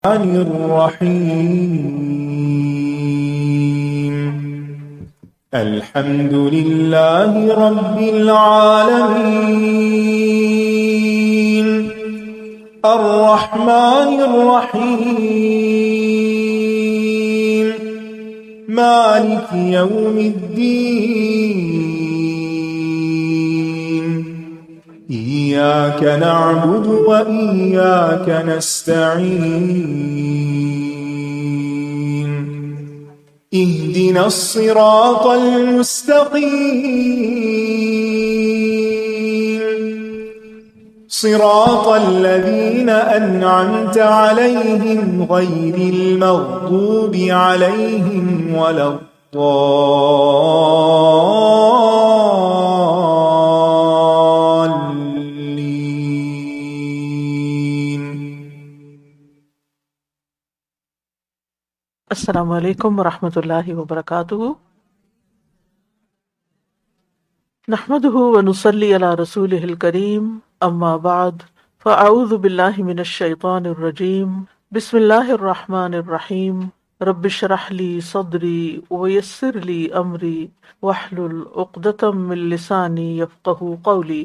الرحيم الحمد لله رب العالمين الرحمن الرحيم مالك يوم الدين إياك نعبد وإياك نستعين اهدنا الصراط المستقيم صراط الذين أنعمت عليهم غير المغضوب عليهم ولا الضالين. السلام علیکم ورحمۃ اللہ وبرکاتہ. نحمده ونصلی علی رسولہ الکریم، اما بعد فاعوذ باللہ من الشیطان الرجیم. بسم اللہ الرحمن الرحیم. رب اشرح لی صدری ویسر لی امری واحلل عقدۃ من لسانی یفقہوا قولی.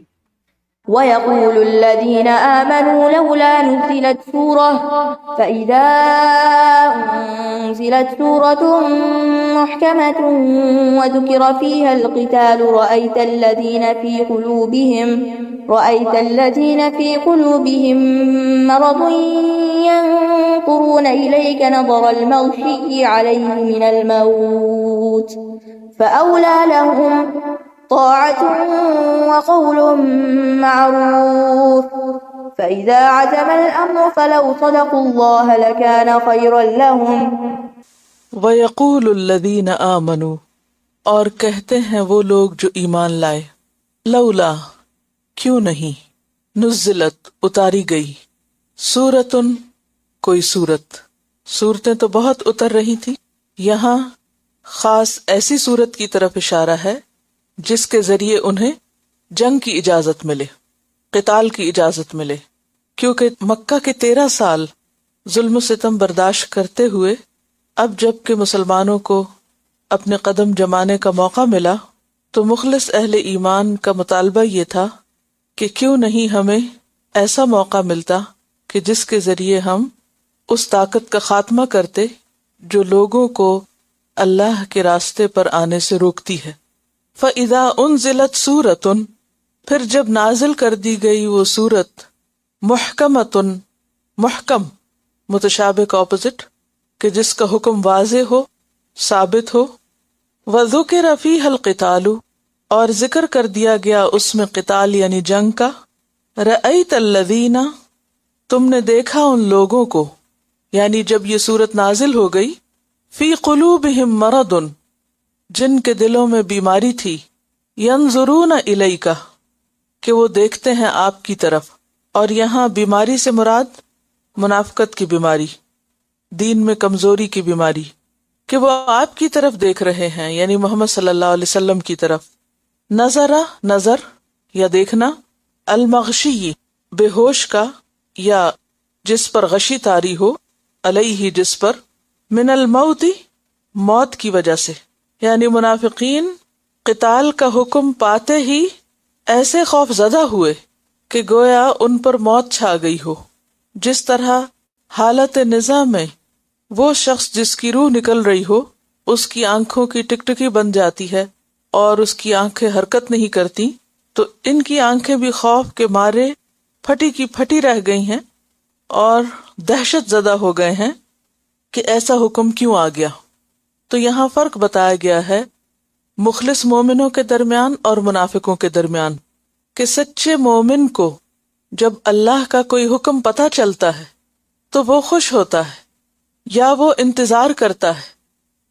وَيَقُولُ الَّذِينَ آمَنُوا لَوْلَا نُزِّلَتْ سُورَةٌ فَإِذَا أُنزِلَتْ سُورَةٌ مُحْكَمَةٌ وَذُكِرَ فِيهَا الْقِتَالُ رَأَيْتَ الَّذِينَ فِي قُلُوبِهِم مَّرَضٌ يَنظُرُونَ إِلَيْكَ نَظَرَ الْمَغْشِيِّ عَلَيْهِ مِنَ الْمَوْتِ فَأَوْلَى لَهُمْ طاعة وقول معروف فإذا عزم الأمر فلو صدقوا الله لكان خيرا لهم. وَيَقُولُ الَّذِينَ آمَنُوا، اور کہتے ہیں وہ لوگ جو ایمان لائے، لولا کیوں نہیں، نزلت اتاری گئی، سورتن کوئی سورت. سورتیں تو بہت اتر رہی تھی، یہاں خاص ایسی سورت کی طرف اشارہ ہے جس کے ذریعے انہیں جنگ کی اجازت ملے، قتال کی اجازت ملے، کیونکہ مکہ کے 13 سال ظلم و ستم برداشت کرتے ہوئے اب جب کہ مسلمانوں کو اپنے قدم جمانے کا موقع ملا تو مخلص اہل ایمان کا مطالبہ یہ تھا کہ کیوں نہیں ہمیں ایسا موقع ملتا کہ جس کے ذریعے ہم اس طاقت کا خاتمہ کرتے جو لوگوں کو اللہ کے راستے پر آنے سے روکتی ہے. فَإِذَا أُنزِلَتْ سُورَةٌ، پھر جب نازل کر دی گئی وہ سورت، محکمۃ، محکم متشابہ کا اپوزٹ، کہ جس کا حکم واضح ہو، ثابت ہو. وَذُكِرَ فِيهَا الْقِتَالُ، اور ذکر کر دیا گیا اس میں قتال یعنی جنگ کا. رَأَيْتَ الَّذِينَ، تم نے دیکھا ان لوگوں کو، یعنی جب یہ سورت نازل ہو گئی، فی قلوبہم مرض، جن کے دلوں میں بیماری تھی، ینظرون الیک، کہ وہ دیکھتے ہیں آپ کی طرف. اور یہاں بیماری سے مراد منافقت کی بیماری، دین میں کمزوری کی بیماری، کہ وہ آپ کی طرف دیکھ رہے ہیں، یعنی محمد صلی اللہ علیہ وسلم کی طرف. نظر یا دیکھنا، المغشی بے ہوش کا یا جس پر غشی طاری ہو، علیہ جس پر، من الموت موت کی وجہ سے. یعنی منافقین قتال کا حکم پاتے ہی ایسے خوف زدہ ہوئے کہ گویا ان پر موت چھا گئی ہو. جس طرح حالت نزاع میں وہ شخص جس کی روح نکل رہی ہو، اس کی آنکھوں کی ٹکٹکی بن جاتی ہے اور اس کی آنکھیں حرکت نہیں کرتی، تو ان کی آنکھیں بھی خوف کے مارے پھٹی کی پھٹی رہ گئی ہیں اور دہشت زدہ ہو گئے ہیں کہ ایسا حکم کیوں آ گیا. تو یہاں فرق بتایا گیا ہے مخلص مومنوں کے درمیان اور منافقوں کے درمیان، کہ سچے مومن کو جب اللہ کا کوئی حکم پتہ چلتا ہے تو وہ خوش ہوتا ہے یا وہ انتظار کرتا ہے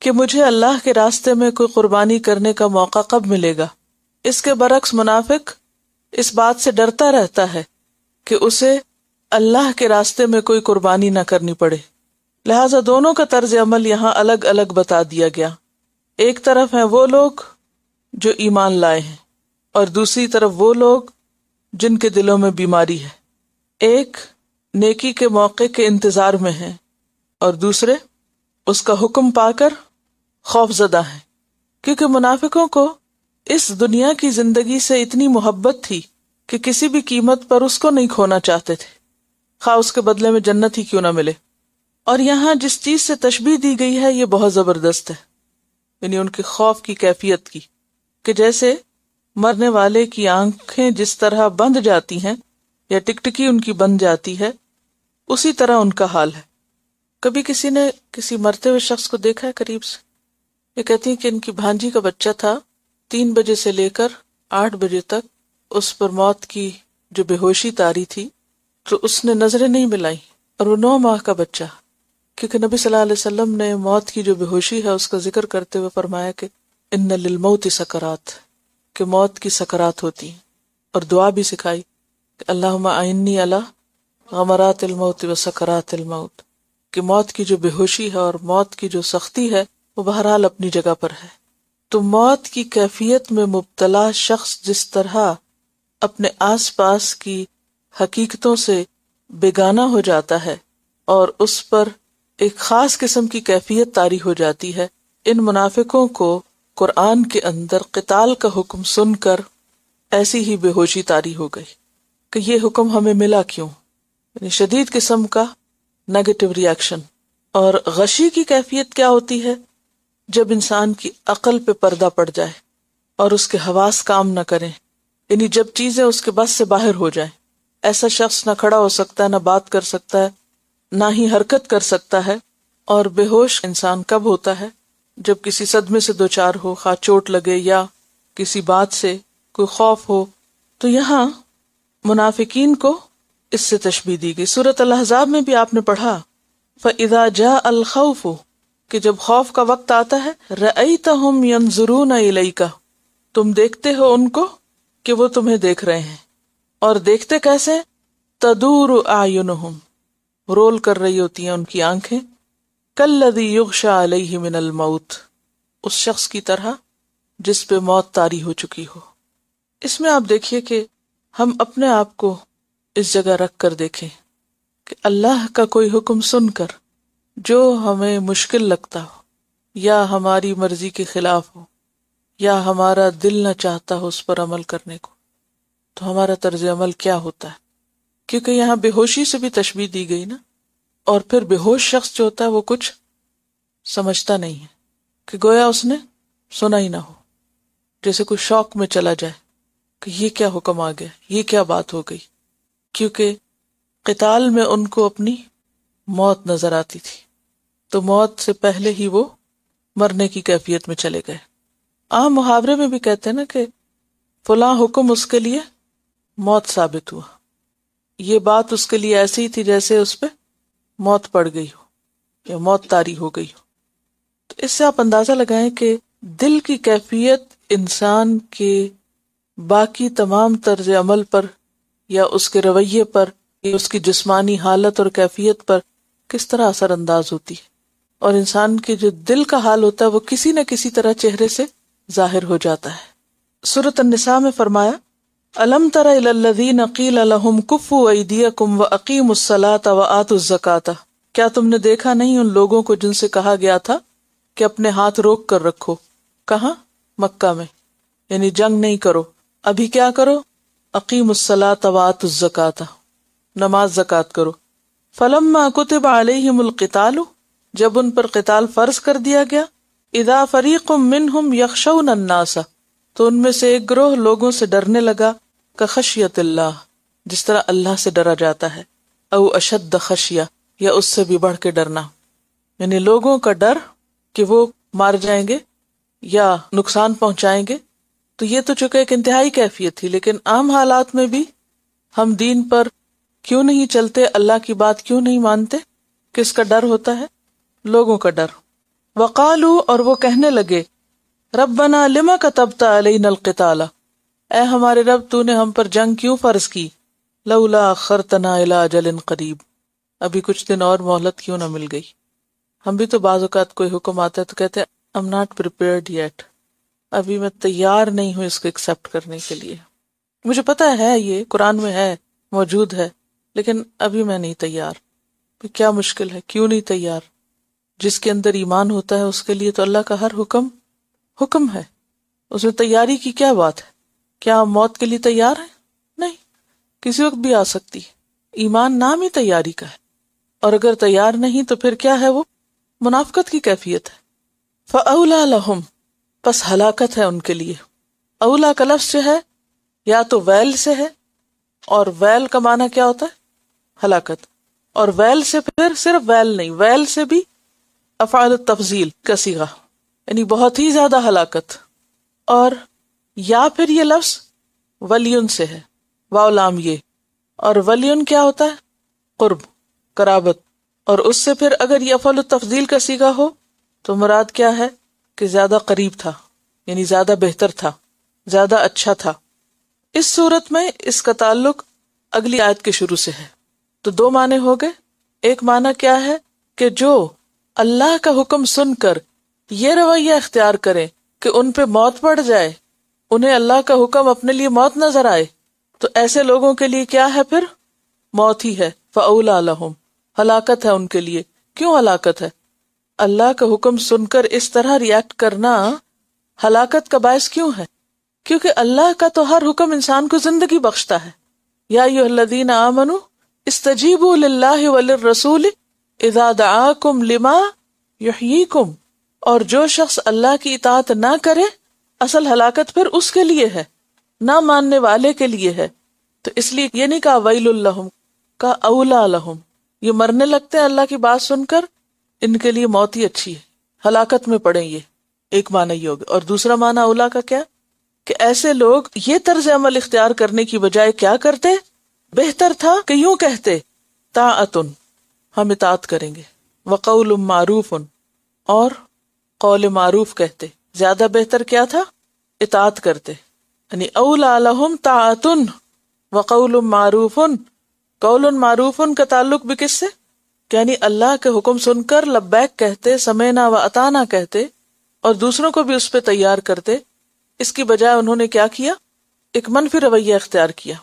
کہ مجھے اللہ کے راستے میں کوئی قربانی کرنے کا موقع کب ملے گا. اس کے برعکس منافق اس بات سے ڈرتا رہتا ہے کہ اسے اللہ کے راستے میں کوئی قربانی نہ کرنی پڑے. لہذا دونوں کا طرز عمل یہاں الگ الگ بتا دیا گیا. ایک طرف ہیں وہ لوگ جو ایمان لائے ہیں اور دوسری طرف وہ لوگ جن کے دلوں میں بیماری ہے. ایک نیکی کے موقع کے انتظار میں ہیں اور دوسرے اس کا حکم پا کر خوف زدہ ہیں، کیونکہ منافقوں کو اس دنیا کی زندگی سے اتنی محبت تھی کہ کسی بھی قیمت پر اس کو نہیں کھونا چاہتے تھے، خواہ اس کے بدلے میں جنت ہی کیوں نہ ملے۔ اور یہاں جس چیز سے تشبیہ دی گئی ہے یہ بہت زبردست ہے، یعنی ان کے خوف کی کیفیت کی، کہ جیسے مرنے والے کی آنکھیں جس طرح بند جاتی ہیں یا ٹکٹکی ان کی بند جاتی ہے، اسی طرح ان کا حال ہے۔ کبھی کسی نے کسی مرتے ہوئے شخص کو دیکھا ہے قریب سے؟ یہ کہتی ہیں کہ ان کی بھانجی کا بچہ تھا، 3 بجے سے لے کر 8 بجے تک اس پر موت کی جو بے ہوشی طاری تھی، تو اس نے نظریں نہیں ملائی، اور وہ 9 ماہ کا بچہ، کیونکہ نبی صلی اللہ علیہ وسلم نے موت کی جو بے ہوشی ہے اس کا ذکر کرتے ہوئے فرمایا کہ ان للموت سکرات، کہ موت کی سکرات ہوتی ہیں، اور دعا بھی سکھائی کہ اللہم اعنی علی غمرات الموت و سکرات الموت، کہ موت کی جو بے ہوشی ہے اور موت کی جو سختی ہے وہ بہرحال اپنی جگہ پر ہے۔ تو موت کی کیفیت میں مبتلا شخص جس طرح اپنے آس پاس کی حقیقتوں سے بیگانہ ہو جاتا ہے اور اس پر ایک خاص قسم کی کیفیت طاری ہو جاتی ہے، ان منافقوں کو قرآن کے اندر قتال کا حکم سن کر ایسی ہی بے ہوشی طاری ہو گئی کہ یہ حکم ہمیں ملا کیوں، یعنی شدید قسم کا نیگیٹو ری ایکشن۔ اور غشی کی کیفیت کیا ہوتی ہے؟ جب انسان کی عقل پہ پردہ پڑ جائے اور اس کے حواس کام نہ کریں، یعنی جب چیزیں اس کے بس سے باہر ہو جائیں، ایسا شخص نہ کھڑا ہو سکتا ہے، نہ بات کر سکتا ہے، نہ ہی حرکت کر سکتا ہے۔ اور بے ہوش انسان کب ہوتا ہے؟ جب کسی صدمے سے دوچار ہو، خواہ چوٹ لگے یا کسی بات سے کوئی خوف ہو۔ تو یہاں منافقین کو اس سے تشبیہ دی گئی۔ سورۃ الاحزاب میں بھی آپ نے پڑھا فَإِذَا جَاءَ الْخَوْفُ، کہ جب خوف کا وقت آتا ہے، رَأَيْتَهُمْ يَنظُرُونَ إِلَيْكَ، تم دیکھتے ہو ان کو کہ وہ تمہیں دیکھ رہے ہیں، اور دیکھتے کیسے؟ تَدُورُ أَعْيُنُهُمْ، رول کر رہی ہوتی ہیں ان کی آنکھیں، كَالَّذِي يُغْشَى عَلَيْهِ مِنَ الْمَوْتِ، اس شخص کی طرح جس پہ موت طاری ہو چکی ہو۔ اس میں آپ دیکھیے کہ ہم اپنے آپ کو اس جگہ رکھ کر دیکھیں کہ اللہ کا کوئی حکم سن کر جو ہمیں مشکل لگتا ہو یا ہماری مرضی کے خلاف ہو یا ہمارا دل نہ چاہتا ہو اس پر عمل کرنے کو، تو ہمارا طرز عمل کیا ہوتا ہے؟ کیونکہ یہاں بے ہوشی سے بھی تشبیہ دی گئی نا، اور پھر بے ہوش شخص جو ہوتا ہے وہ کچھ سمجھتا نہیں ہے، کہ گویا اس نے سنا ہی نہ ہو، جیسے کوئی شوق میں چلا جائے کہ یہ کیا حکم آ گیا، یہ کیا بات ہو گئی، کیونکہ قتال میں ان کو اپنی موت نظر آتی تھی، تو موت سے پہلے ہی وہ مرنے کی کیفیت میں چلے گئے۔ عام محاورے میں بھی کہتے ہیں نا کہ فلاں حکم اس کے لیے موت ثابت ہوا، یہ بات اس کے لیے ایسی ہی تھی جیسے اس پہ موت پڑ گئی ہو یا موت طاری ہو گئی ہو۔ تو اس سے آپ اندازہ لگائیں کہ دل کی کیفیت انسان کے باقی تمام طرز عمل پر یا اس کے رویے پر یا اس کی جسمانی حالت اور کیفیت پر کس طرح اثر انداز ہوتی ہے، اور انسان کے جو دل کا حال ہوتا ہے وہ کسی نہ کسی طرح چہرے سے ظاہر ہو جاتا ہے۔ سورۃ النساء میں فرمایا الم تر الی الذین قیل لہم کفوا ایدیکم واقیموا الصلاۃ وآتوا الزکاۃ، کیا تم نے دیکھا نہیں ان لوگوں کو جن سے کہا گیا تھا کہ اپنے ہاتھ روک کر رکھو؟ کہاں؟ مکہ میں، یعنی جنگ نہیں کرو، ابھی کیا کرو؟ اقیموا الصلاۃ وآتوا الزکاۃ، نماز زکوٰۃ کرو۔ فلما کتب علیہم القتال، جب ان پر قتال فرض کر دیا گیا، اذا فریق منہم یخشون الناس، تو ان میں سے ایک گروہ لوگوں سے ڈرنے لگا، کخشیت اللہ، جس طرح اللہ سے ڈرا جاتا ہے، او اشد خشیہ، یا اس سے بھی بڑھ کے ڈرنا، یعنی لوگوں کا ڈر کہ وہ مار جائیں گے یا نقصان پہنچائیں گے۔ تو یہ تو چونکہ ایک انتہائی کیفیت تھی، لیکن عام حالات میں بھی ہم دین پر کیوں نہیں چلتے، اللہ کی بات کیوں نہیں مانتے؟ کس کا ڈر ہوتا ہے؟ لوگوں کا ڈر۔ وقالو، اور وہ کہنے لگے، ربنا لما کتبت علینا القتال، اے ہمارے رب تو نے ہم پر جنگ کیوں فرض کی؟ لولا اخرتنا الی اجل قریب، ابھی کچھ دن اور مہلت کیوں نہ مل گئی؟ ہم بھی تو بعض اوقات کوئی حکم آتا ہے تو کہتے ہیں I'm not prepared yet، ابھی میں تیار نہیں ہوں اس کو ایکسپٹ کرنے کے لیے، مجھے پتا ہے یہ قرآن میں ہے، موجود ہے، لیکن ابھی میں نہیں تیار۔ کیا مشکل ہے؟ کیوں نہیں تیار؟ جس کے اندر ایمان ہوتا ہے اس کے لیے تو اللہ کا ہر حکم حکم ہے. اس میں تیاری کی کیا بات ہے؟ کیا ہم موت کے لیے تیار ہیں؟ نہیں، کسی وقت بھی آ سکتی ہے. ایمان نام ہی تیاری کا ہے، اور اگر تیار نہیں تو پھر کیا ہے؟ وہ منافقت کی کیفیت ہے. فَأَوْلَى لَهُمْ، پس ہلاکت ہے ان کے لیے. اولا کا لفظ جو ہے یا تو ویل سے ہے، اور ویل کا معنی کیا ہوتا ہے؟ ہلاکت. اور ویل سے پھر صرف ویل نہیں، ویل سے بھی افعال التفضیل کا صیغہ، یعنی بہت ہی زیادہ ہلاکت. اور یا پھر یہ لفظ ولیون سے ہے، واو لام یہ. اور ولیون کیا ہوتا ہے؟ قرب، قرابت. اور اس سے پھر اگر یہ افعال التفضیل کا صیغہ ہو تو مراد کیا ہے؟ کہ زیادہ قریب تھا، یعنی زیادہ بہتر تھا، زیادہ اچھا تھا. اس صورت میں اس کا تعلق اگلی آیت کے شروع سے ہے. تو دو معنی ہو گئے. ایک معنی کیا ہے کہ جو اللہ کا حکم سن کر یہ رویہ اختیار کریں کہ ان پہ موت پڑ جائے، انہیں اللہ کا حکم اپنے لیے موت نظر آئے، تو ایسے لوگوں کے لیے کیا ہے؟ پھر موت ہی ہے. فَأَوْلَى لَهُمْ، ہلاکت ہے ان کے لیے. کیوں ہلاکت ہے؟ اللہ کا حکم سن کر اس طرح ریاکٹ کرنا ہلاکت کا باعث کیوں ہے؟ کیونکہ اللہ کا تو ہر حکم انسان کو زندگی بخشتا ہے. یا ایھا الذین آمنوا استجیبوا للہ وللرسول اذا دعاکم لما یحییکم. اور جو شخص اللہ کی اطاعت نہ کرے، اصل ہلاکت پھر اس کے لیے ہے، نہ ماننے والے کے لیے ہے. تو اس لیے یہ نہیں کہا ویل لہم، کہا اولا لہم. یہ مرنے لگتے ہیں اللہ کی بات سن کر، ان کے لیے موت ہی اچھی ہے، ہلاکت میں پڑیں یہ. ایک معنی یہ ہوگا. اور دوسرا معنی اولا کا کیا؟ کہ ایسے لوگ یہ طرز عمل اختیار کرنے کی بجائے کیا کرتے؟ بہتر تھا کہ یوں کہتے طاعتن، ہم اطاعت کریں گے، وقول معروف، اور قول معروف کہتے. زیادہ بہتر کیا تھا؟ اطاعت کرتے. یعنی اولا لہم طاعتن وقول معروف. قول معروف کا تعلق بھی کس سے؟ یعنی اللہ کے حکم سن کر لبیک کہتے، سمینا و اطانا کہتے، اور دوسروں کو بھی اس پہ تیار کرتے. اس کی بجائے انہوں نے کیا کیا؟ ایک منفی رویہ اختیار کیا.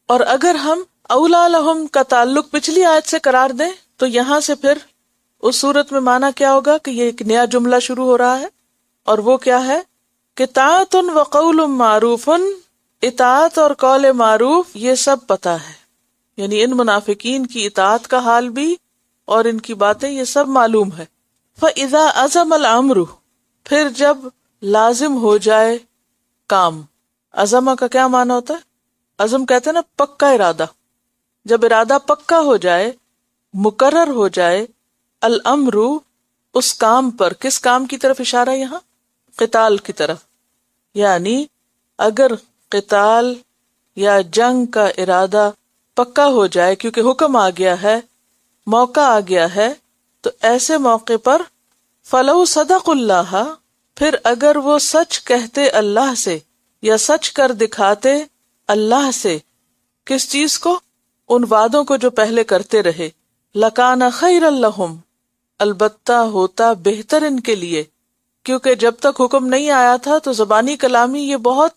اور اگر ہم اولا لہم کا تعلق پچھلی آیت سے قرار دیں تو یہاں سے پھر اس صورت میں معنی کیا ہوگا؟ کہ یہ ایک نیا جملہ شروع ہو رہا ہے، اور وہ کیا ہے؟ کہ طاعت و قول معروف، اطاعت اور قول معروف یہ سب پتہ ہے. یعنی ان منافقین کی اطاعت کا حال بھی اور ان کی باتیں یہ سب معلوم ہے. فَإِذَا عَزَمَ الْأَمْرُ، پھر جب لازم ہو جائے کام. عزمہ کا کیا معنی ہوتا ہے؟ عزم کہتے ہیں نا پکا ارادہ. جب ارادہ پکا ہو جائے، مقرر ہو جائے، الامر اس کام پر. کس کام کی طرف اشارہ ہے یہاں؟ قتال کی طرف. یعنی اگر قتال یا جنگ کا ارادہ پکا ہو جائے کیونکہ حکم آ گیا ہے، موقع آ گیا ہے، تو ایسے موقع پر فلو صدق اللہ، پھر اگر وہ سچ کہتے اللہ سے یا سچ کر دکھاتے اللہ سے. کس چیز کو؟ ان وعدوں کو جو پہلے کرتے رہے. لکان خیر لہم، البتہ ہوتا بہتر ان کے لیے. کیونکہ جب تک حکم نہیں آیا تھا تو زبانی کلامی یہ بہت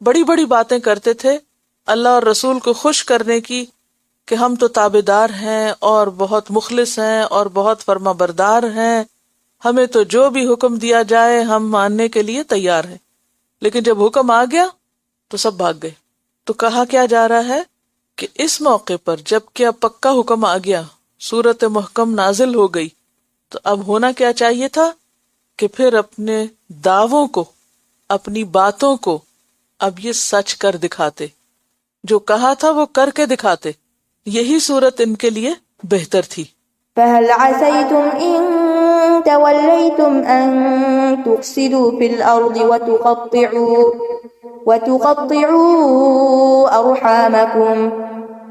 بڑی بڑی باتیں کرتے تھے اللہ اور رسول کو خوش کرنے کی، کہ ہم تو تابعدار ہیں اور بہت مخلص ہیں اور بہت فرما بردار ہیں، ہمیں تو جو بھی حکم دیا جائے ہم ماننے کے لیے تیار ہیں. لیکن جب حکم آ گیا تو سب بھاگ گئے. تو کہا کیا جا رہا ہے کہ اس موقع پر جب کہ اب پکا حکم آ گیا، سورت محکم نازل ہو گئی، تو اب ہونا کیا چاہیے تھا کہ پھر اپنے دعووں کو، اپنی باتوں کو اب یہ سچ کر دکھاتے. جو کہا تھا وہ کر کے دکھاتے. یہی صورت ان کے لیے بہتر تھی. فهل عسيتم إن توليتم أن تفسدوا في الأرض وتقطعوا أرحامكم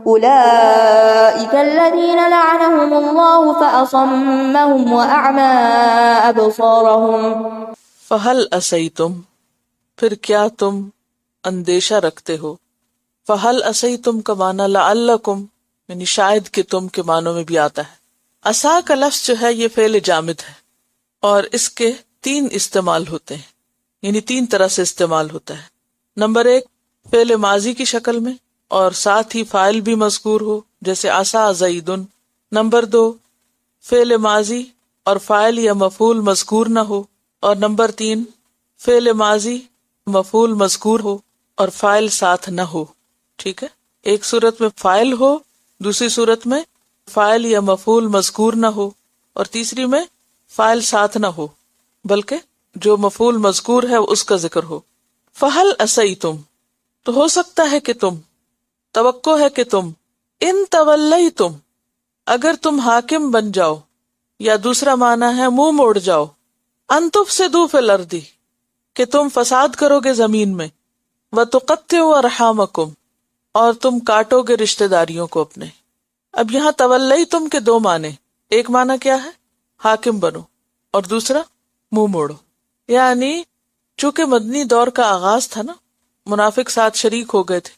أولئك الذين لعنهم الله فأصمهم وأعمى أبصارهم. فهل عسيتم، پھر کیا تم اندیشہ رکھتے ہو؟ فہل عسیتم کا معنی لعلکم، یعنی شاید کہ تم کے معنوں میں بھی آتا ہے. عصا کا لفظ جو ہے یہ فعل جامد ہے، اور اس کے 3 استعمال ہوتے ہیں، یعنی 3 طرح سے استعمال ہوتا ہے. نمبر 1 فعل ماضی کی شکل میں اور ساتھ ہی فاعل بھی مذکور ہو، جیسے عصا زیدن. نمبر 2 فعل ماضی اور فاعل یا مفعول مذکور نہ ہو، اور نمبر 3 فعل ماضی مفعول مذکور ہو اور فاعل ساتھ نہ ہو. ٹھیک ہے، ایک صورت میں فاعل ہو، دوسری صورت میں فاعل یا مفعول مذکور نہ ہو، اور تیسری میں فاعل ساتھ نہ ہو بلکہ جو مفعول مذکور ہے اس کا ذکر ہو. فہل عصیتم، تو ہو سکتا ہے کہ تم، توقع ہے کہ تم، ان تولیتم، اگر تم حاکم بن جاؤ، یا دوسرا معنی ہے منہ موڑ جاؤ، ان تفسدوا فی الارض، کہ تم فساد کرو گے زمین میں، وتقطعوا ارحامکم، اور تم کاٹو گے رشتہ داریوں کو اپنے. اب یہاں تولیتم کے دو معنی، ایک معنی کیا ہے؟ حاکم بنو، اور دوسرا منہ موڑو. یعنی چونکہ مدنی دور کا آغاز تھا نا، منافق ساتھ شریک ہو گئے تھے،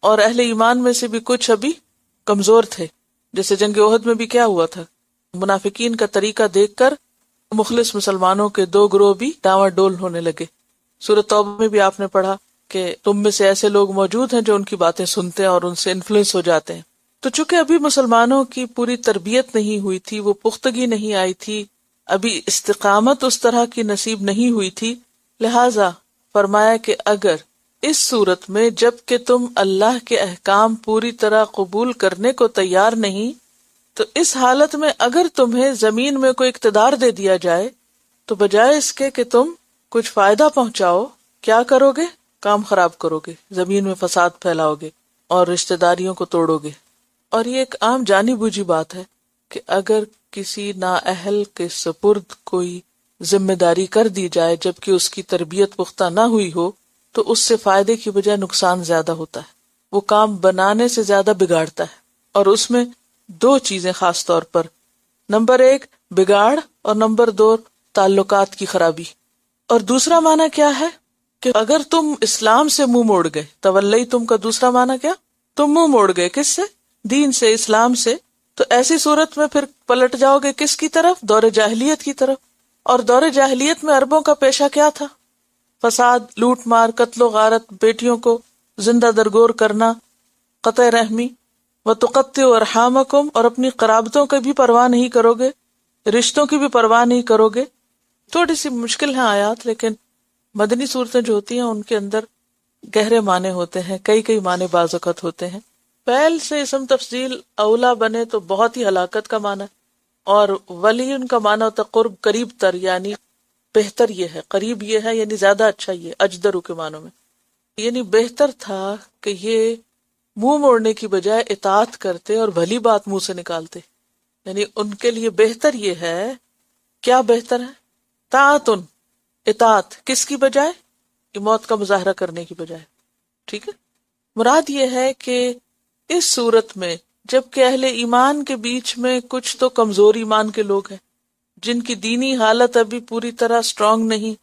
اور اہل ایمان میں سے بھی کچھ ابھی کمزور تھے. جیسے جنگ احد میں بھی کیا ہوا تھا، منافقین کا طریقہ دیکھ کر مخلص مسلمانوں کے دو گروہ بھی ڈاواں ڈول ہونے لگے. سورۃ توبہ میں بھی آپ نے پڑھا کہ تم میں سے ایسے لوگ موجود ہیں جو ان کی باتیں سنتے ہیں اور ان سے انفلوئنس ہو جاتے ہیں. تو چونکہ ابھی مسلمانوں کی پوری تربیت نہیں ہوئی تھی، وہ پختگی نہیں آئی تھی، ابھی استقامت اس طرح کی نصیب نہیں ہوئی تھی، لہذا فرمایا کہ اگر اس صورت میں جب کہ تم اللہ کے احکام پوری طرح قبول کرنے کو تیار نہیں، تو اس حالت میں اگر تمہیں زمین میں کوئی اقتدار دے دیا جائے تو بجائے اس کے کہ تم کچھ فائدہ پہنچاؤ، کیا کرو گے؟ کام خراب کرو گے، زمین میں فساد پھیلاؤ گے اور رشتہ داریوں کو توڑو گے. اور یہ ایک عام جانی بوجھی بات ہے کہ اگر کسی نااہل کے سپرد کوئی ذمہ داری کر دی جائے جبکہ اس کی تربیت پختہ نہ ہوئی ہو تو اس سے فائدے کی بجائے نقصان زیادہ ہوتا ہے. وہ کام بنانے سے زیادہ بگاڑتا ہے. اور اس میں دو چیزیں خاص طور پر، نمبر 1 بگاڑ، اور نمبر 2 تعلقات کی خرابی. اور دوسرا معنی کیا ہے کہ اگر تم اسلام سے منہ موڑ گئے، تولی تم کا دوسرا معنی کیا؟ تم منہ موڑ گئے کس سے؟ دین سے، اسلام سے. تو ایسی صورت میں پھر پلٹ جاؤ گے کس کی طرف؟ دور جاہلیت کی طرف. اور دور جاہلیت میں عربوں کا پیشہ کیا تھا؟ فساد، لوٹ مار، قتل و غارت، بیٹیوں کو زندہ درگور کرنا، قطع رحمی. وَتُقَطِّعُ أَرْحَامَكُمْ، اور اپنی قرابتوں کی بھی پرواہ نہیں کرو گے، رشتوں کی بھی پرواہ نہیں کرو گے. تھوڑی سی مشکل ہیں آیات، لیکن مدنی صورتیں جو ہوتی ہیں ان کے اندر گہرے معنی ہوتے ہیں، کئی معنی بعض اوقات ہوتے ہیں. پہل سے اسم تفضیل اولا بنے تو بہت ہی ہلاکت کا معنی ہے، اور ولی ان کا معنی ہوتا ہے قرب، قریب تر، یعنی بہتر یہ ہے، قریب یہ ہے، یعنی زیادہ اچھا یہ، اجدرو کے معنوں میں. یعنی بہتر تھا کہ یہ منہ موڑنے کی بجائے اطاعت کرتے اور بھلی بات منہ سے نکالتے. یعنی ان کے لیے بہتر یہ ہے، کیا بہتر ہے؟ طاعتن، اطاعت، کس کی بجائے؟ موت کا مظاہرہ کرنے کی بجائے. ٹھیک ہے، مراد یہ ہے کہ اس صورت میں جب کہ اہل ایمان کے بیچ میں کچھ تو کمزور ایمان کے لوگ ہیں جن کی دینی حالت ابھی پوری طرح سٹرونگ نہیں،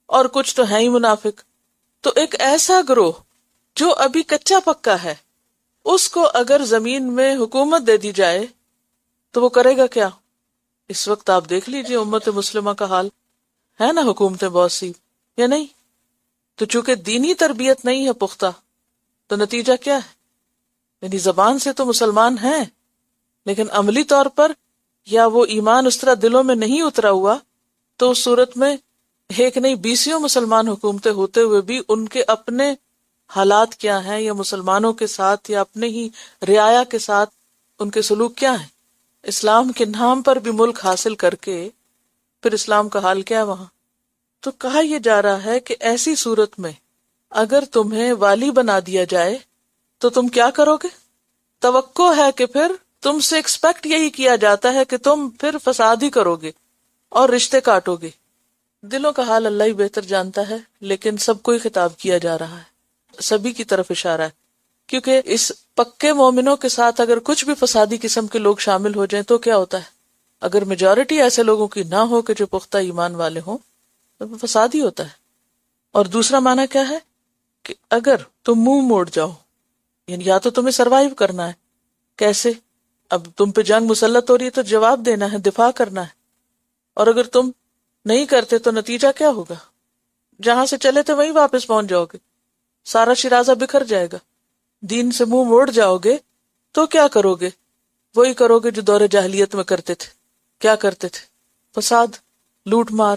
اور کچھ تو ہیں ہی منافق، تو ایک ایسا گروہ جو ابھی کچا پکا ہے اس کو اگر زمین میں حکومت دے دی جائے تو وہ کرے گا کیا؟ اس وقت آپ دیکھ لیجئے امت مسلمہ کا حال ہے نا، حکومتیں بہت سی یا نہیں. تو چونکہ دینی تربیت نہیں ہے پختہ تو نتیجہ کیا ہے؟ یعنی زبان سے تو مسلمان ہیں لیکن عملی طور پر یا وہ ایمان اس طرح دلوں میں نہیں اترا ہوا، تو اس صورت میں ایک نہیں 20 مسلمان حکومتیں ہوتے ہوئے بھی ان کے اپنے حالات کیا ہیں، یا مسلمانوں کے ساتھ یا اپنے ہی رعایا کے ساتھ ان کے سلوک کیا ہیں. اسلام کے نام پر بھی ملک حاصل کر کے پھر اسلام کا حال کیا ہے وہاں. تو کہا یہ جا رہا ہے کہ ایسی صورت میں اگر تمہیں والی بنا دیا جائے تو تم کیا کرو گے؟ توقع ہے کہ پھر تم سے ایکسپیکٹ یہی کیا جاتا ہے کہ تم پھر فساد ہی کرو گے اور رشتے کاٹو گے. دلوں کا حال اللہ ہی بہتر جانتا ہے، لیکن سب کو ہی خطاب کیا جا رہا ہے، سبھی کی طرف اشارہ ہے. کیونکہ اس پکے مومنوں کے ساتھ اگر کچھ بھی فسادی قسم کے لوگ شامل ہو جائیں تو کیا ہوتا ہے؟ اگر میجورٹی ایسے لوگوں کی نہ ہو کہ جو پختہ ایمان والے ہوں تو فساد ہی ہوتا ہے. اور دوسرا معنی کیا ہے کہ اگر تم منہ موڑ جاؤ، یعنی یا تو تمہیں سروائیو کرنا ہے. کیسے؟ اب تم پہ جنگ مسلط ہو رہی ہے تو جواب دینا ہے، دفاع کرنا ہے. اور اگر تم نہیں کرتے تو نتیجہ کیا ہوگا؟ جہاں سے چلے تھے وہیں واپس پہنچ جاؤ گے، سارا شیرازہ بکھر جائے گا. دین سے منہ موڑ جاؤ گے تو کیا کرو گے؟ وہی کرو گے جو دور جاہلیت میں کرتے تھے. کیا کرتے تھے؟ فساد، لوٹ مار.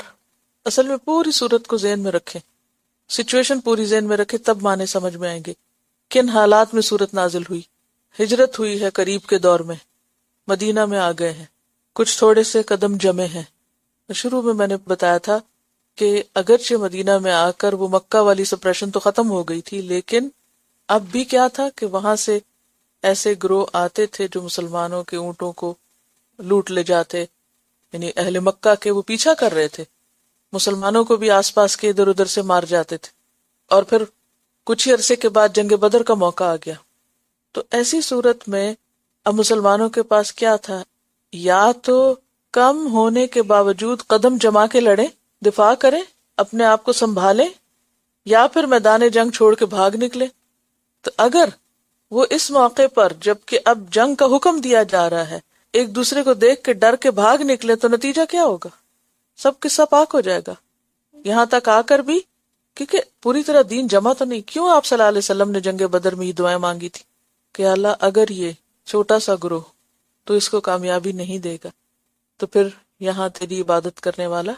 اصل میں پوری صورت کو ذہن میں رکھیں، سچویشن پوری ذہن میں رکھیں، تب معنی سمجھ میں آئیں گے. کن حالات میں صورت نازل ہوئی؟ ہجرت ہوئی ہے قریب کے دور میں، مدینہ میں آ گئے ہیں، کچھ تھوڑے سے قدم جمے ہیں. شروع میں نے بتایا تھا کہ اگرچہ مدینہ میں آ کر وہ مکہ والی سپریشن تو ختم ہو گئی تھی، لیکن اب بھی کیا تھا کہ وہاں سے ایسے گروہ آتے تھے جو مسلمانوں کے اونٹوں کو لوٹ لے جاتے، یعنی اہل مکہ کے وہ پیچھا کر رہے تھے، مسلمانوں کو بھی آس پاس کے ادھر ادھر سے مار جاتے تھے. اور پھر کچھ ہی عرصے کے بعد جنگ بدر کا موقع آ گیا. تو ایسی صورت میں اب مسلمانوں کے پاس کیا تھا؟ یا تو کم ہونے کے باوجود قدم جما کے لڑیں، دفاع کریں، اپنے آپ کو سنبھالیں، یا پھر میدان جنگ چھوڑ کے بھاگ نکلے. تو اگر وہ اس موقع پر جبکہ اب جنگ کا حکم دیا جا رہا ہے ایک دوسرے کو دیکھ کے ڈر کے بھاگ نکلے تو نتیجہ کیا ہوگا؟ سب قصہ پاک ہو جائے گا. یہاں تک آ کر بھی کیونکہ پوری طرح دین جمع تو نہیں. کیوں آپ صلی اللہ علیہ وسلم نے جنگ بدر میں یہ دعائیں مانگی تھی کہ اللہ اگر یہ چھوٹا سا گروہ تو اس کو کامیابی نہیں دے گا تو پھر یہاں تیری عبادت کرنے والا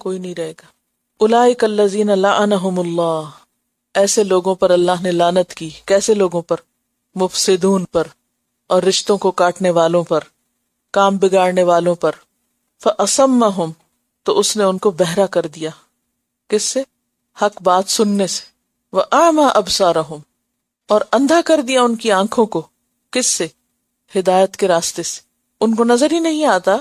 کوئی نہیں رہے گا. اولئک الذین لعنہم اللہ، ایسے لوگوں پر اللہ نے لعنت کی. کیسے لوگوں پر؟ مفسدون پر، اور رشتوں کو کاٹنے والوں پر، کام بگاڑنے والوں پر. فاصمہم، تو اس نے ان کو بہرا کر دیا. کس سے؟ حق بات سننے سے. واعمی ابصارہم، اور اندھا کر دیا ان کی آنکھوں کو. کس سے؟ ہدایت کے راستے سے. ان کو نظر ہی نہیں آتا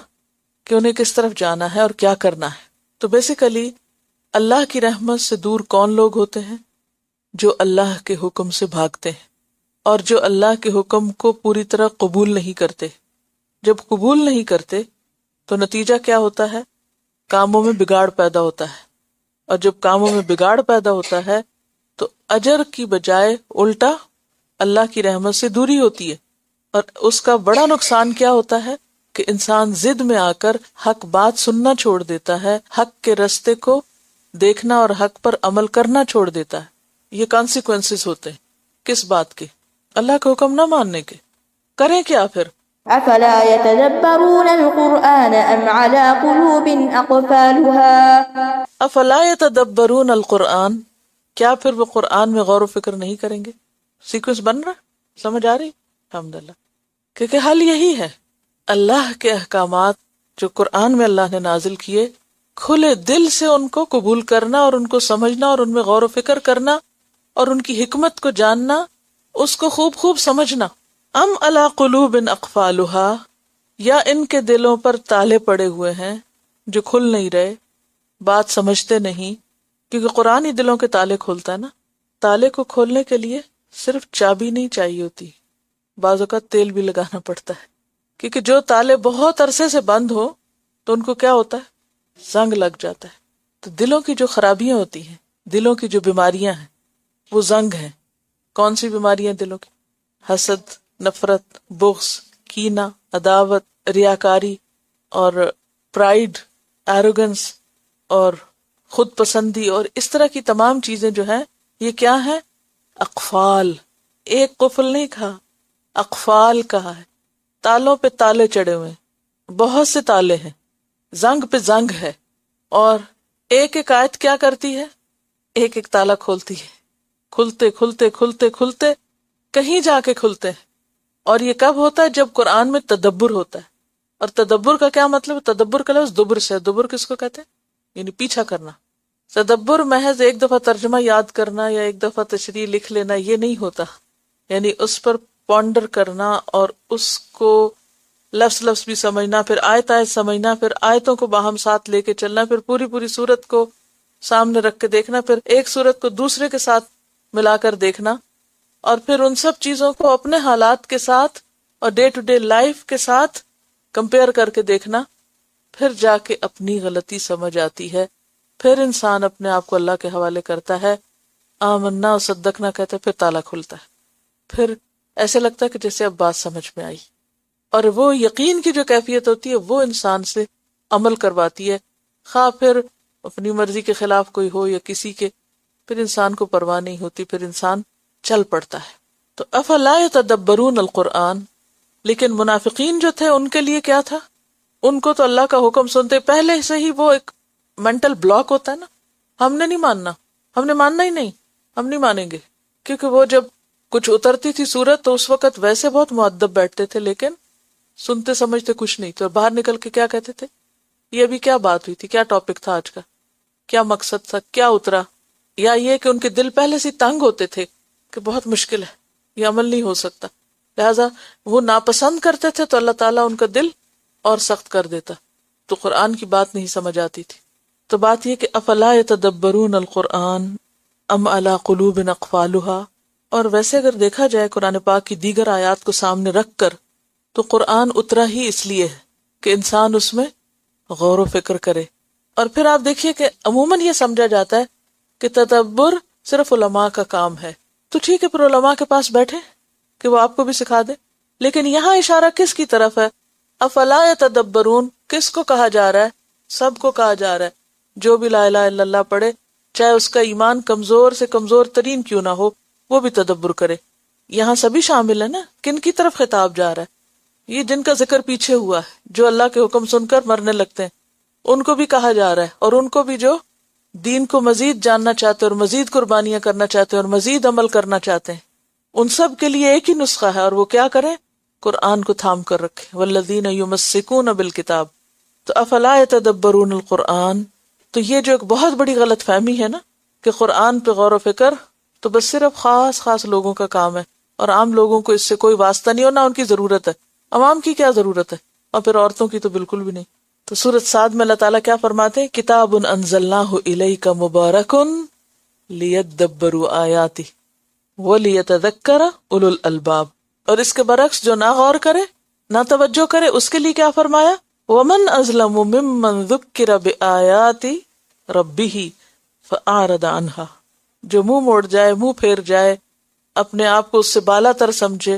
کہ انہیں کس طرف جانا ہے اور کیا کرنا ہے. تو بیسیکلی اللہ کی رحمت سے دور کون لوگ ہوتے ہیں؟ جو اللہ کے حکم سے بھاگتے ہیں اور جو اللہ کے حکم کو پوری طرح قبول نہیں کرتے. جب قبول نہیں کرتے تو نتیجہ کیا ہوتا ہے؟ کاموں میں بگاڑ پیدا ہوتا ہے. اور جب کاموں میں بگاڑ پیدا ہوتا ہے تو اجر کی بجائے الٹا اللہ کی رحمت سے دوری ہوتی ہے. اور اس کا بڑا نقصان کیا ہوتا ہے کہ انسان ضد میں آ کر حق بات سننا چھوڑ دیتا ہے، حق کے رستے کو دیکھنا اور حق پر عمل کرنا چھوڑ دیتا ہے. یہ کانسیکوینسز ہوتے ہیں کس بات کے؟ اللہ کا حکم نہ ماننے کے. کریں کیا پھر؟ افلا يتدبرون القرآن ام على قلوب اقفالها. افلا يتدبرون القرآن، کیا پھر وہ قرآن میں غور و فکر نہیں کریں گے؟ سیکوینس بن رہا؟ سمجھ آ رہی؟ الحمدللہ. کیونکہ حل یہی ہے، اللہ کے احکامات جو قرآن میں اللہ نے نازل کیے، کھلے دل سے ان کو قبول کرنا اور ان کو سمجھنا اور ان میں غور و فکر کرنا اور ان کی حکمت کو جاننا، اس کو خوب خوب سمجھنا. ام علی قلوب اقفالها، یا ان کے دلوں پر تالے پڑے ہوئے ہیں جو کھل نہیں رہے، بات سمجھتے نہیں. کیونکہ قرآن ہی دلوں کے تالے کھولتا ہے نا. تالے کو کھولنے کے لیے صرف چابی نہیں چاہیے ہوتی، بعض اوقات تیل بھی لگانا پڑتا ہے. کیونکہ جو تالے بہت عرصے سے بند ہو تو ان کو کیا ہوتا ہے؟ زنگ لگ جاتا ہے. تو دلوں کی جو خرابیاں ہوتی ہیں، دلوں کی جو بیماریاں ہیں، وہ زنگ ہیں. کون سی بیماریاں دلوں کی؟ حسد، نفرت، بغض، کینہ، عداوت، ریاکاری اور پرائیڈ، ایروگنس اور خود پسندی، اور اس طرح کی تمام چیزیں جو ہیں یہ کیا ہیں؟ اقفال. ایک قفل نہیں کہا، اقفال کہا ہے. تالوں پہ تالے چڑھے ہوئے ہیں، بہت سے تالے ہیں، زنگ پہ زنگ ہے. اور ایک ایک آیت کیا کرتی ہے؟ ایک ایک تالا کھولتی ہے. کھلتے کھلتے کھلتے کھلتے کہیں جا کے کھلتے ہیں. اور یہ کب ہوتا ہے؟ جب قرآن میں تدبر ہوتا ہے. اور تدبر کا کیا مطلب ہے؟ تدبر کا لفظ دبر سے. دبر کس کو کہتے ہیں؟ یعنی پیچھا کرنا. تدبر محض ایک دفعہ ترجمہ یاد کرنا یا ایک دفعہ تشریح لکھ لینا یہ نہیں ہوتا. یعنی اس پر پونڈر کرنا اور اس کو لفظ لفظ بھی سمجھنا، پھر آیت آیت سمجھنا، پھر آیتوں کو باہم ساتھ لے کے چلنا، پھر پوری پوری سورت کو سامنے رکھ کے دیکھنا، پھر ایک سورت کو دوسرے کے ساتھ ملا کر دیکھنا، اور پھر ان سب چیزوں کو اپنے حالات کے ساتھ اور ڈے ٹو ڈے لائف کے ساتھ کمپیئر کر کے دیکھنا. پھر جا کے اپنی غلطی سمجھ آتی ہے. پھر انسان اپنے آپ کو اللہ کے حوالے کرتا ہے، آمنا و صدقنا کہتا ہے، پھر تالا کھلتا ہے. پھر ایسے لگتا ہے کہ جیسے اب بات سمجھ میں آئی. اور وہ یقین کی جو کیفیت ہوتی ہے وہ انسان سے عمل کرواتی ہے، خواہ پھر اپنی مرضی کے خلاف کوئی ہو یا کسی کے. پھر انسان کو پرواہ نہیں ہوتی، پھر انسان چل پڑتا ہے. تو افلا یتدبرون القرآن، لیکن منافقین جو تھے ان کے لیے کیا تھا؟ ان کو تو اللہ کا حکم سنتے پہلے سے ہی وہ ایک مینٹل بلاک ہوتا ہے نا، ہم نے نہیں ماننا، ہم نے ماننا ہی نہیں، ہم نہیں مانیں گے. کیونکہ وہ جب کچھ اترتی تھی سورت تو اس وقت ویسے بہت مؤدب بیٹھتے تھے، لیکن سنتے سمجھتے کچھ نہیں. تو باہر نکل کے کیا کہتے تھے، یہ ابھی کیا بات ہوئی تھی، کیا ٹاپک تھا آج کا، کیا مقصد تھا، کیا اترا. یا یہ کہ ان کے دل پہلے سے تنگ ہوتے تھے کہ بہت مشکل ہے، یہ عمل نہیں ہو سکتا، لہذا وہ ناپسند کرتے تھے تو اللہ تعالیٰ ان کا دل اور سخت کر دیتا، تو قرآن کی بات نہیں سمجھ آتی تھی. تو بات یہ کہ افلا یتدبرون القرآن ام علی قلوب اقفالها. اور ویسے اگر دیکھا جائے قرآن پاک کی دیگر آیات کو سامنے رکھ کر تو قرآن اترا ہی اس لیے ہے کہ انسان اس میں غور و فکر کرے. اور پھر آپ دیکھیے کہ عموماً یہ سمجھا جاتا ہے کہ تدبر صرف علماء کا کام ہے، تو ٹھیک ہے پھر علماء کے پاس بیٹھے کہ وہ آپ کو بھی سکھا دے. لیکن یہاں اشارہ کس کی طرف ہے؟ افلا یتدبرون کس کو کہا جا رہا ہے؟ سب کو کہا جا رہا ہے. جو بھی لا الہ الا اللہ پڑھے، چاہے اس کا ایمان کمزور سے کمزور ترین کیوں نہ ہو، وہ بھی تدبر کرے. یہاں سبھی شامل ہے نا. کن کی طرف خطاب جا رہا ہے؟ یہ جن کا ذکر پیچھے ہوا ہے، جو اللہ کے حکم سن کر مرنے لگتے ہیں، ان کو بھی کہا جا رہا ہے، اور ان کو بھی جو دین کو مزید جاننا چاہتے ہیں اور مزید قربانیاں کرنا چاہتے ہیں اور مزید عمل کرنا چاہتے ہیں، ان سب کے لیے ایک ہی نسخہ ہے، اور وہ کیا کریں؟ قرآن کو تھام کر رکھے. والذین یمسکون بالکتاب. تو افلا یتدبرون القرآن. تو یہ جو ایک بہت بڑی غلط فہمی ہے نا کہ قرآن پہ غور و فکر تو بس صرف خاص لوگوں کا کام ہے، اور عام لوگوں کو اس سے کوئی واسطہ نہیں، اور نہ ان کی ضرورت ہے. عوام کی کیا ضرورت ہے، اور پھر عورتوں کی تو بالکل بھی نہیں. تو سورۃ صاد میں اللہ تعالیٰ کیا فرماتے ہیں؟ کتاب انزلناہ الیک مبارک لیدبروا آیاتہ ولیتذکر اولو الالباب. اور اس کے برعکس جو نہ غور کرے، نہ توجہ کرے، اس کے لیے کیا فرمایا؟ ومن ازلم ممن ذکر بآیات ربہ فاعرض عنہا. جو منہ موڑ جائے، منہ پھیر جائے، اپنے آپ کو اس سے بالا تر سمجھے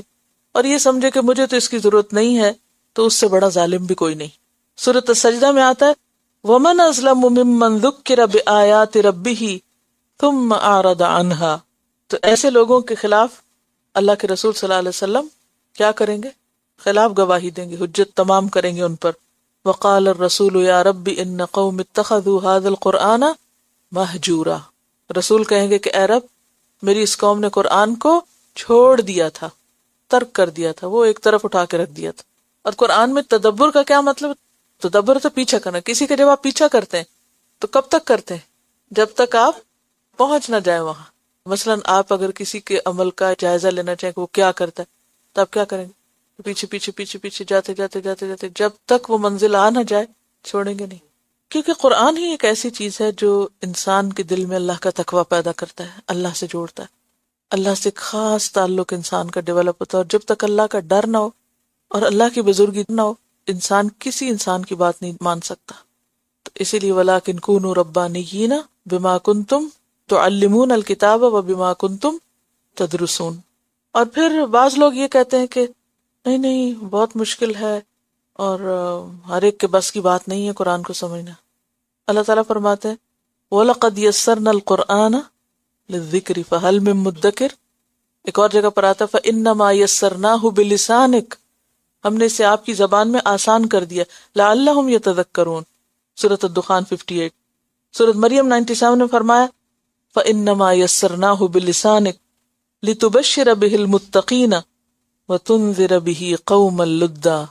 اور یہ سمجھے کہ مجھے تو اس کی ضرورت نہیں ہے، تو اس سے بڑا ظالم بھی کوئی نہیں. سورۃ السجدہ میں آتا ہے ومن ازلم ممن ذکر بآیات ربہ ثم اعرض عنہا. تو ایسے لوگوں کے خلاف اللہ کے رسول صلی اللہ علیہ وسلم کیا کریں گے؟ خلاف گواہی دیں گے، حجت تمام کریں گے ان پر. وقال الرسول یا رب ان قوم اتخذوا هذا القرآن مہجورا. رسول کہیں گے کہ اے رب، میری اس قوم نے قرآن کو چھوڑ دیا تھا، ترک کر دیا تھا، وہ ایک طرف اٹھا کے رکھ دیا تھا. اور قرآن میں تدبر کا کیا مطلب؟ تدبر تو پیچھا کرنا. کسی کا جب آپ پیچھا کرتے ہیں تو کب تک کرتے ہیں؟ جب تک آپ پہنچ نہ جائیں وہاں. مثلا آپ اگر کسی کے عمل کا جائزہ لینا چاہیں کہ وہ کیا کرتا ہے، تو آپ کیا کریں گے؟ پیچھے پیچھے پیچھے پیچھے جاتے جاتے جاتے جاتے جب تک وہ منزل آ نہ جائے چھوڑیں گے نہیں. کیونکہ قرآن ہی ایک ایسی چیز ہے جو انسان کے دل میں اللہ کا تقویٰ پیدا کرتا ہے، اللہ سے جوڑتا ہے. اللہ سے ایک خاص تعلق انسان کا ڈیولپ ہوتا ہے، اور جب تک اللہ کا ڈر نہ ہو اور اللہ کی بزرگی نہ ہو، انسان کسی انسان کی بات نہیں مان سکتا. تو اسی لیے وَلَٰكِن كُونُوا رَبَّانِيِّينَ بِمَا كُنتُمْ تُعَلِّمُونَ الْكِتَابَ وَبِمَا كُنتُمْ تَدْرُسُونَ. اور پھر بعض لوگ یہ کہتے ہیں کہ نہیں بہت مشکل ہے اور ہر ایک کے بس کی بات نہیں ہے قرآن کو سمجھنا. اللہ تعالیٰ فرماتے ہیں وَلَقَدْ يَسَّرْنَا الْقُرْآنَ لِلذِّكْرِ فَهَلْ مِن مُدَّكِرٍ. ایک اور جگہ پر آتا ہے فَإِنَّمَا يَسَّرْنَاهُ بِلِسَانِكَ. ہم نے اسے آپ کی زبان میں آسان کر دیا. لَعَلَّهُمْ يَتَذَكَّرُونَ. سورۃ الدخان 58. سورۃ مریم 97 میں فرمایا فَإِنَّمَا يَسَّرْنَاهُ بِلِسَانِكَ لِتُبَشِّرَ بِهِ الْمُتَّقِينَ وَتُنذِرَ بِهِ قَوْمًا لُدًّا.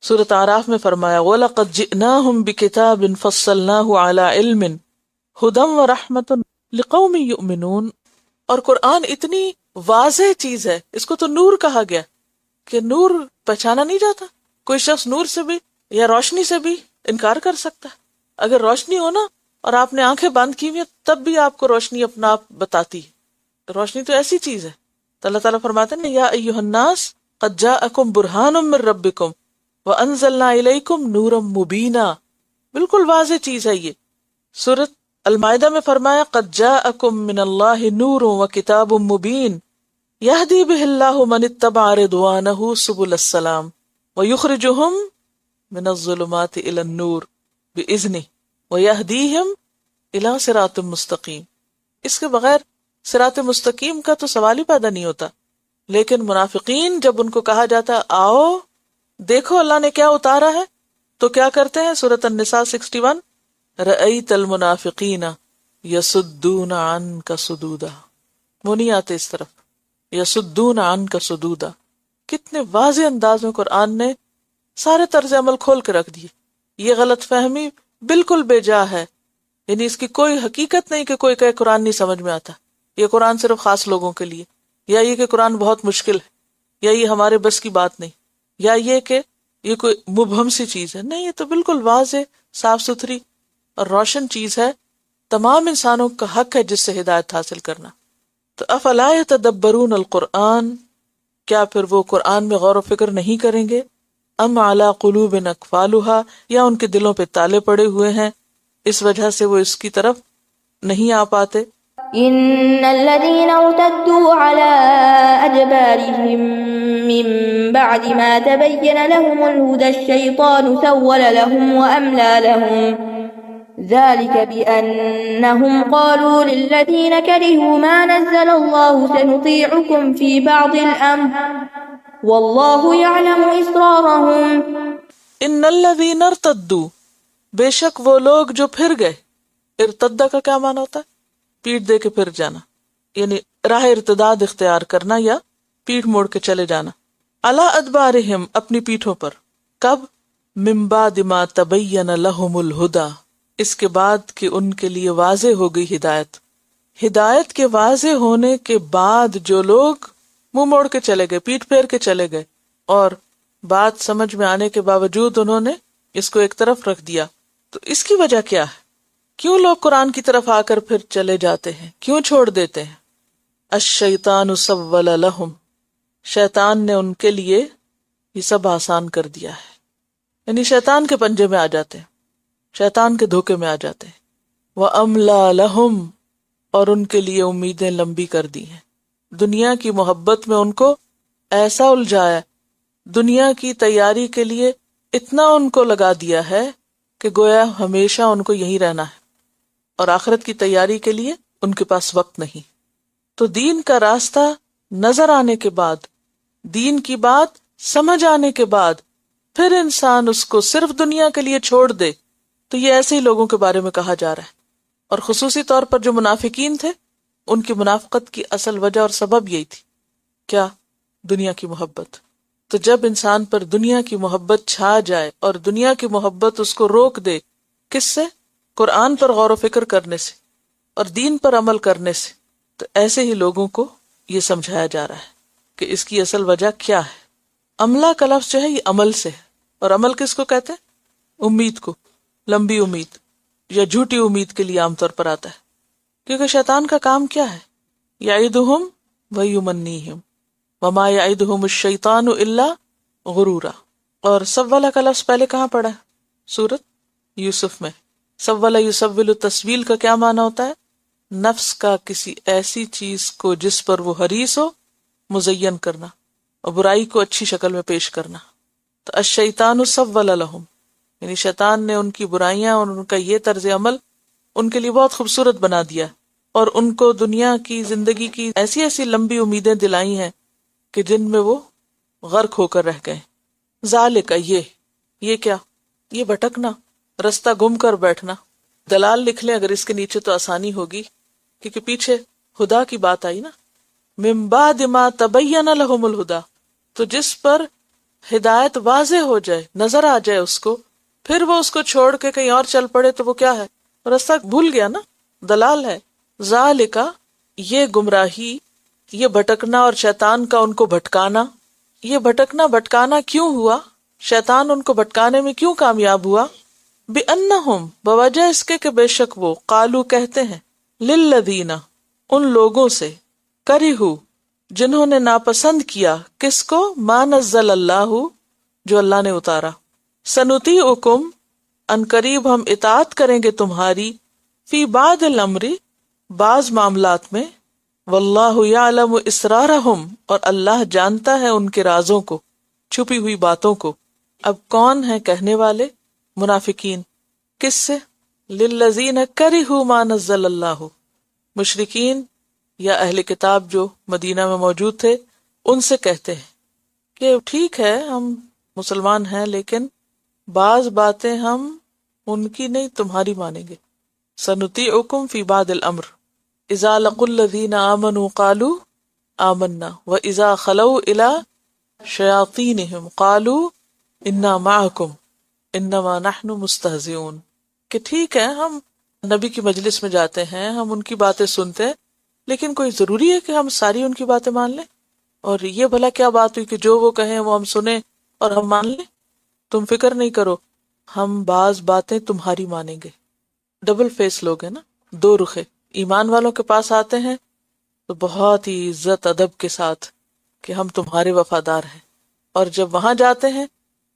سورۃ اعراف میں فرمایا وَلَقَدْ جِئْنَاهُمْ بِكِتَابٍ فَصَّلْنَاهُ عَلَى عِلْمٍ هُدًى وَرَحْمَةً لِقَوْمٍ يُؤْمِنُونَ. اور قرآن اتنی واضح چیز ہے، اس کو تو نور کہا گیا کہ نور پہچانا نہیں جاتا. کوئی شخص نور سے بھی یا روشنی سے بھی انکار کر سکتا ہے. اگر روشنی ہو نا اور آپ نے آنکھیں بند کی ہوئی تب بھی آپ کو روشنی اپنا آپ بتاتی ہے. روشنی تو ایسی چیز ہے. تو اللہ تعالیٰ فرماتے ہیں یا ایھا الناس قد جاءکم برہان من ربکم وانزلنا الیکم نورا مبینا. بالکل واضح چیز ہے یہ. سورۃ المائدہ میں فرمایا قد جاءکم من اللہ نور وکتاب مبین یہدی بہ اللہ من اتبع رضوانہ سبل السلام ویخرجہم من الظلمات الی النور بإذنہ ویہدیہم الی صراط مستقیم. اس کے بغیر صراط مستقیم کا تو سوال ہی پیدا نہیں ہوتا. لیکن منافقین جب ان کو کہا جاتا آؤ دیکھو اللہ نے کیا اتارا ہے، تو کیا کرتے ہیں؟ سورۃ النساء 61، رأیت المنافقین یصدون عنک صدودا، وہ نہیں آتے اس طرف، یصدون عنک صدودا. کتنے واضح انداز میں قرآن نے سارے طرز عمل کھول کے رکھ دیے. یہ غلط فہمی بالکل بے جا ہے، یعنی اس کی کوئی حقیقت نہیں کہ کوئی کہے قرآن نہیں سمجھ میں آتا، یہ قرآن صرف خاص لوگوں کے لیے، یا یہ کہ قرآن بہت مشکل ہے، یا یہ ہمارے بس کی بات نہیں، یا یہ کہ یہ کوئی مبہم سی چیز ہے. نہیں، یہ تو بالکل واضح، صاف ستھری اور روشن چیز ہے. تمام انسانوں کا حق ہے جس سے ہدایت حاصل کرنا. تو افلا یتدبرون القرآن، کیا پھر وہ قرآن میں غور و فکر نہیں کریں گے؟ ام علی قلوب اقفالها، یا ان کے دلوں پہ تالے پڑے ہوئے ہیں، اس وجہ سے وہ اس کی طرف نہیں آ پاتے. إن الذين ارتدوا على أدبارهم من بعد ما تبين لهم الهدى الشيطان سول لهم وأملى لهم ذلك بأنهم قالوا للذين كرهوا ما نزل الله سنطيعكم في بعض الأمر والله يعلم إسرارهم. ان الذين ارتدوا، بے شک وہ لوگ جو پھر گئے. ارتدہ کا کیا معنی ہوتا ہے؟ پیٹ دے کے پھر جانا، یعنی راہ ارتداد اختیار کرنا یا پیٹ موڑ کے چلے جانا. علی ادبارہم، اپنی پیٹھوں پر. کب؟ من بعد ما تبین لہم الہدی، اس کے بعد کہ ان کے لیے واضح ہو گئی ہدایت. ہدایت کے واضح ہونے کے بعد جو لوگ منہ موڑ کے چلے گئے، پیٹ پھیر کے چلے گئے، اور بات سمجھ میں آنے کے باوجود انہوں نے اس کو ایک طرف رکھ دیا، تو اس کی وجہ کیا ہے؟ کیوں لوگ قرآن کی طرف آ کر پھر چلے جاتے ہیں، کیوں چھوڑ دیتے ہیں؟ الشیطان سول لہم، شیطان نے ان کے لیے یہ سب آسان کر دیا ہے، یعنی شیطان کے پنجے میں آ جاتے ہیں، شیطان کے دھوکے میں آ جاتے ہیں. وَأَمْلَى لَهُمْ، اور ان کے لیے امیدیں لمبی کر دی ہیں. دنیا کی محبت میں ان کو ایسا الجھایا، دنیا کی تیاری کے لیے اتنا ان کو لگا دیا ہے کہ گویا ہمیشہ ان کو یہیں رہنا ہے، اور آخرت کی تیاری کے لیے ان کے پاس وقت نہیں. تو دین کا راستہ نظر آنے کے بعد، دین کی بات سمجھ آنے کے بعد پھر انسان اس کو صرف دنیا کے لیے چھوڑ دے، تو یہ ایسے ہی لوگوں کے بارے میں کہا جا رہا ہے. اور خصوصی طور پر جو منافقین تھے، ان کی منافقت کی اصل وجہ اور سبب یہی تھی، کیا؟ دنیا کی محبت. تو جب انسان پر دنیا کی محبت چھا جائے اور دنیا کی محبت اس کو روک دے، کس سے؟ قرآن پر غور و فکر کرنے سے اور دین پر عمل کرنے سے، تو ایسے ہی لوگوں کو یہ سمجھایا جا رہا ہے کہ اس کی اصل وجہ کیا ہے. عملہ کا لفظ جو ہے یہ عمل سے ہے، اور عمل کس کو کہتے ہیں؟ امید کو، لمبی امید یا جھوٹی امید کے لیے عام طور پر آتا ہے، کیونکہ شیطان کا کام کیا ہے؟ یعدہم ویمنیہم وما یعدہم الشیطان الا غرورا. اور سوّلہ کا لفظ پہلے کہاں پڑا ہے؟ سورۃ یوسف میں. سوّلہ یسوّل تسویل کا کیا معنی ہوتا ہے؟ نفس کا کسی ایسی چیز کو جس پر وہ حریص ہو مزین کرنا، اور برائی کو اچھی شکل میں پیش کرنا. تو الشیطان سوّل لہم، یعنی شیطان نے ان کی برائیاں اور ان کا یہ طرز عمل ان کے لیے بہت خوبصورت بنا دیا، اور ان کو دنیا کی زندگی کی ایسی ایسی لمبی امیدیں دلائی ہیں کہ جن میں وہ غرق ہو کر رہ گئے. ذالک، یہ کیا؟ یہ بھٹکنا، رستہ گم کر بیٹھنا. دلال لکھ لیں اگر اس کے نیچے تو آسانی ہوگی، کیونکہ پیچھے خدا کی بات آئی نا. من بعد ما تبین لہم الہدی، تو جس پر ہدایت واضح ہو جائے، نظر آ جائے اس کو، پھر وہ اس کو چھوڑ کے کہیں اور چل پڑے تو وہ کیا ہے؟ رستہ بھول گیا نا، دلال ہے. ذالک، یہ گمراہی، یہ بھٹکنا اور شیطان کا ان کو بھٹکانا. یہ بھٹکنا کیوں ہوا؟ شیطان ان کو بھٹکانے میں کیوں کامیاب ہوا؟ بِأَنَّهُمْ، بوجہ اس کے کہ بے شک وہ، قالو کہتے ہیں، للذین، ان لوگوں سے، کرہو، جنہوں نے ناپسند کیا، کس کو؟ ما نزل اللہ، جو اللہ نے اتارا. سنطیعکم، ان قریب ہم اطاعت کریں گے تمہاری، فی بعض الامر، بعض معاملات میں، واللہ یعلم اسرارہم، اور اللہ جانتا ہے ان کے رازوں کو، چھپی ہوئی باتوں کو. اب کون ہیں کہنے والے؟ منافقین. کس سے؟ للذین کرہوا ما نزل اللہ، مشرکین یا اہل کتاب جو مدینہ میں موجود تھے ان سے کہتے ہیں کہ ٹھیک ہے ہم مسلمان ہیں، لیکن بعض باتیں ہم ان کی نہیں تمہاری مانیں گے. سنطیعکم فی بعض الامر اذا لقوا الذین آمنوا قالوا آمنا واذا خلوا الی شیاطینہم قالوا انا معکم انما نحن مستہزئون. کہ ٹھیک ہے ہم نبی کی مجلس میں جاتے ہیں، ہم ان کی باتیں سنتے ہیں، لیکن کوئی ضروری ہے کہ ہم ساری ان کی باتیں مان لیں؟ اور یہ بھلا کیا بات ہوئی کہ جو وہ کہیں وہ ہم سنیں اور ہم مان لیں؟ تم فکر نہیں کرو، ہم بعض باتیں تمہاری مانیں گے. ڈبل فیس لوگ ہیں نا، دو رخے. ایمان والوں کے پاس آتے ہیں تو بہت ہی عزت ادب کے ساتھ کہ ہم تمہارے وفادار ہیں، اور جب وہاں جاتے ہیں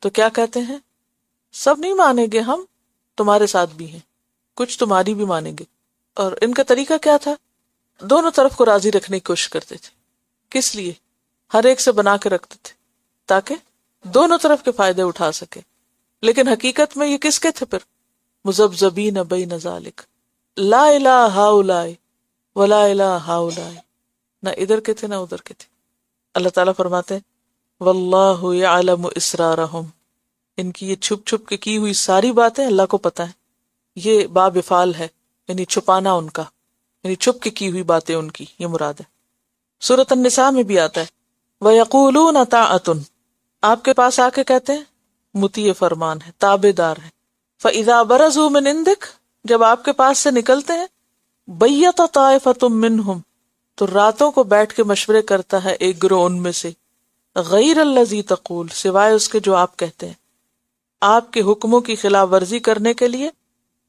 تو کیا کہتے ہیں؟ سب نہیں مانیں گے، ہم تمہارے ساتھ بھی ہیں، کچھ تمہاری بھی مانیں گے. اور ان کا طریقہ کیا تھا؟ دونوں طرف کو راضی رکھنے کی کوشش کرتے تھے. کس لیے؟ ہر ایک سے بنا کے رکھتے تھے تاکہ دونوں طرف کے فائدے اٹھا سکے. لیکن حقیقت میں یہ کس کے تھے؟ پھر مذبذبین بین ذالک، لا الہ ہؤلاء ولا الہ ہؤلاء، نہ ادھر کے تھے نہ ادھر کے تھے. اللہ تعالیٰ فرماتے ہیں واللہ یعلم اسرارہم، ان کی یہ چھپ چھپ کے کی ہوئی ساری باتیں اللہ کو پتہ ہے. یہ باب افعال ہے، یعنی چھپانا ان کا، یعنی چھپ کے کی ہوئی باتیں ان کی، یہ مراد ہے. سورۃ النساء میں بھی آتا ہے وَيَقُولُونَ طَاعَةٌ، آپ کے پاس آ کے کہتے ہیں مطیع فرمان ہے، تابع دار ہے. فَإِذَا بَرَزُوا مِنْ عِنْدِكَ، جب آپ کے پاس سے نکلتے ہیں، بَيَّتَ طَائِفَةٌ مِّنْهُمْ، تو راتوں کو بیٹھ کے مشورے کرتا ہے ایک گروہ ان میں سے، غیر الذی تقول، سوائے اس کے جو آپ کہتے ہیں. آپ کے حکموں کی خلاف ورزی کرنے کے لیے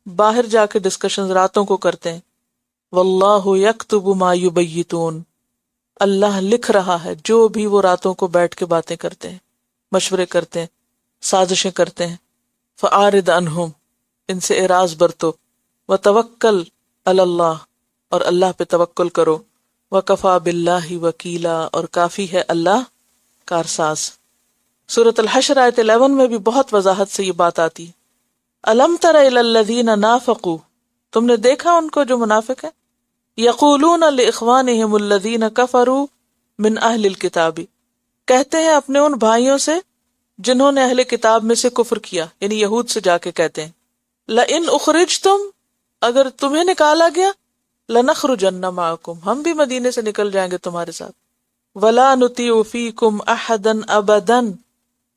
باہر جا کے ڈسکشنز راتوں کو کرتے ہیں. واللہ یکتب ما یبیتون، اللہ لکھ رہا ہے جو بھی وہ راتوں کو بیٹھ کے باتیں کرتے ہیں، مشورے کرتے ہیں، سازشیں کرتے ہیں. فاعرض عنہم، ان سے اعراض برتو. وتوکل علی اللہ، اور اللہ پہ توکل کرو. وکفی باللہ وکیلا، اور کافی ہے اللہ کارساز. سورۃ الحشر آیت 11 میں بھی بہت وضاحت سے یہ بات آتی ہے. الم تر الی الذین نافقوا، تم نے دیکھا ان کو جو منافق ہیں، یقولون لاخوانہم الذین کفروا من اہل الکتاب، کہتے ہیں اپنے ان بھائیوں سے جنہوں نے اہل کتاب میں سے کفر کیا، یعنی یہود سے جا کے کہتے ہیں، لئن اخرجتم، اگر تمہیں نکالا گیا، لنخرجن معکم، ہم بھی مدینے سے نکل جائیں گے تمہارے ساتھ. ولا نطیع فیکم احدا ابدا،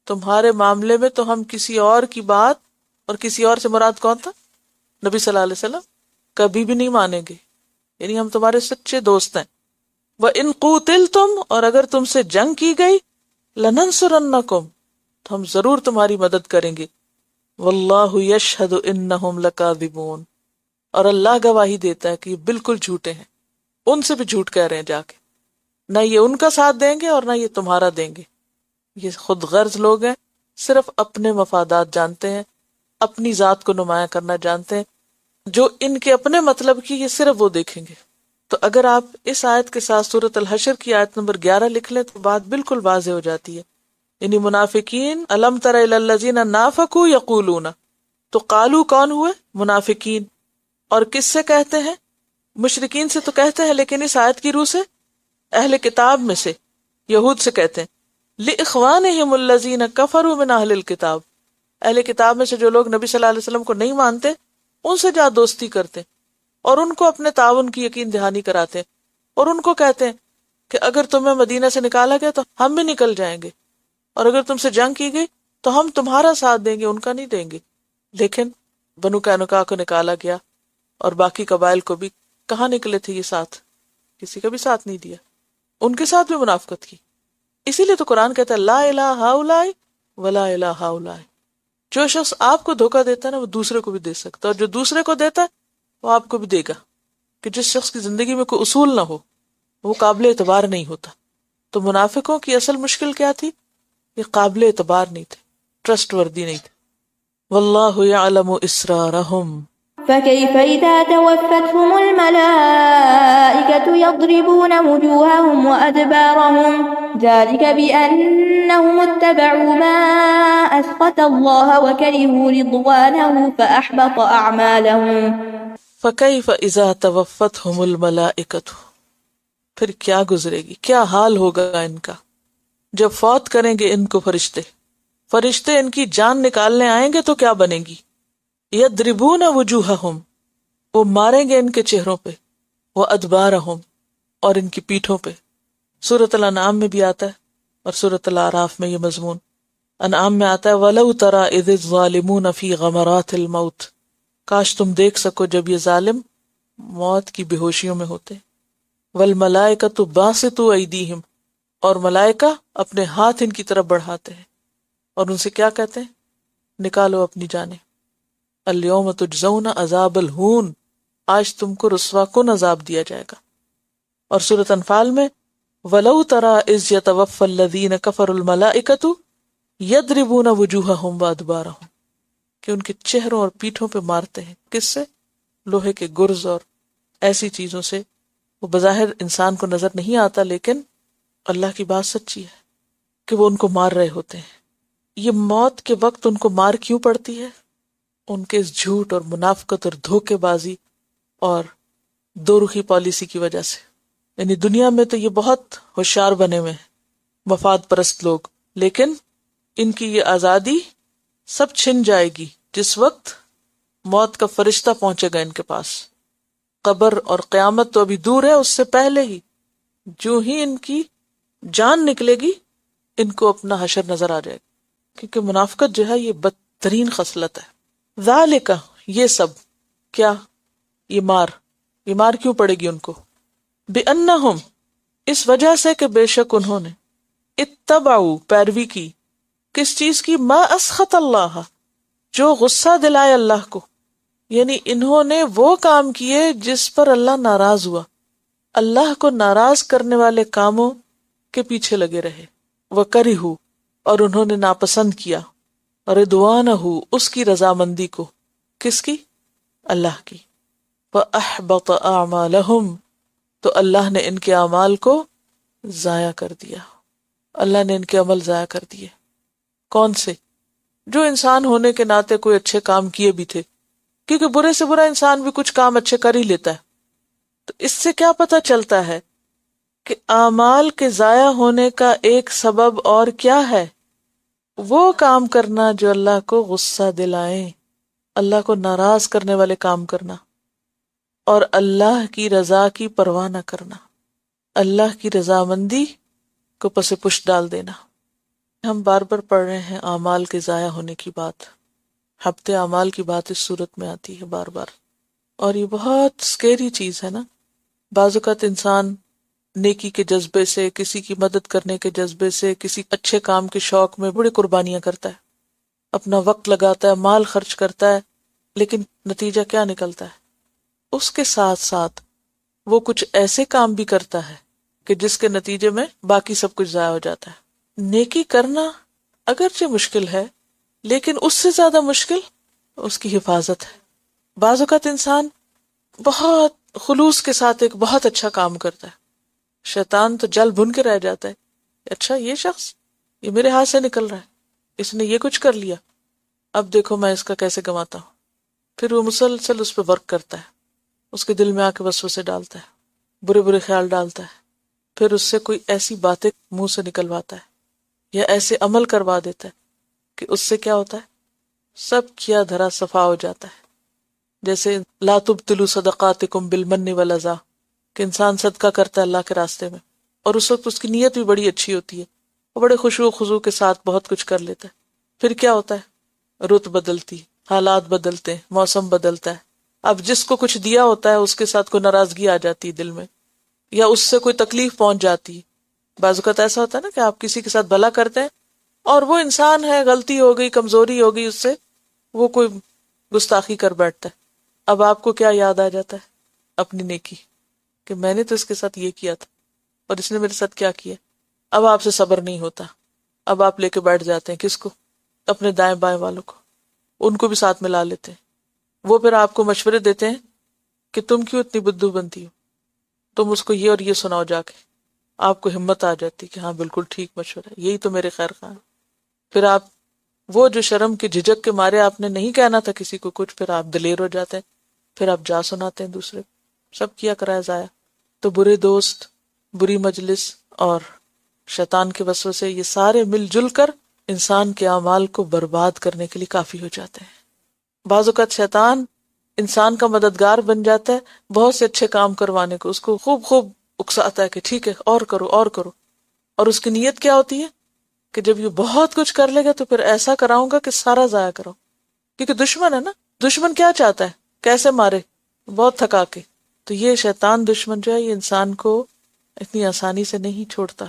تمہارے معاملے میں تو ہم کسی اور کی بات، اور کسی اور سے مراد کون تھا؟ نبی صلی اللہ علیہ وسلم، کبھی بھی نہیں مانیں گے، یعنی ہم تمہارے سچے دوست ہیں. وَإِن قُوتِلْتُمْ، اور اگر تم سے جنگ کی گئی، لَنَنْصُرَنَّكُمْ، تو ہم ضرور تمہاری مدد کریں گے. وَاللَّهُ يَشْهَدُ إِنَّهُمْ لَكَاذِبُونَ، اور اللہ گواہی دیتا ہے کہ یہ بالکل جھوٹے ہیں، ان سے بھی جھوٹ کہہ رہے ہیں جا کے. نہ یہ ان کا ساتھ دیں گے اور نہ یہ تمہارا دیں گے. یہ خود غرض لوگ ہیں، صرف اپنے مفادات جانتے ہیں، اپنی ذات کو نمایاں کرنا جانتے ہیں. جو ان کے اپنے مطلب کی، یہ صرف وہ دیکھیں گے. تو اگر آپ اس آیت کے ساتھ سورۃ الحشر کی آیت نمبر 11 لکھ لیں تو بات بالکل واضح ہو جاتی ہے. یعنی منافقین، الم تر الی الذین نافقوا یقولون، تو قالو کون ہوئے؟ منافقین. اور کس سے کہتے ہیں؟ مشرکین سے تو کہتے ہیں، لیکن اس آیت کی روح سے اہل کتاب میں سے، یہود سے کہتے ہیں. لِإِخْوَانِهِمُ الَّذِينَ كَفَرُوا مِنْ أَهْلِ الْكِتَابِ، اہل کتاب میں سے جو لوگ نبی صلی اللہ علیہ وسلم کو نہیں مانتے، ان سے جا دوستی کرتے اور ان کو اپنے تعاون کی یقین دہانی کراتے، اور ان کو کہتے ہیں کہ اگر تمہیں مدینہ سے نکالا گیا تو ہم بھی نکل جائیں گے، اور اگر تم سے جنگ کی گئی تو ہم تمہارا ساتھ دیں گے، ان کا نہیں دیں گے. لیکن بنو قینقاع کو نکالا گیا اور باقی قبائل کو بھی کہاں نکلے تھے یہ ساتھ؟ کسی کا بھی ساتھ نہیں دیا، ان کے ساتھ بھی منافقت کی. اسی لیے تو قرآن کہتا ہے لا الہ ہؤلاء ولا الہ ہؤلاء. جو شخص آپ کو دھوکہ دیتا ہے نا، وہ دوسرے کو بھی دے سکتا ہے، اور جو دوسرے کو دیتا ہے وہ آپ کو بھی دے گا. کہ جس شخص کی زندگی میں کوئی اصول نہ ہو وہ قابل اعتبار نہیں ہوتا. تو منافقوں کی اصل مشکل کیا تھی؟ یہ قابل اعتبار نہیں تھے، ٹرسٹ وردی نہیں تھے. واللہ یعلم اسرارہم، فكيف إذا توفتهم الملائكة يضربون وجوههم وأدبارهم ذلك بأنهم اتبعوا ما أسخط الله وكرهوا رضوانه فأحبط أعمالهم. فكيف إذا توفتهم الملائكة، پھر کیا گزرے گی، کیا حال ہوگا ان کا جب فوت کریں گے ان کو فرشتے. فرشتے ان کی جان نکالنے آئیں گے تو کیا بنے گی؟ یضربون وجوہہم، وہ ماریں گے ان کے چہروں پہ، وادبارہم، اور ان کی پیٹھوں پہ۔ سورۃ الانعام میں بھی آتا ہے اور سورۃ الاعراف میں یہ مضمون۔ انعام میں آتا ہے وَلَوْ تَرَىٰ إِذِ الظَّالِمُونَ فِي غَمَرَاتِ الْمَوْتِ، کاش تم دیکھ سکو جب یہ ظالم موت کی بے ہوشیوں میں ہوتے۔ وَالْمَلَائِكَةُ بَاسِطُو أَيْدِيهِمْ، اور ملائکہ اپنے ہاتھ ان کی طرف بڑھاتے ہیں اور ان سے کیا کہتے ہیں؟ نکالو اپنی جانیں۔ الْيَوْمَ تُجْزَوْنَ عَذَابَ الْهُونِ، آج تم کو رسوا کن عذاب دیا جائے گا۔ اور سورۃ انفال میں وَلَوْ تَرَىٰ إِذْ يَتَوَفَّى الَّذِينَ كَفَرُوا الْمَلَائِكَةُ يَضْرِبُونَ وُجُوهَهُمْ وَأَدْبَارَهُمْ، کہ ان کے چہروں اور پیٹھوں پہ مارتے ہیں۔ کس سے؟ لوہے کے گرز اور ایسی چیزوں سے۔ وہ بظاہر انسان کو نظر نہیں آتا، لیکن اللہ کی بات سچی ہے کہ وہ ان کو مار رہے ہوتے ہیں۔ یہ موت کے وقت ان کو مار کیوں پڑتی ہے؟ ان کے اس جھوٹ اور منافقت اور دھوکے بازی اور دو رخی پالیسی کی وجہ سے۔ یعنی دنیا میں تو یہ بہت ہوشیار بنے ہوئے ہیں مفاد پرست لوگ، لیکن ان کی یہ آزادی سب چھن جائے گی جس وقت موت کا فرشتہ پہنچے گا ان کے پاس۔ قبر اور قیامت تو ابھی دور ہے، اس سے پہلے ہی جو ہی ان کی جان نکلے گی ان کو اپنا حشر نظر آ جائے گا، کیونکہ منافقت جو ہے یہ بدترین خصلت ہے۔ ذالک، یہ سب کیا؟ یہ مار کیوں پڑے گی ان کو؟ بِأَنَّهُمْ، اس وجہ سے کہ بے شک انہوں نے اتبعوا، پیروی کی، کس چیز کی؟ ما اسخط اللہ، جو غصہ دلائے اللہ کو، یعنی انہوں نے وہ کام کیے جس پر اللہ ناراض ہوا، اللہ کو ناراض کرنے والے کاموں کے پیچھے لگے رہے۔ وَكَرِهُ، اور انہوں نے ناپسند کیا، رضوانہ، اس کی رضامندی کو۔ کس کی؟ اللہ کی۔ وَأَحْبَطَ أَعْمَالَهُمْ، تو اللہ نے ان کے اعمال کو ضائع کر دیا، اللہ نے ان کے عمل ضائع کر دیے۔ کون سے؟ جو انسان ہونے کے ناطے کوئی اچھے کام کیے بھی تھے، کیونکہ برے سے برا انسان بھی کچھ کام اچھے کر ہی لیتا ہے۔ تو اس سے کیا پتہ چلتا ہے کہ اعمال کے ضائع ہونے کا ایک سبب اور کیا ہے؟ وہ کام کرنا جو اللہ کو غصہ دلائیں، اللہ کو ناراض کرنے والے کام کرنا، اور اللہ کی رضا کی پرواہ نہ کرنا، اللہ کی رضامندی کو پس پشت ڈال دینا۔ ہم بار بار پڑھ رہے ہیں اعمال کے ضائع ہونے کی بات، ہفتے اعمال کی بات اس صورت میں آتی ہے بار بار، اور یہ بہت سکیری چیز ہے نا۔ بعض اوقات انسان نیکی کے جذبے سے، کسی کی مدد کرنے کے جذبے سے، کسی اچھے کام کے شوق میں بڑی قربانیاں کرتا ہے، اپنا وقت لگاتا ہے، مال خرچ کرتا ہے، لیکن نتیجہ کیا نکلتا ہے؟ اس کے ساتھ ساتھ وہ کچھ ایسے کام بھی کرتا ہے کہ جس کے نتیجے میں باقی سب کچھ ضائع ہو جاتا ہے۔ نیکی کرنا اگرچہ مشکل ہے، لیکن اس سے زیادہ مشکل اس کی حفاظت ہے۔ بعض اوقات انسان بہت خلوص کے ساتھ ایک بہت اچھا کام کرتا ہے، شیطان تو جل بھن کے رہ جاتا ہے، اچھا یہ شخص یہ میرے ہاتھ سے نکل رہا ہے، اس نے یہ کچھ کر لیا، اب دیکھو میں اس کا کیسے گنواتا ہوں۔ پھر وہ مسلسل اس پہ ورک کرتا ہے، اس کے دل میں آ کے وسوسے ڈالتا ہے، برے برے خیال ڈالتا ہے، پھر اس سے کوئی ایسی باتیں منہ سے نکلواتا ہے یا ایسے عمل کروا دیتا ہے کہ اس سے کیا ہوتا ہے؟ سب کیا دھرا صفا ہو جاتا ہے۔ جیسے لا تبطلوا صدقاتکم بالمن والاذی، کہ انسان صدقہ کرتا ہے اللہ کے راستے میں، اور اس وقت اس کی نیت بھی بڑی اچھی ہوتی ہے، وہ بڑے خشوع و خضوع کے ساتھ بہت کچھ کر لیتا ہے، پھر کیا ہوتا ہے؟ رت بدلتی، حالات بدلتے ہیں، موسم بدلتا ہے، اب جس کو کچھ دیا ہوتا ہے اس کے ساتھ کوئی ناراضگی آ جاتی ہے دل میں، یا اس سے کوئی تکلیف پہنچ جاتی ہے۔ بعض اوقات ایسا ہوتا ہے نا کہ آپ کسی کے ساتھ بھلا کرتے ہیں اور وہ انسان ہے، غلطی ہو گئی، کمزوری ہو گئی، اس سے وہ کوئی گستاخی کر بیٹھتا ہے، اب آپ کو کیا یاد آ جاتا ہے؟ اپنی نیکی، کہ میں نے تو اس کے ساتھ یہ کیا تھا اور اس نے میرے ساتھ کیا کیا۔ اب آپ سے صبر نہیں ہوتا، اب آپ لے کے بیٹھ جاتے ہیں کس کو؟ اپنے دائیں بائیں والوں کو، ان کو بھی ساتھ ملا لیتے ہیں، وہ پھر آپ کو مشورے دیتے ہیں کہ تم کیوں اتنی بدو بنتی ہو، تم اس کو یہ اور یہ سناؤ جا کے، آپ کو ہمت آ جاتی کہ ہاں بالکل ٹھیک مشورہ ہے، یہی تو میرے خیر خواہ ہے۔ پھر آپ وہ جو شرم کی جھجک کے مارے آپ نے نہیں کہنا تھا کسی کو کچھ، پھر آپ دلیر ہو جاتے ہیں، پھر آپ جا سناتے ہیں دوسرے، سب کیا کرایا ضائع۔ تو برے دوست، بری مجلس اور شیطان کے وسوسے، یہ سارے مل جل کر انسان کے اعمال کو برباد کرنے کے لیے کافی ہو جاتے ہیں۔ بعض اوقات شیطان انسان کا مددگار بن جاتا ہے بہت سے اچھے کام کروانے کو، اس کو خوب اکساتا ہے کہ ٹھیک ہے اور کرو اور کرو، اور اس کی نیت کیا ہوتی ہے کہ جب یہ بہت کچھ کر لے گا تو پھر ایسا کراؤں گا کہ سارا ضائع کرو، کیونکہ دشمن ہے نا، دشمن کیا چاہتا ہے کیسے مارے، بہت تھکا کے۔ تو یہ شیطان دشمن جو ہے یہ انسان کو اتنی آسانی سے نہیں چھوڑتا،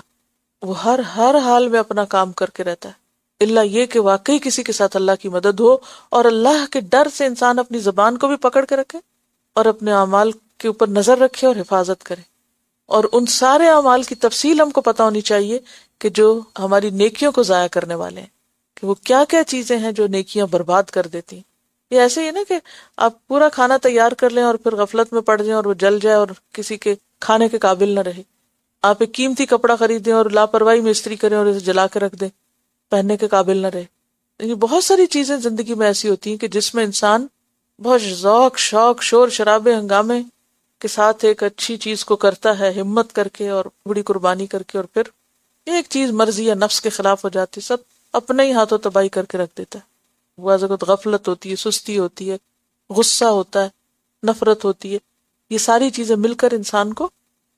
وہ ہر حال میں اپنا کام کر کے رہتا ہے، الا یہ کہ واقعی کسی کے ساتھ اللہ کی مدد ہو اور اللہ کے ڈر سے انسان اپنی زبان کو بھی پکڑ کے رکھے اور اپنے اعمال کے اوپر نظر رکھے اور حفاظت کرے، اور ان سارے اعمال کی تفصیل ہم کو پتہ ہونی چاہیے کہ جو ہماری نیکیوں کو ضائع کرنے والے ہیں، کہ وہ کیا کیا چیزیں ہیں جو نیکیاں برباد کر دیتی ہیں۔ یہ ایسے ہی نا کہ آپ پورا کھانا تیار کر لیں اور پھر غفلت میں پڑ جائیں اور وہ جل جائے اور کسی کے کھانے کے قابل نہ رہے۔ آپ ایک قیمتی کپڑا خریدیں اور لاپرواہی میں استری کریں اور اسے جلا کے رکھ دیں، پہننے کے قابل نہ رہے۔ یہ بہت ساری چیزیں زندگی میں ایسی ہوتی ہیں کہ جس میں انسان بہت ذوق شوق شور شرابے ہنگامے کے ساتھ ایک اچھی چیز کو کرتا ہے، ہمت کر کے اور بڑی قربانی کر کے، اور پھر ایک چیز مرضی یا نفس کے خلاف ہو جاتی، سب اپنے ہی ہاتھوں تباہی کر کے رکھ دیتا ہے۔ بعض اوقات غفلت ہوتی ہے، سستی ہوتی ہے، غصہ ہوتا ہے، نفرت ہوتی ہے، یہ ساری چیزیں مل کر انسان کو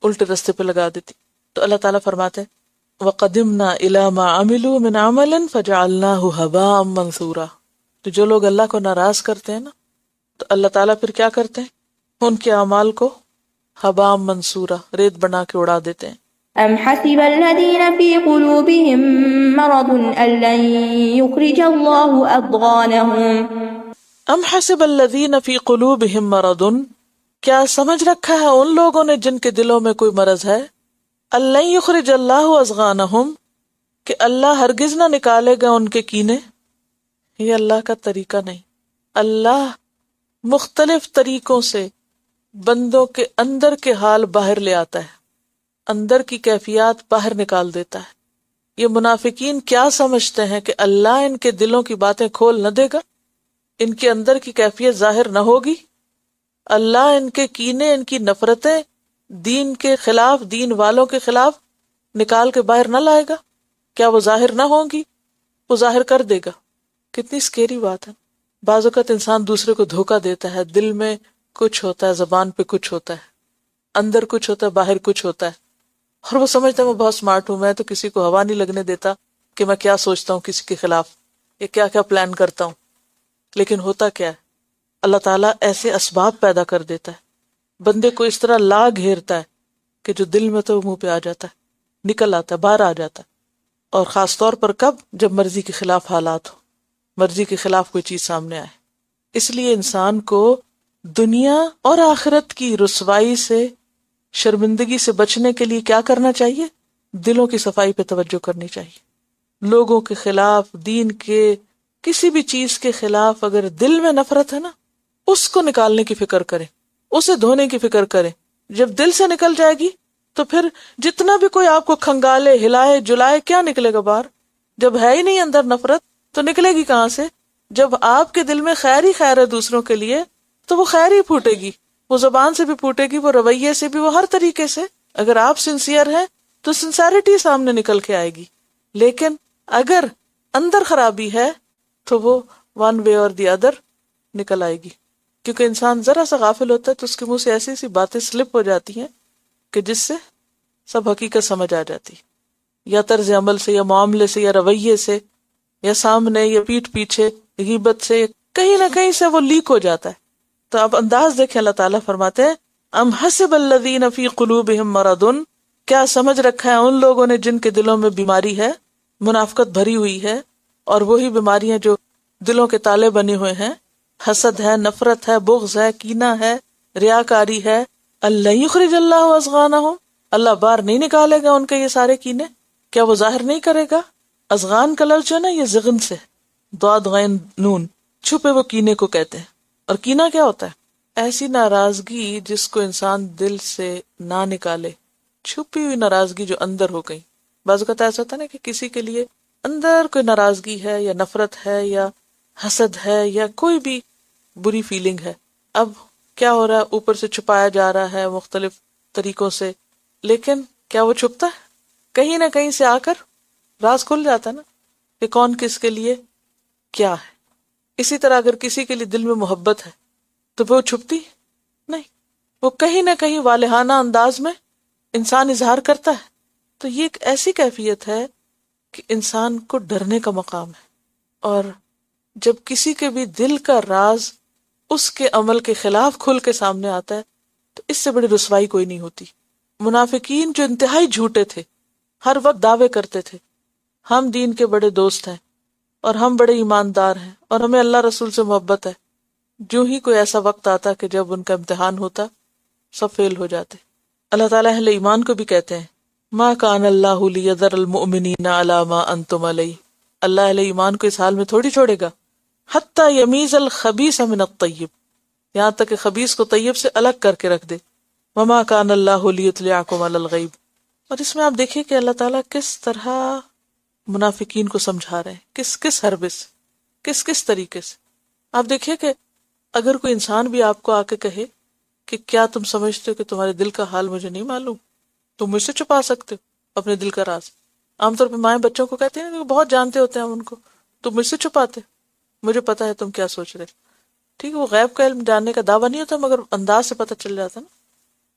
الٹے رستے پہ لگا دیتی۔ تو اللہ تعالیٰ فرماتے ہیں وَقَدِمْنَا إِلَى مَا عَمِلُوا مِنْ عَمَلٍ فَجَعَلْنَاهُ هَبَاءً مَنْثُورًا۔ تو جو لوگ اللہ کو ناراض کرتے ہیں نا، تو اللہ تعالیٰ پھر کیا کرتے ہیں، ان کے اعمال کو ہباء منصورا، ریت بنا کے اڑا دیتے ہیں۔ أم حسب الذين في قلوبهم مرض أن لن يخرج الله أضغانهم ام حسب الذین فی قلوبہم مرض، کیا سمجھ رکھا ہے ان لوگوں نے جن کے دلوں میں کوئی مرض ہے، ان لن یخرج اللہ اضغانہم، کہ اللہ ہرگز نہ نکالے گا ان کے کینے۔ یہ اللہ کا طریقہ نہیں، اللہ مختلف طریقوں سے بندوں کے اندر کے حال باہر لے آتا ہے، اندر کی کیفیات باہر نکال دیتا ہے۔ یہ منافقین کیا سمجھتے ہیں کہ اللہ ان کے دلوں کی باتیں کھول نہ دے گا، ان کے اندر کی کیفیت ظاہر نہ ہوگی، اللہ ان کے کینے، ان کی نفرتیں دین کے خلاف، دین والوں کے خلاف نکال کے باہر نہ لائے گا؟ کیا وہ ظاہر نہ ہوں گی؟ وہ ظاہر کر دے گا۔ کتنی سکیری بات ہے۔ بعض اوقات انسان دوسرے کو دھوکہ دیتا ہے، دل میں کچھ ہوتا ہے، زبان پہ کچھ ہوتا ہے، اندر کچھ ہوتا ہے، باہر کچھ ہوتا ہے، اور وہ سمجھتا ہے میں بہت سمارٹ ہوں، میں تو کسی کو ہوا نہیں لگنے دیتا کہ میں کیا سوچتا ہوں کسی کے خلاف، یا کیا کیا پلان کرتا ہوں۔ لیکن ہوتا کیا ہے، اللہ تعالیٰ ایسے اسباب پیدا کر دیتا ہے، بندے کو اس طرح لا گھیرتا ہے کہ جو دل میں تو منہ پہ آ جاتا ہے، نکل آتا ہے، باہر آ جاتا ہے۔ اور خاص طور پر کب؟ جب مرضی کے خلاف حالات ہو، مرضی کے خلاف کوئی چیز سامنے آئے۔ اس لیے انسان کو دنیا اور آخرت کی رسوائی سے، شرمندگی سے بچنے کے لیے کیا کرنا چاہیے؟ دلوں کی صفائی پہ توجہ کرنی چاہیے۔ لوگوں کے خلاف، دین کے کسی بھی چیز کے خلاف اگر دل میں نفرت ہے نا، اس کو نکالنے کی فکر کریں، اسے دھونے کی فکر کریں۔ جب دل سے نکل جائے گی تو پھر جتنا بھی کوئی آپ کو کھنگالے، ہلائے، جلائے، کیا نکلے گا باہر؟ جب ہے ہی نہیں اندر نفرت تو نکلے گی کہاں سے؟ جب آپ کے دل میں خیر ہی خیر ہے دوسروں کے لیے تو وہ خیر ہی پھوٹے گی، وہ زبان سے بھی پھوٹے گی، وہ رویے سے بھی، وہ ہر طریقے سے۔ اگر آپ سنسیئر ہیں تو سنسیریٹی سامنے نکل کے آئے گی، لیکن اگر اندر خرابی ہے تو وہ ون وے اور دی ادر نکل آئے گی، کیونکہ انسان ذرا سا غافل ہوتا ہے تو اس کے منہ سے ایسی ایسی باتیں سلپ ہو جاتی ہیں کہ جس سے سب حقیقت سمجھ آ جاتی، یا طرز عمل سے، یا معاملے سے، یا رویے سے، یا سامنے، یا پیٹھ پیچھے، غیبت سے، کہیں نہ کہیں سے وہ لیک ہو جاتا ہے۔ تو آپ انداز دیکھیں، اللہ تعالیٰ فرماتے ہیں ام حسب الذین فی قلوبہم مرض، کیا سمجھ رکھا ہے ان لوگوں نے جن کے دلوں میں بیماری ہے، منافقت بھری ہوئی ہے، اور وہی بیماریاں جو دلوں کے تالے بنے ہوئے ہیں، حسد ہے، نفرت ہے، بغض ہے، کینہ ہے، ریاکاری ہے۔ اللہ یخرج اللہ اضغانہم، اللہ باہر نہیں نکالے گا ان کے یہ سارے کینے، کیا وہ ظاہر نہیں کرے گا؟ اضغان کا لفظ جو ہے نا، یہ زغن سے، ضاد غین نون، چھپے وہ کینے کو کہتے ہیں۔ اور کینہ کیا ہوتا ہے؟ ایسی ناراضگی جس کو انسان دل سے نہ نکالے، چھپی ہوئی ناراضگی جو اندر ہو گئی۔ بعض اوقات ایسا ہوتا ہے نا کہ کسی کے لیے اندر کوئی ناراضگی ہے، یا نفرت ہے، یا حسد ہے، یا کوئی بھی بری فیلنگ ہے، اب کیا ہو رہا ہے؟ اوپر سے چھپایا جا رہا ہے مختلف طریقوں سے، لیکن کیا وہ چھپتا ہے؟ کہیں نہ کہیں سے آ کر راز کھل جاتا ہے نا۔ کہ کون کس کے لیے کیا ہے. اسی طرح اگر کسی کے لیے دل میں محبت ہے تو وہ چھپتی نہیں، وہ کہیں نہ کہیں والہانہ انداز میں انسان اظہار کرتا ہے. تو یہ ایک ایسی کیفیت ہے کہ انسان کو ڈرنے کا مقام ہے. اور جب کسی کے بھی دل کا راز اس کے عمل کے خلاف کھل کے سامنے آتا ہے تو اس سے بڑی رسوائی کوئی نہیں ہوتی. منافقین جو انتہائی جھوٹے تھے، ہر وقت دعوے کرتے تھے ہم دین کے بڑے دوست ہیں اور ہم بڑے ایماندار ہیں اور ہمیں اللہ رسول سے محبت ہے، جو ہی کوئی ایسا وقت آتا کہ جب ان کا امتحان ہوتا سب فیل ہو جاتے. اللہ تعالیٰ اہل ایمان کو بھی کہتے ہیں ما کان اللہ لیذر المؤمنین علی ما انتم علیہ، اللہ اہل ایمان کو اس حال میں تھوڑی چھوڑے گا حتی یمیز الخبیث من الطیب، یہاں تک کہ خبیث کو طیب سے الگ کر کے رکھ دے. وما کان اللہ لیطلعکم علی الغیب. اور اس میں آپ دیکھیں کہ اللہ تعالیٰ کس طرح منافقین کو سمجھا رہے ہیں، کس حربے سے، کس طریقے سے. آپ دیکھیں کہ اگر کوئی انسان بھی آپ کو آ کے کہے کہ کیا تم سمجھتے ہو کہ تمہارے دل کا حال مجھے نہیں معلوم، تم مجھ سے چھپا سکتے ہو اپنے دل کا راز. عام طور پہ مائیں بچوں کو کہتے ہیں کہ بہت جانتے ہوتے ہیں ہم ان کو، تم مجھ سے چھپاتے، مجھے پتا ہے تم کیا سوچ رہے. ٹھیک ہے، وہ غیب کا علم جاننے کا دعویٰ نہیں ہوتا مگر انداز سے پتہ چل جاتا نا.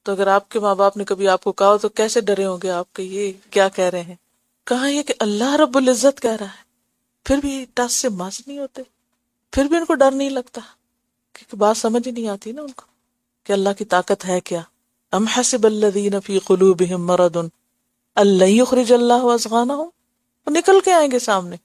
تو اگر آپ کے ماں باپ نے کبھی آپ کو کہا تو کیسے ڈرے ہوں گے آپ کہ یہ کیا کہہ رہے ہیں. کہاں یہ کہ اللہ رب العزت کہہ رہا ہے، پھر بھی ٹس سے ماس نہیں ہوتے، پھر بھی ان کو ڈر نہیں لگتا کیونکہ بات سمجھ ہی نہیں آتی نا ان کو کہ اللہ کی طاقت ہے کیا. ام حسب الذین فی قلوبہم مرض ان لن یخرج اللہ اضغانہم، وہ نکل کے آئیں گے سامنے.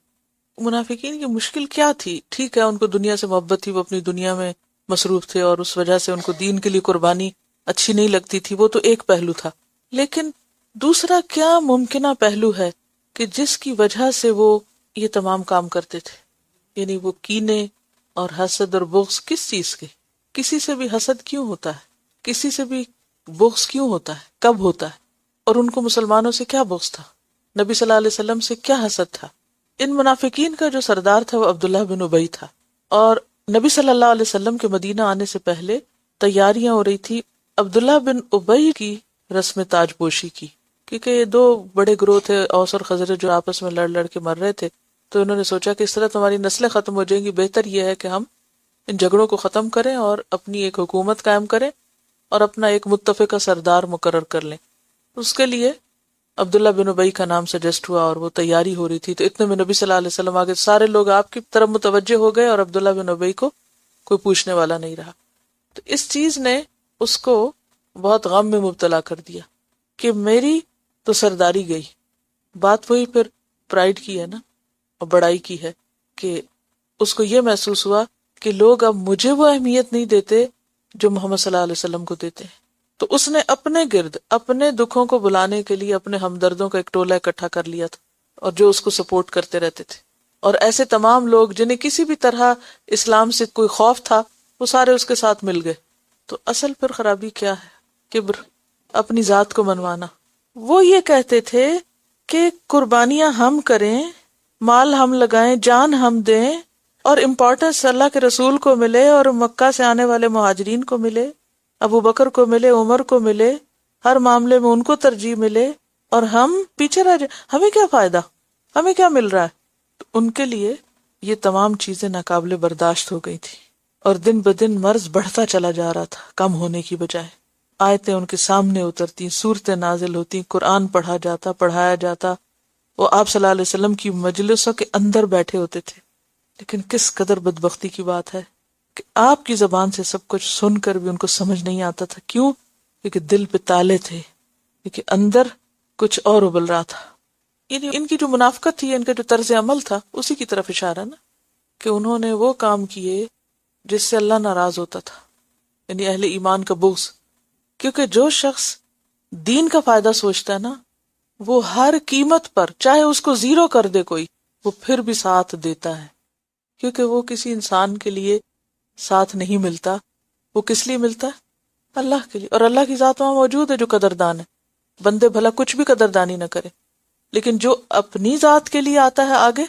منافقین کی مشکل کیا تھی؟ ٹھیک ہے ان کو دنیا سے محبت تھی، وہ اپنی دنیا میں مصروف تھے اور اس وجہ سے ان کو دین کے لیے قربانی اچھی نہیں لگتی تھی، وہ تو ایک پہلو تھا. لیکن دوسرا کیا ممکنہ پہلو ہے کہ جس کی وجہ سے وہ یہ تمام کام کرتے تھے؟ یعنی وہ کینے اور حسد اور بغض کس چیز کے؟ کسی سے بھی حسد کیوں ہوتا ہے؟ کسی سے بھی بغض کیوں ہوتا ہے؟ کب ہوتا ہے؟ اور ان کو مسلمانوں سے کیا بغض تھا؟ نبی صلی اللہ علیہ وسلم سے کیا حسد تھا؟ ان منافقین کا جو سردار تھا وہ عبداللہ بن ابی تھا، اور نبی صلی اللہ علیہ وسلم کے مدینہ آنے سے پہلے تیاریاں ہو رہی تھی عبداللہ بن ابی کی رسم تاج پوشی کی، کیونکہ یہ دو بڑے گروہ تھے اوس اور خزرج جو آپس میں لڑ کے مر رہے تھے. تو انہوں نے سوچا کہ اس طرح تمہاری نسلیں ختم ہو جائیں گی، بہتر یہ ہے کہ ہم ان جھگڑوں کو ختم کریں اور اپنی ایک حکومت قائم کریں اور اپنا ایک متفقہ سردار مقرر کر لیں. اس کے لیے عبداللہ بن ابی کا نام سجیسٹ ہوا اور وہ تیاری ہو رہی تھی. تو اتنے میں نبی صلی اللہ علیہ وسلم آگے سارے لوگ آپ کی طرف متوجہ ہو گئے اور عبداللہ بن ابی کو کوئی پوچھنے والا نہیں رہا. تو اس چیز نے اس کو بہت غم میں مبتلا کر دیا کہ میری تو سرداری گئی. بات وہی پھر پرائیڈ کی ہے نا اور بڑائی کی ہے کہ اس کو یہ محسوس ہوا کہ لوگ اب مجھے وہ اہمیت نہیں دیتے جو محمد صلی اللہ علیہ وسلم کو دیتے ہیں. تو اس نے اپنے گرد اپنے دکھوں کو بلانے کے لیے اپنے ہمدردوں کا ایک ٹولہ اکٹھا کر لیا تھا اور جو اس کو سپورٹ کرتے رہتے تھے. اور ایسے تمام لوگ جنہیں کسی بھی طرح اسلام سے کوئی خوف تھا وہ سارے اس کے ساتھ مل گئے. تو اصل پھر خرابی کیا ہے؟ کبر، اپنی ذات کو منوانا. وہ یہ کہتے تھے کہ قربانیاں ہم کریں، مال ہم لگائیں، جان ہم دیں اور امپورٹنس اللہ کے رسول کو ملے اور مکہ سے آنے والے مہاجرین کو ملے، ابو بکر کو ملے، عمر کو ملے، ہر معاملے میں ان کو ترجیح ملے اور ہم پیچھے رہ جائیں. ہمیں کیا فائدہ، ہمیں کیا مل رہا ہے؟ تو ان کے لیے یہ تمام چیزیں ناقابل برداشت ہو گئی تھی اور دن بدن مرض بڑھتا چلا جا رہا تھا کم ہونے کی بجائے. آیتیں ان کے سامنے اترتی، صورتیں نازل ہوتی، قرآن پڑھا جاتا، پڑھایا جاتا. وہ آپ صلی اللہ علیہ وسلم کی مجلسوں کے اندر بیٹھے ہوتے تھے. لیکن کس قدر بدبختی کی بات ہے کہ آپ کی زبان سے سب کچھ سن کر بھی ان کو سمجھ نہیں آتا تھا. کیوں؟ کیونکہ دل پہ تالے تھے، کیونکہ اندر کچھ اور ابل رہا تھا. یعنی ان کی جو منافقت تھی، ان کا جو طرز عمل تھا، اسی کی طرف اشارہ نا کہ انہوں نے وہ کام کیے جس سے اللہ ناراض ہوتا تھا، یعنی اہل ایمان کا بغض. کیونکہ جو شخص دین کا فائدہ سوچتا ہے نا، وہ ہر قیمت پر چاہے اس کو زیرو کر دے کوئی، وہ پھر بھی ساتھ دیتا ہے. کیونکہ وہ کسی انسان کے لیے ساتھ نہیں ملتا، وہ کس لیے ملتا ہے؟ اللہ کے لیے. اور اللہ کی ذات وہاں موجود ہے جو قدردان ہے. بندے بھلا کچھ بھی قدردانی نہ کرے، لیکن جو اپنی ذات کے لیے آتا ہے آگے،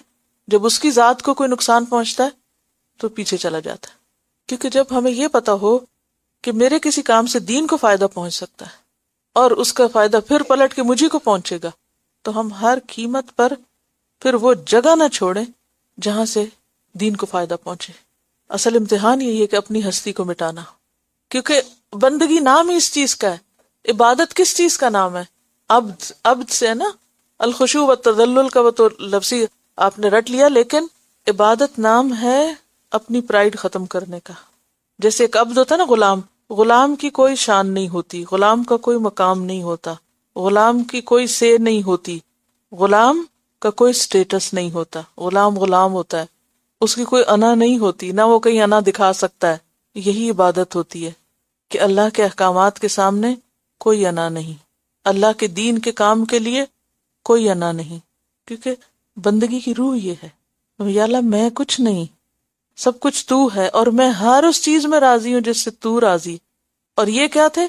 جب اس کی ذات کو کوئی نقصان پہنچتا ہے تو پیچھے چلا جاتا ہے. کیونکہ جب ہمیں یہ پتا ہو کہ میرے کسی کام سے دین کو فائدہ پہنچ سکتا ہے اور اس کا فائدہ پھر پلٹ کے مجھے کو پہنچے گا، تو ہم ہر قیمت پر پھر وہ جگہ نہ چھوڑیں جہاں سے دین کو فائدہ پہنچے. اصل امتحان یہی ہے کہ اپنی ہستی کو مٹانا، کیونکہ بندگی نام ہی اس چیز کا ہے. عبادت کس چیز کا نام ہے؟ عبد، عبد سے ہے نا، الخشوع والتذلل کا وہ تو لفظی آپ نے رٹ لیا، لیکن عبادت نام ہے اپنی پرائیڈ ختم کرنے کا. جیسے ایک عبد ہوتا ہے نا، غلام، غلام کی کوئی شان نہیں ہوتی، غلام کا کوئی مقام نہیں ہوتا، غلام کی کوئی سے نہیں ہوتی، غلام کا کوئی سٹیٹس نہیں ہوتا، غلام غلام ہوتا ہے، اس کی کوئی انا نہیں ہوتی، نہ وہ کہیں انا دکھا سکتا ہے. یہی عبادت ہوتی ہے کہ اللہ کے احکامات کے سامنے کوئی انا نہیں، اللہ کے دین کے کام کے لیے کوئی انا نہیں، کیونکہ بندگی کی روح یہ ہے، یا اللہ میں کچھ نہیں، سب کچھ تو ہے، اور میں ہر اس چیز میں راضی ہوں جس سے تو راضی. اور یہ کیا تھے؟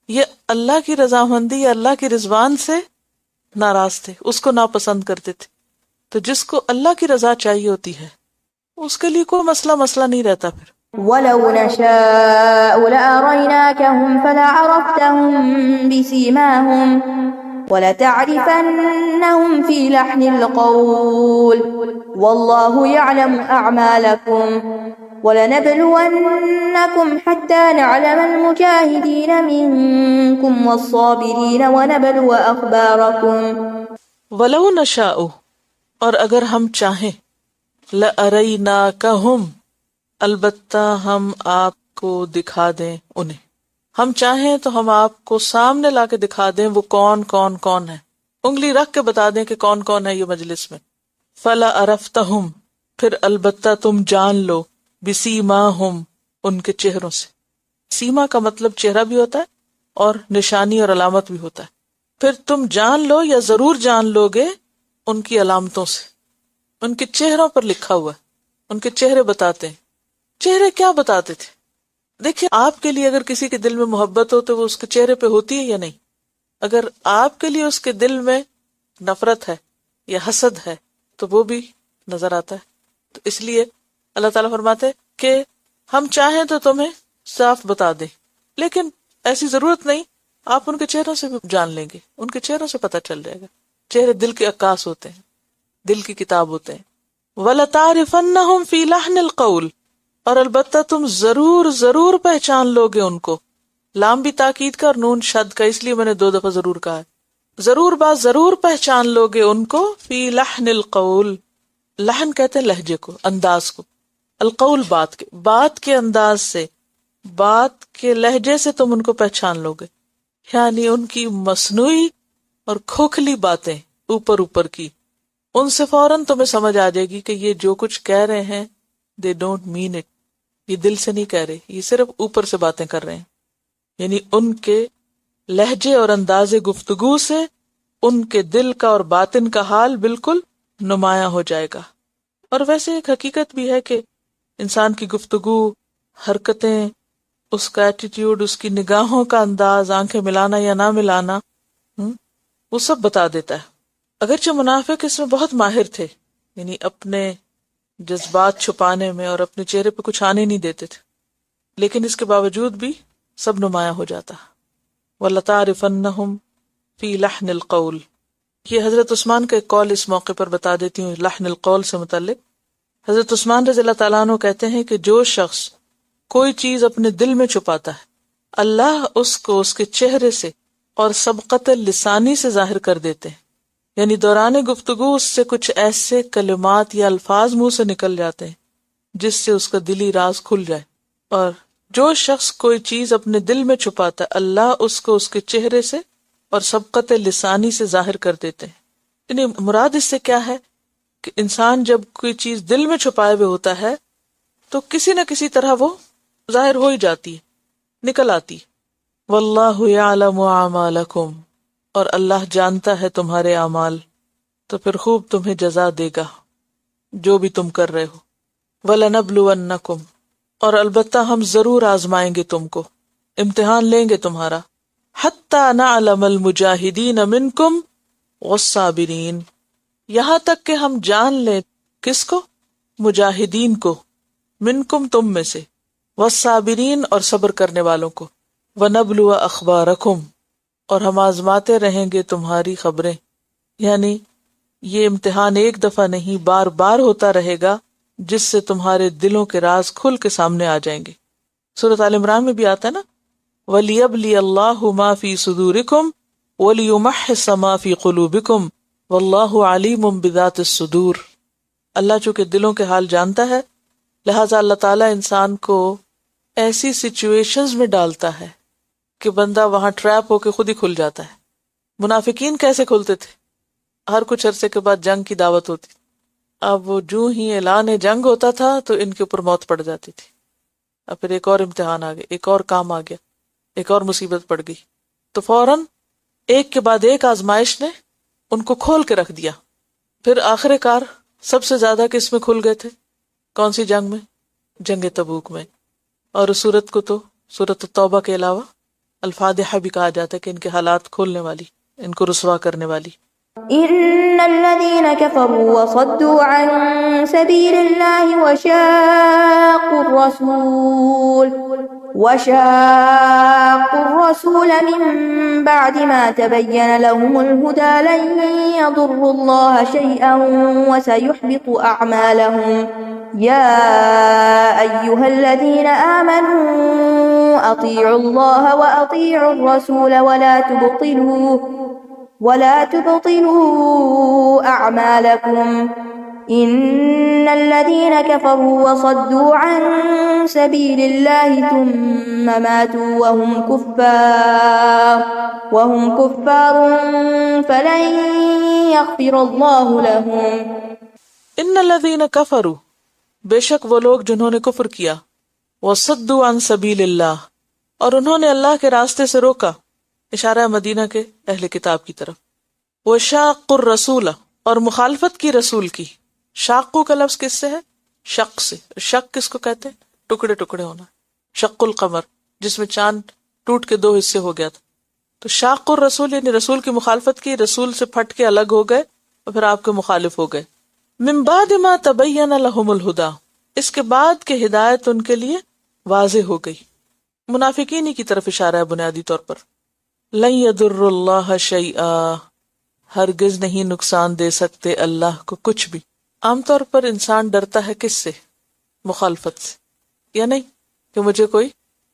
یہ اللہ کی رضامندی یا اللہ کی رضوان سے ناراض تھے، اس کو ناپسند کرتے تھے. تو جس کو اللہ کی رضا چاہیے ہوتی ہے اس کے لیے کوئی مسئلہ نہیں رہتا. پھر وَلَوْ نَشَاءُ لَأَرَيْنَاكَهُمْ فَلَعَرَفْتَهُمْ بِسِيمَاهُمْ وَلَتَعْرِفَنَّهُمْ فِي لَحْنِ الْقَوْلِ وَاللَّهُ يَعْلَمُ أَعْمَالَكُمْ وَلَنَبْلُوَنَّكُمْ حَتَّى نَعْلَمَ الْمُجَاهِدِينَ مِنكُمْ وَالصَّابِرِينَ وَنَبْلُوَ أَخْبَارَكُمْ. وَلَوْ نَشَاءُ، اور اگر ہم چاہیں، لَأَرَيْنَاكَهُمْ، البتہ ہم آپ کو دکھا دیں انہیں. ہم چاہیں تو ہم آپ کو سامنے لا کے دکھا دیں وہ کون ہے، انگلی رکھ کے بتا دیں کہ کون ہے یہ مجلس میں. فلا عرفتہم، پھر البتہ تم جان لو، بسیماہم، ان کے چہروں سے. سیما کا مطلب چہرہ بھی ہوتا ہے اور نشانی اور علامت بھی ہوتا ہے. پھر تم جان لو یا ضرور جان لو گے ان کی علامتوں سے، ان کے چہروں پر لکھا ہوا ہے، ان کے چہرے بتاتے ہیں. چہرے کیا بتاتے تھے؟ دیکھیں، آپ کے لیے اگر کسی کے دل میں محبت ہو تو وہ اس کے چہرے پہ ہوتی ہے یا نہیں؟ اگر آپ کے لیے اس کے دل میں نفرت ہے یا حسد ہے تو وہ بھی نظر آتا ہے. تو اس لیے اللہ تعالیٰ فرماتے کہ ہم چاہیں تو تمہیں صاف بتا دیں، لیکن ایسی ضرورت نہیں، آپ ان کے چہروں سے بھی جان لیں گے، ان کے چہروں سے پتہ چل جائے گا. چہرے دل کے عکاس ہوتے ہیں، دل کی کتاب ہوتے ہیں. وَلَتَعْرِفَنَّهُمْ فِي لَحْنِ الْقَوْلِ، اور البتہ تم ضرور پہچان لوگے ان کو. لام بھی تاکید کا اور نون شد کا، اس لیے میں نے 2 دفعہ ضرور کہا ہے. ضرور پہچان لوگے ان کو، فی لحن القول، لحن کہتے ہیں لہجے کو، انداز کو، القول بات کے انداز سے، بات کے لہجے سے تم ان کو پہچان لوگے. یعنی ان کی مصنوعی اور کھوکھلی باتیں اوپر کی، ان سے فوراً تمہیں سمجھ آ جائے گی کہ یہ جو کچھ کہہ رہے ہیں they don't mean it، یہ دل سے نہیں کہہ رہے، یہ صرف اوپر سے باتیں کر رہے ہیں. یعنی ان کے لہجے اور انداز گفتگو سے ان کے دل کا اور باطن کا حال بالکل نمایاں ہو جائے گا. اور ویسے ایک حقیقت بھی ہے کہ انسان کی گفتگو، حرکتیں، اس کا ایٹیٹیوڈ، اس کی نگاہوں کا انداز، آنکھیں ملانا یا نہ ملانا، وہ سب بتا دیتا ہے. اگرچہ منافق اس میں بہت ماہر تھے، یعنی اپنے جذبات چھپانے میں اور اپنے چہرے پہ کچھ آنے نہیں دیتے تھے، لیکن اس کے باوجود بھی سب نمایاں ہو جاتا. وَلَتَعْرِفَنَّهُمْ فِي لَحْنِ الْقَوْلِ، یہ حضرت عثمان کا ایک قول اس موقع پر بتا دیتی ہوں لحن القول سے متعلق. حضرت عثمان رضی اللہ تعالیٰ عنہ کہتے ہیں کہ جو شخص کوئی چیز اپنے دل میں چھپاتا ہے، اللہ اس کو اس کے چہرے سے اور سبقت لسانی سے ظاہر کر دیتے ہیں. یعنی دوران گفتگو اس سے کچھ ایسے کلمات یا الفاظ منہ سے نکل جاتے ہیں جس سے اس کا دلی راز کھل جائے. اور جو شخص کوئی چیز اپنے دل میں چھپاتا ہے، اللہ اس کو اس کے چہرے سے اور سبقت لسانی سے ظاہر کر دیتے ہیں. یعنی مراد اس سے کیا ہے کہ انسان جب کوئی چیز دل میں چھپائے ہوئے ہوتا ہے تو کسی نہ کسی طرح وہ ظاہر ہو ہی جاتی ہے، نکل آتی. واللہ یعلم اعمالکم، اور اللہ جانتا ہے تمہارے اعمال، تو پھر خوب تمہیں جزا دے گا جو بھی تم کر رہے ہو. وَلَنَبْلُوَنَّكُمْ، اور البتہ ہم ضرور آزمائیں گے تم کو، امتحان لیں گے تمہارا. حَتَّى نَعْلَمَ الْمُجَاهِدِينَ مِنْكُمْ وَالصَّابِرِينَ، یہاں تک کہ ہم جان لیں کس کو؟ مجاہدین کو، منکم تم میں سے، والصابرین اور صبر کرنے والوں کو. وَنَبْلُوَ أَخْبَارَكُمْ، اور ہم آزماتے رہیں گے تمہاری خبریں. یعنی یہ امتحان ایک دفعہ نہیں بار بار ہوتا رہے گا، جس سے تمہارے دلوں کے راز کھل کے سامنے آ جائیں گے۔ سورۃ آل عمران میں بھی آتا ہے نا، وَلِيَبْلِيَ اللَّهُ مَا فِي صُدُورِكُمْ وَلِيُمَحِّصَ مَا فِي قُلُوبِكُمْ وَاللَّهُ عَلِيمٌ بِذَاتِ الصُّدُورِ۔ اللہ چونکہ دلوں کے حال جانتا ہے، لہٰذا اللہ تعالیٰ انسان کو ایسی سچویشنز میں ڈالتا ہے کہ بندہ وہاں ٹریپ ہو کے خود ہی کھل جاتا ہے۔ منافقین کیسے کھلتے تھے؟ ہر کچھ عرصے کے بعد جنگ کی دعوت ہوتی، اب وہ جو ہی اعلان جنگ ہوتا تھا تو ان کے اوپر موت پڑ جاتی تھی، اب پھر ایک اور امتحان آ گیا، ایک اور کام آ گیا، ایک اور مصیبت پڑ گئی، تو فوراً ایک کے بعد ایک آزمائش نے ان کو کھول کے رکھ دیا۔ پھر آخر کار سب سے زیادہ کس میں کھل گئے تھے؟ کون سی جنگ میں؟ جنگ تبوک میں۔ اور اس سورت کو تو سورت توبہ کے علاوہ الفاتحہ بھی کہا جاتا ہے کہ ان کے حالات کھولنے والی، ان کو رسوا کرنے والی۔ إن الذين كفروا وصدوا عن سبيل الله وشاقوا الرسول من بعد ما تبين لهم الهدى لن يضروا الله شيئا وسيحبط أعمالهم يا أيها الذين آمنوا أطيعوا الله وأطيعوا الرسول ولا تبطلوا أعمالكم إن الذين كفروا وصدوا عن سبيل الله ثم ماتوا وهم كفار فلن يغفر الله لهم۔ ان الذين كفروا، بے شک وہ لوگ جنہوں نے کفر کیا، وصدوا عن سبیل اللہ، اور انہوں نے اللہ کے راستے سے روکا، اشارہ مدینہ کے اہل کتاب کی طرف، وشاقوا الرسول، اور مخالفت کی رسول کی۔ شاقو کا لفظ کس سے ہے؟ شق سے۔ شق کس کو کہتے ہیں؟ ٹکڑے ٹکڑے ہونا۔ شق القمر، جس میں چاند ٹوٹ کے دو حصے ہو گیا تھا، تو شاق الرسول یعنی رسول کی مخالفت کی، رسول سے پھٹ کے الگ ہو گئے اور پھر آپ کے مخالف ہو گئے۔ من بعد ما تبین لهم الہدی، اس کے بعد کہ ہدایت ان کے لیے واضح ہو گئی۔ منافقین کی طرف اشارہ ہے بنیادی طور پر۔ لن یضر اللہ شیئا، ہرگز نہیں نقصان دے سکتے اللہ کو کچھ بھی۔ عام طور پر انسان ڈرتا ہے کس سے؟ مخالفت سے، یا نہیں کہ مجھے کوئی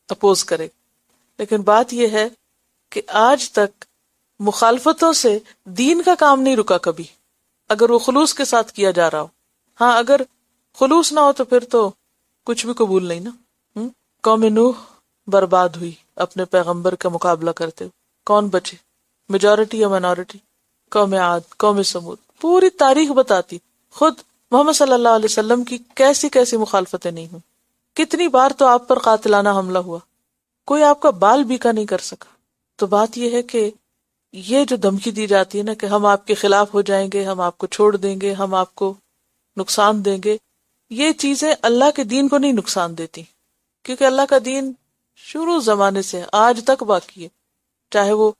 اپوز کرے، لیکن بات یہ ہے کہ آج تک مخالفتوں سے دین کا کام نہیں رکا کبھی، اگر وہ خلوص کے ساتھ کیا جا رہا ہو۔ ہاں اگر خلوص نہ ہو تو پھر تو کچھ بھی قبول نہیں نا۔ قوم نوح برباد ہوئی اپنے پیغمبر کا مقابلہ کرتے ہوئے، کون بچے؟ میجورٹی یا مائنورٹی؟ قوم عاد، قوم سمود، پوری تاریخ بتاتی خود محمد صلی اللہ علیہ وسلم کی کیسی کیسی مخالفتیں نہیں ہوئی، کتنی بار تو آپ پر قاتلانہ حملہ ہوا، کوئی آپ کا بال بیکا نہیں کر سکا۔ تو بات یہ ہے کہ یہ جو دھمکی دی جاتی ہے نا کہ ہم آپ کے خلاف ہو جائیں گے، ہم آپ کو چھوڑ دیں گے، ہم آپ کو نقصان دیں گے، یہ چیزیں اللہ کے دین کو نہیں نقصان دیتی، کیونکہ اللہ کا دین شروع زمانے سے آج تک باقی ہے، چاہے وہ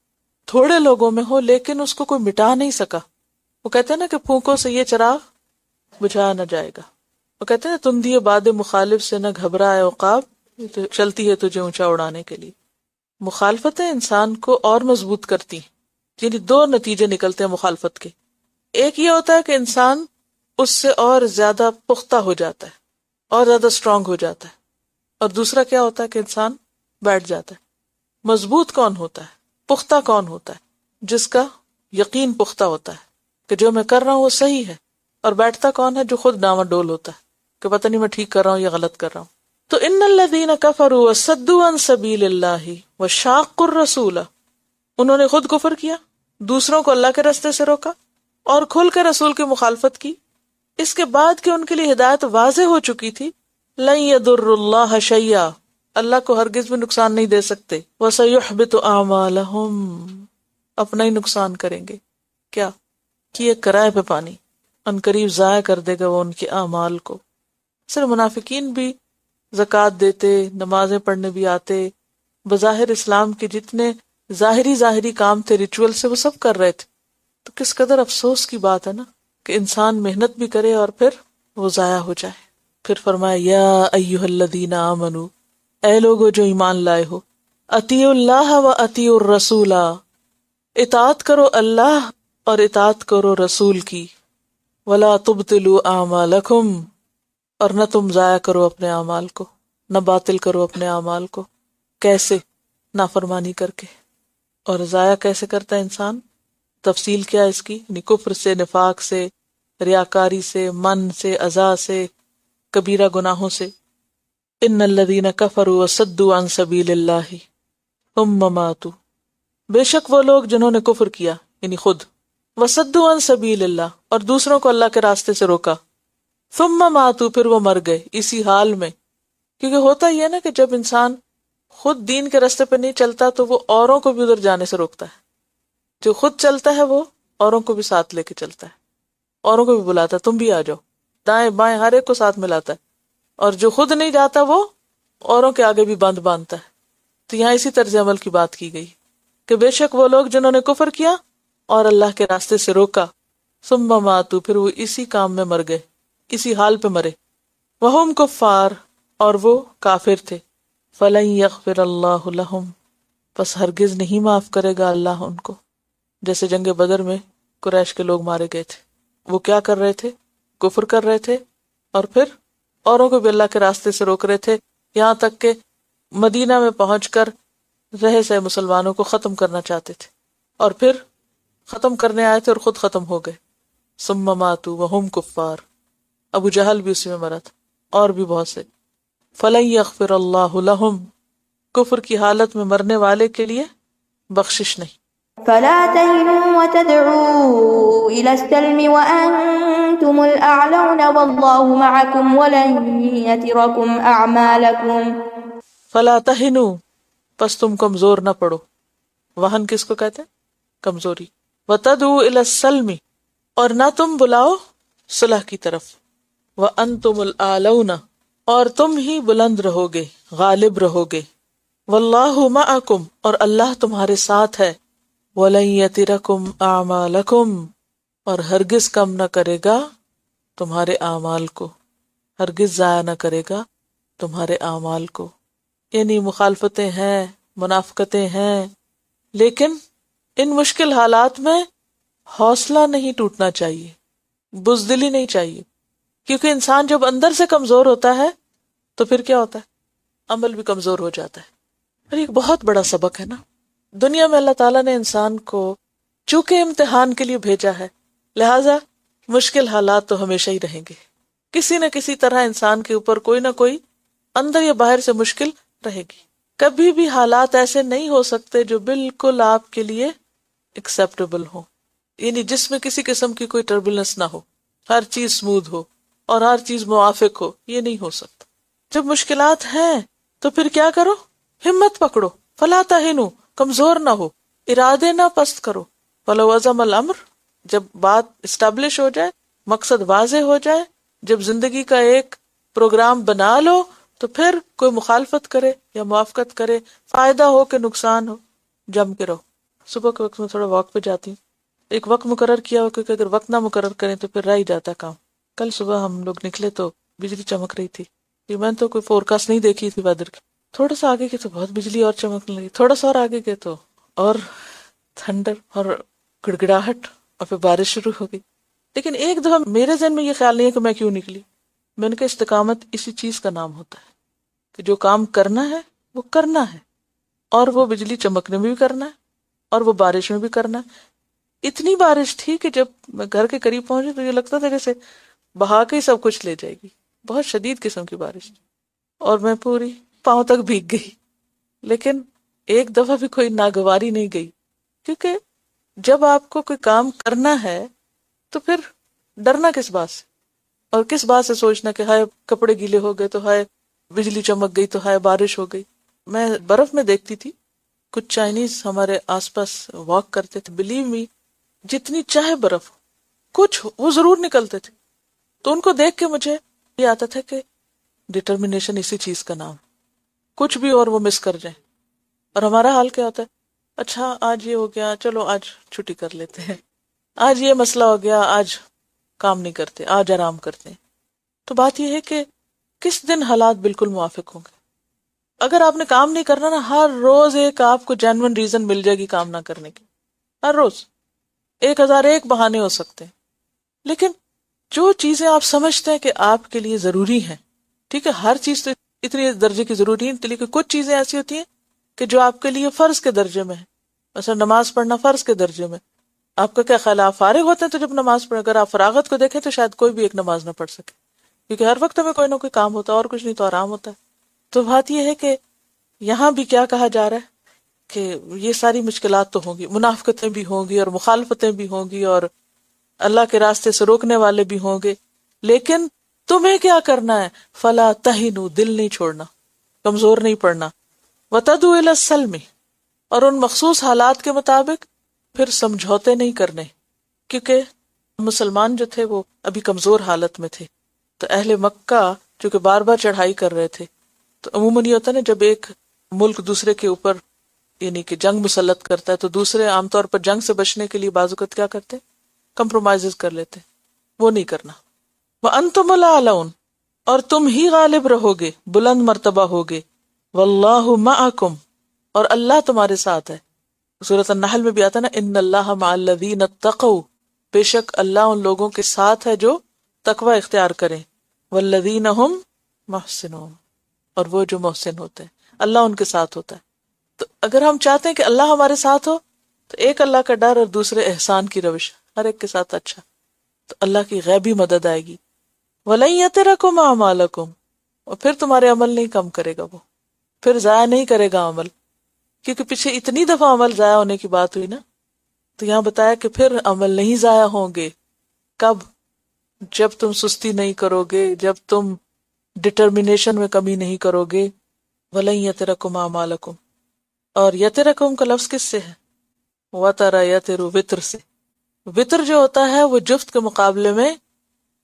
تھوڑے لوگوں میں ہو، لیکن اس کو کوئی مٹا نہیں سکا۔ وہ کہتے ہیں نا کہ پھونکوں سے یہ چراغ بجھایا نہ جائے گا۔ وہ کہتے ہیں تندی باد مخالف سے نہ گھبرائے عقاب، یہ تو چلتی ہے تجھے اونچا اڑانے کے لیے۔ مخالفتیں انسان کو اور مضبوط کرتی، یعنی دو نتیجے نکلتے ہیں مخالفت کے۔ ایک یہ ہوتا ہے کہ انسان اس سے اور زیادہ پختہ ہو جاتا ہے، اور زیادہ اسٹرانگ ہو جاتا ہے، اور دوسرا کیا ہوتا ہے کہ انسان بیٹھ جاتا ہے۔ مضبوط کون ہوتا ہے؟ پختہ کون ہوتا ہے؟ جس کا یقین پختہ ہوتا ہے کہ جو میں کر رہا ہوں وہ صحیح ہے، اور بیٹھتا کون ہے؟ جو خود ڈاواں ڈول ہوتا ہے کہ پتہ نہیں میں ٹھیک کر رہا ہوں یا غلط کر رہا ہوں۔ تو ان الذین کفروا وصدوا عن سبیل اللہ وشاقوا الرسول، انہوں نے خود کفر کیا، دوسروں کو اللہ کے راستے سے روکا، اور کھل کے رسول کی مخالفت کی، اس کے بعد کہ ان کے لیے ہدایت واضح ہو چکی تھی۔ لن یضر اللہ شیئا، اللہ کو ہرگز بھی نقصان نہیں دے سکتے۔ وسیحبط اعمالہم، اپنا ہی نقصان کریں گے۔ کیا کیے کرائے پہ پانی، ان قریب ضائع کر دے گا وہ ان کے اعمال کو۔ صرف منافقین بھی زکوٰۃ دیتے، نمازیں پڑھنے بھی آتے، بظاہر اسلام کے جتنے ظاہری کام تھے ریچول سے وہ سب کر رہے تھے۔ تو کس قدر افسوس کی بات ہے نا کہ انسان محنت بھی کرے اور پھر وہ ضائع ہو جائے۔ پھر فرمایا یا ایھا الذین آمنو، اے لوگو جو ایمان لائے ہو، اطیعوا اللہ و اطیعوا الرسول، اطاعت کرو اللہ اور اطاعت کرو رسول کی۔ ولا تبطلوا اعمالکم، اور نہ تم ضائع کرو اپنے اعمال کو، نہ باطل کرو اپنے اعمال کو. کیسے؟ نافرمانی کر کے. اور ضائع کیسے کرتا ہے انسان؟ تفصیل کیا ہے اس کی؟ یعنی کفر سے، نفاق سے، ریاکاری سے، من سے، اذا سے، کبیرہ گناہوں سے. ان الذین کفروا وصدوا عن سبیل اللہ ثم ماتوا، بے شک وہ لوگ جنہوں نے کفر کیا یعنی خود، وصدوا عن سبیل اللہ، اور دوسروں کو اللہ کے راستے سے روکا، ثم ماتوا، پھر وہ مر گئے اسی حال میں. کیونکہ ہوتا یہ ہے نا کہ جب انسان خود دین کے راستے پہ نہیں چلتا تو وہ اوروں کو بھی ادھر جانے سے روکتا ہے. جو خود چلتا ہے وہ اوروں کو بھی ساتھ لے کے چلتا ہے، اوروں کو بھی بلاتا ہے تم بھی آ جاؤ، دائیں بائیں ہر ایک کو ساتھ ملاتا ہے. اور جو خود نہیں جاتا وہ اوروں کے آگے بھی بند باندھتا ہے. تو یہاں اسی طرز عمل کی بات کی گئی کہ بے شک وہ لوگ جنہوں نے کفر کیا اور اللہ کے راستے سے روکا، ثم ماتوا، پھر وہ اسی کام میں مر گئے، اسی حال پہ مرے. وہم کفار، اور وہ کافر تھے. فلن یغفر اللہ لہم، پس ہرگز نہیں معاف کرے گا اللہ ان کو. جیسے جنگ بدر میں قریش کے لوگ مارے گئے تھے، وہ کیا کر رہے تھے؟ کفر کر رہے تھے، اور پھر اوروں کو بھی اللہ کے راستے سے روک رہے تھے، یہاں تک کہ مدینہ میں پہنچ کر رہے سے مسلمانوں کو ختم کرنا چاہتے تھے، اور پھر ختم کرنے آئے تھے اور خود ختم ہو گئے. ثم ماتوا وہم کفار، ابو جہل بھی اسی میں مرا تھا، اور بھی بہت سے. فلن یغفر اللہ لہم، کفر کی حالت میں مرنے والے کے لیے بخشش نہیں. فلا تهنوا وتدعوا إلى السلم وأنتم الأعلون والله معكم ولن يتركم أعمالكم. فلا تہنوا، پس تم کمزور نہ پڑو. وہن کس کو کہتے ہیں؟ کمزوری. وتدعوا إلى السلم، اور نہ تم بلاؤ صلح کی طرف. وأنتم الأعلون، اور تم ہی بلند رہو گے، غالب رہو گے. واللہ معکم، اور اللہ تمہارے ساتھ ہے. وَلَن يَتِرَكُمْ أَعْمَالَكُمْ، اور ہرگز کم نہ کرے گا تمہارے اعمال کو، ہرگز ضائع نہ کرے گا تمہارے اعمال کو. یعنی مخالفتیں ہیں، منافقتیں ہیں، لیکن ان مشکل حالات میں حوصلہ نہیں ٹوٹنا چاہیے، بزدلی نہیں چاہیے. کیونکہ انسان جب اندر سے کمزور ہوتا ہے تو پھر کیا ہوتا ہے؟ عمل بھی کمزور ہو جاتا ہے. اور ایک بہت بڑا سبق ہے نا، دنیا میں اللہ تعالیٰ نے انسان کو چونکہ امتحان کے لیے بھیجا ہے، لہٰذا مشکل حالات تو ہمیشہ ہی رہیں گے. کسی نہ کسی طرح انسان کے اوپر کوئی نہ کوئی اندر یا باہر سے مشکل رہے گی. کبھی بھی حالات ایسے نہیں ہو سکتے جو بالکل آپ کے لیے ایکسیپٹیبل ہو، یعنی جس میں کسی قسم کی کوئی ٹربولنس نہ ہو، ہر چیز سموتھ ہو اور ہر چیز موافق ہو. یہ نہیں ہو سکتا. جب مشکلات ہیں تو پھر کیا کرو؟ ہمت پکڑو. فلا تہنوا، کمزور نہ ہو، ارادے نہ پست کرو. فلو عزم الامر، جب بات اسٹیبلش ہو جائے، مقصد واضح ہو جائے، جب زندگی کا ایک پروگرام بنا لو، تو پھر کوئی مخالفت کرے یا موافقت کرے، فائدہ ہو کہ نقصان ہو، جم کے رہو. صبح کے وقت میں تھوڑا واک پہ جاتی ہوں، ایک وقت مقرر کیا ہو، کیونکہ اگر وقت نہ مقرر کریں تو پھر رہ ہی جاتا کام. کل صبح ہم لوگ نکلے تو بجلی چمک رہی تھی. میں نے تو کوئی فور کاسٹ نہیں دیکھی تھی ویدر کی. تھوڑا سا آگے گئے تو بہت بجلی اور چمکنے لگی، تھوڑا سا اور آگے گئے تو اور تھنڈر اور گڑگڑاہٹ، اور پھر بارش شروع ہو گئی. لیکن ایک دفعہ میرے ذہن میں یہ خیال نہیں ہے کہ میں کیوں نکلی. میں نے کہا استقامت اسی چیز کا نام ہوتا ہے کہ جو کام کرنا ہے وہ کرنا ہے، اور وہ بجلی چمکنے میں بھی کرنا ہے اور وہ بارش میں بھی کرنا ہے. اتنی بارش تھی کہ جب میں گھر کے قریب پہنچی تو یہ لگتا تھا جیسے بہا کے ہی سب کچھ لے جائے گی. بہت شدید قسم کی بارش تھی اور میں پوری پاؤں تک بھیگ گئی. لیکن ایک دفعہ بھی کوئی ناگواری نہیں گئی، کیونکہ جب آپ کو کوئی کام کرنا ہے تو پھر ڈرنا کس بات سے، اور کس بات سے سوچنا کہ ہائے کپڑے گیلے ہو گئے تو ہائے بجلی چمک گئی تو ہائے بارش ہو گئی. میں برف میں دیکھتی تھی، کچھ چائنیز ہمارے آس پاس واک کرتے تھے، بلیو می جتنی چاہے برف ہو کچھ وہ ضرور نکلتے تھے. تو ان کو دیکھ کے مجھے یہ آتا تھا کہ ڈٹرمنیشن اسی چیز کا نام، کچھ بھی اور وہ مس کر جائیں. اور ہمارا حال کیا ہوتا ہے؟ اچھا آج یہ ہو گیا، چلو آج چھٹی کر لیتے ہیں، آج یہ مسئلہ ہو گیا، آج کام نہیں کرتے، آج آرام کرتے ہیں. تو بات یہ ہے کہ کس دن حالات بالکل موافق ہوں گے. اگر آپ نے کام نہیں کرنا نا، ہر روز ایک آپ کو جینوئن ریزن مل جائے گی کام نہ کرنے کی، ہر روز 1001 بہانے ہو سکتے ہیں. لیکن جو چیزیں آپ سمجھتے ہیں کہ آپ کے لیے ضروری ہیں، ٹھیک ہے، ہر چیز تو اتنی درجے کی ضروری نہیں، لیکن کچھ چیزیں ایسی ہوتی ہیں کہ جو آپ کے لیے فرض کے درجے میں ہے. مثلا نماز پڑھنا فرض کے درجے میں. آپ کا کیا خیال ہے، آپ فارغ ہوتے ہیں تو جب نماز پڑھیں؟ اگر آپ فراغت کو دیکھیں تو شاید کوئی بھی ایک نماز نہ پڑھ سکے، کیونکہ ہر وقت ہمیں کوئی نہ کوئی کام ہوتا ہے، اور کچھ نہیں تو آرام ہوتا ہے. تو بات یہ ہے کہ یہاں بھی کیا کہا جا رہا ہے کہ یہ ساری مشکلات تو ہوں گی، منافقتیں بھی ہوں گی اور مخالفتیں بھی ہوں گی اور اللہ کے راستے سے روکنے والے بھی ہوں گے، لیکن تمہیں کیا کرنا ہے؟ فلا تہنوا، دل نہیں چھوڑنا، کمزور نہیں پڑنا. وتدعوا الی السلم، اور ان مخصوص حالات کے مطابق پھر سمجھوتے نہیں کرنے، کیونکہ مسلمان جو تھے وہ ابھی کمزور حالت میں تھے. تو اہل مکہ جو کہ بار بار چڑھائی کر رہے تھے، تو عموماً یہ ہوتا ہے نا جب ایک ملک دوسرے کے اوپر یعنی کہ جنگ مسلط کرتا ہے تو دوسرے عام طور پر جنگ سے بچنے کے لیے بعض اوقات کیا کرتے ہیں؟ کمپرومائز کر لیتے. وہ نہیں کرنا. وَأَنْتُمُ الْأَعْلَوْنَ، اور تم ہی غالب رہو گے، بلند مرتبہ ہوگے. وَاللَّهُ مَعَكُمْ، اور اللہ تمہارے ساتھ ہے. سورۃ النحل میں بھی آتا ہے نا، ان اللہ مع الذین اتقوا، بے شک اللہ ان لوگوں کے ساتھ ہے جو تقوی اختیار کریں. والذین هم محسنون، اور وہ جو محسن ہوتے ہیں اللہ ان کے ساتھ ہوتا ہے. تو اگر ہم چاہتے ہیں کہ اللہ ہمارے ساتھ ہو تو ایک اللہ کا ڈر اور دوسرے احسان کی روش، ہر ایک کے ساتھ اچھا، تو اللہ کی غیبی مدد آئے گی. وَلَن يَتِرَكُمْ أَعْمَالَكُمْ، اور پھر تمہارے عمل نہیں کم کرے گا، وہ پھر ضائع نہیں کرے گا عمل، کیونکہ پیچھے اتنی دفعہ عمل ضائع ہونے کی بات ہوئی نا، تو یہاں بتایا کہ پھر عمل نہیں ضائع ہوں گے. کب؟ جب تم سستی نہیں کرو گے، جب تم ڈٹرمینیشن میں کمی نہیں کرو گے. وَلَن يَتِرَكُمْ أَعْمَالَكُمْ، اور یترکم کا لفظ کس سے ہے؟ وَتَرَ یتر، وطر سے. وطر جو ہوتا ہے وہ جفت کے مقابلے میں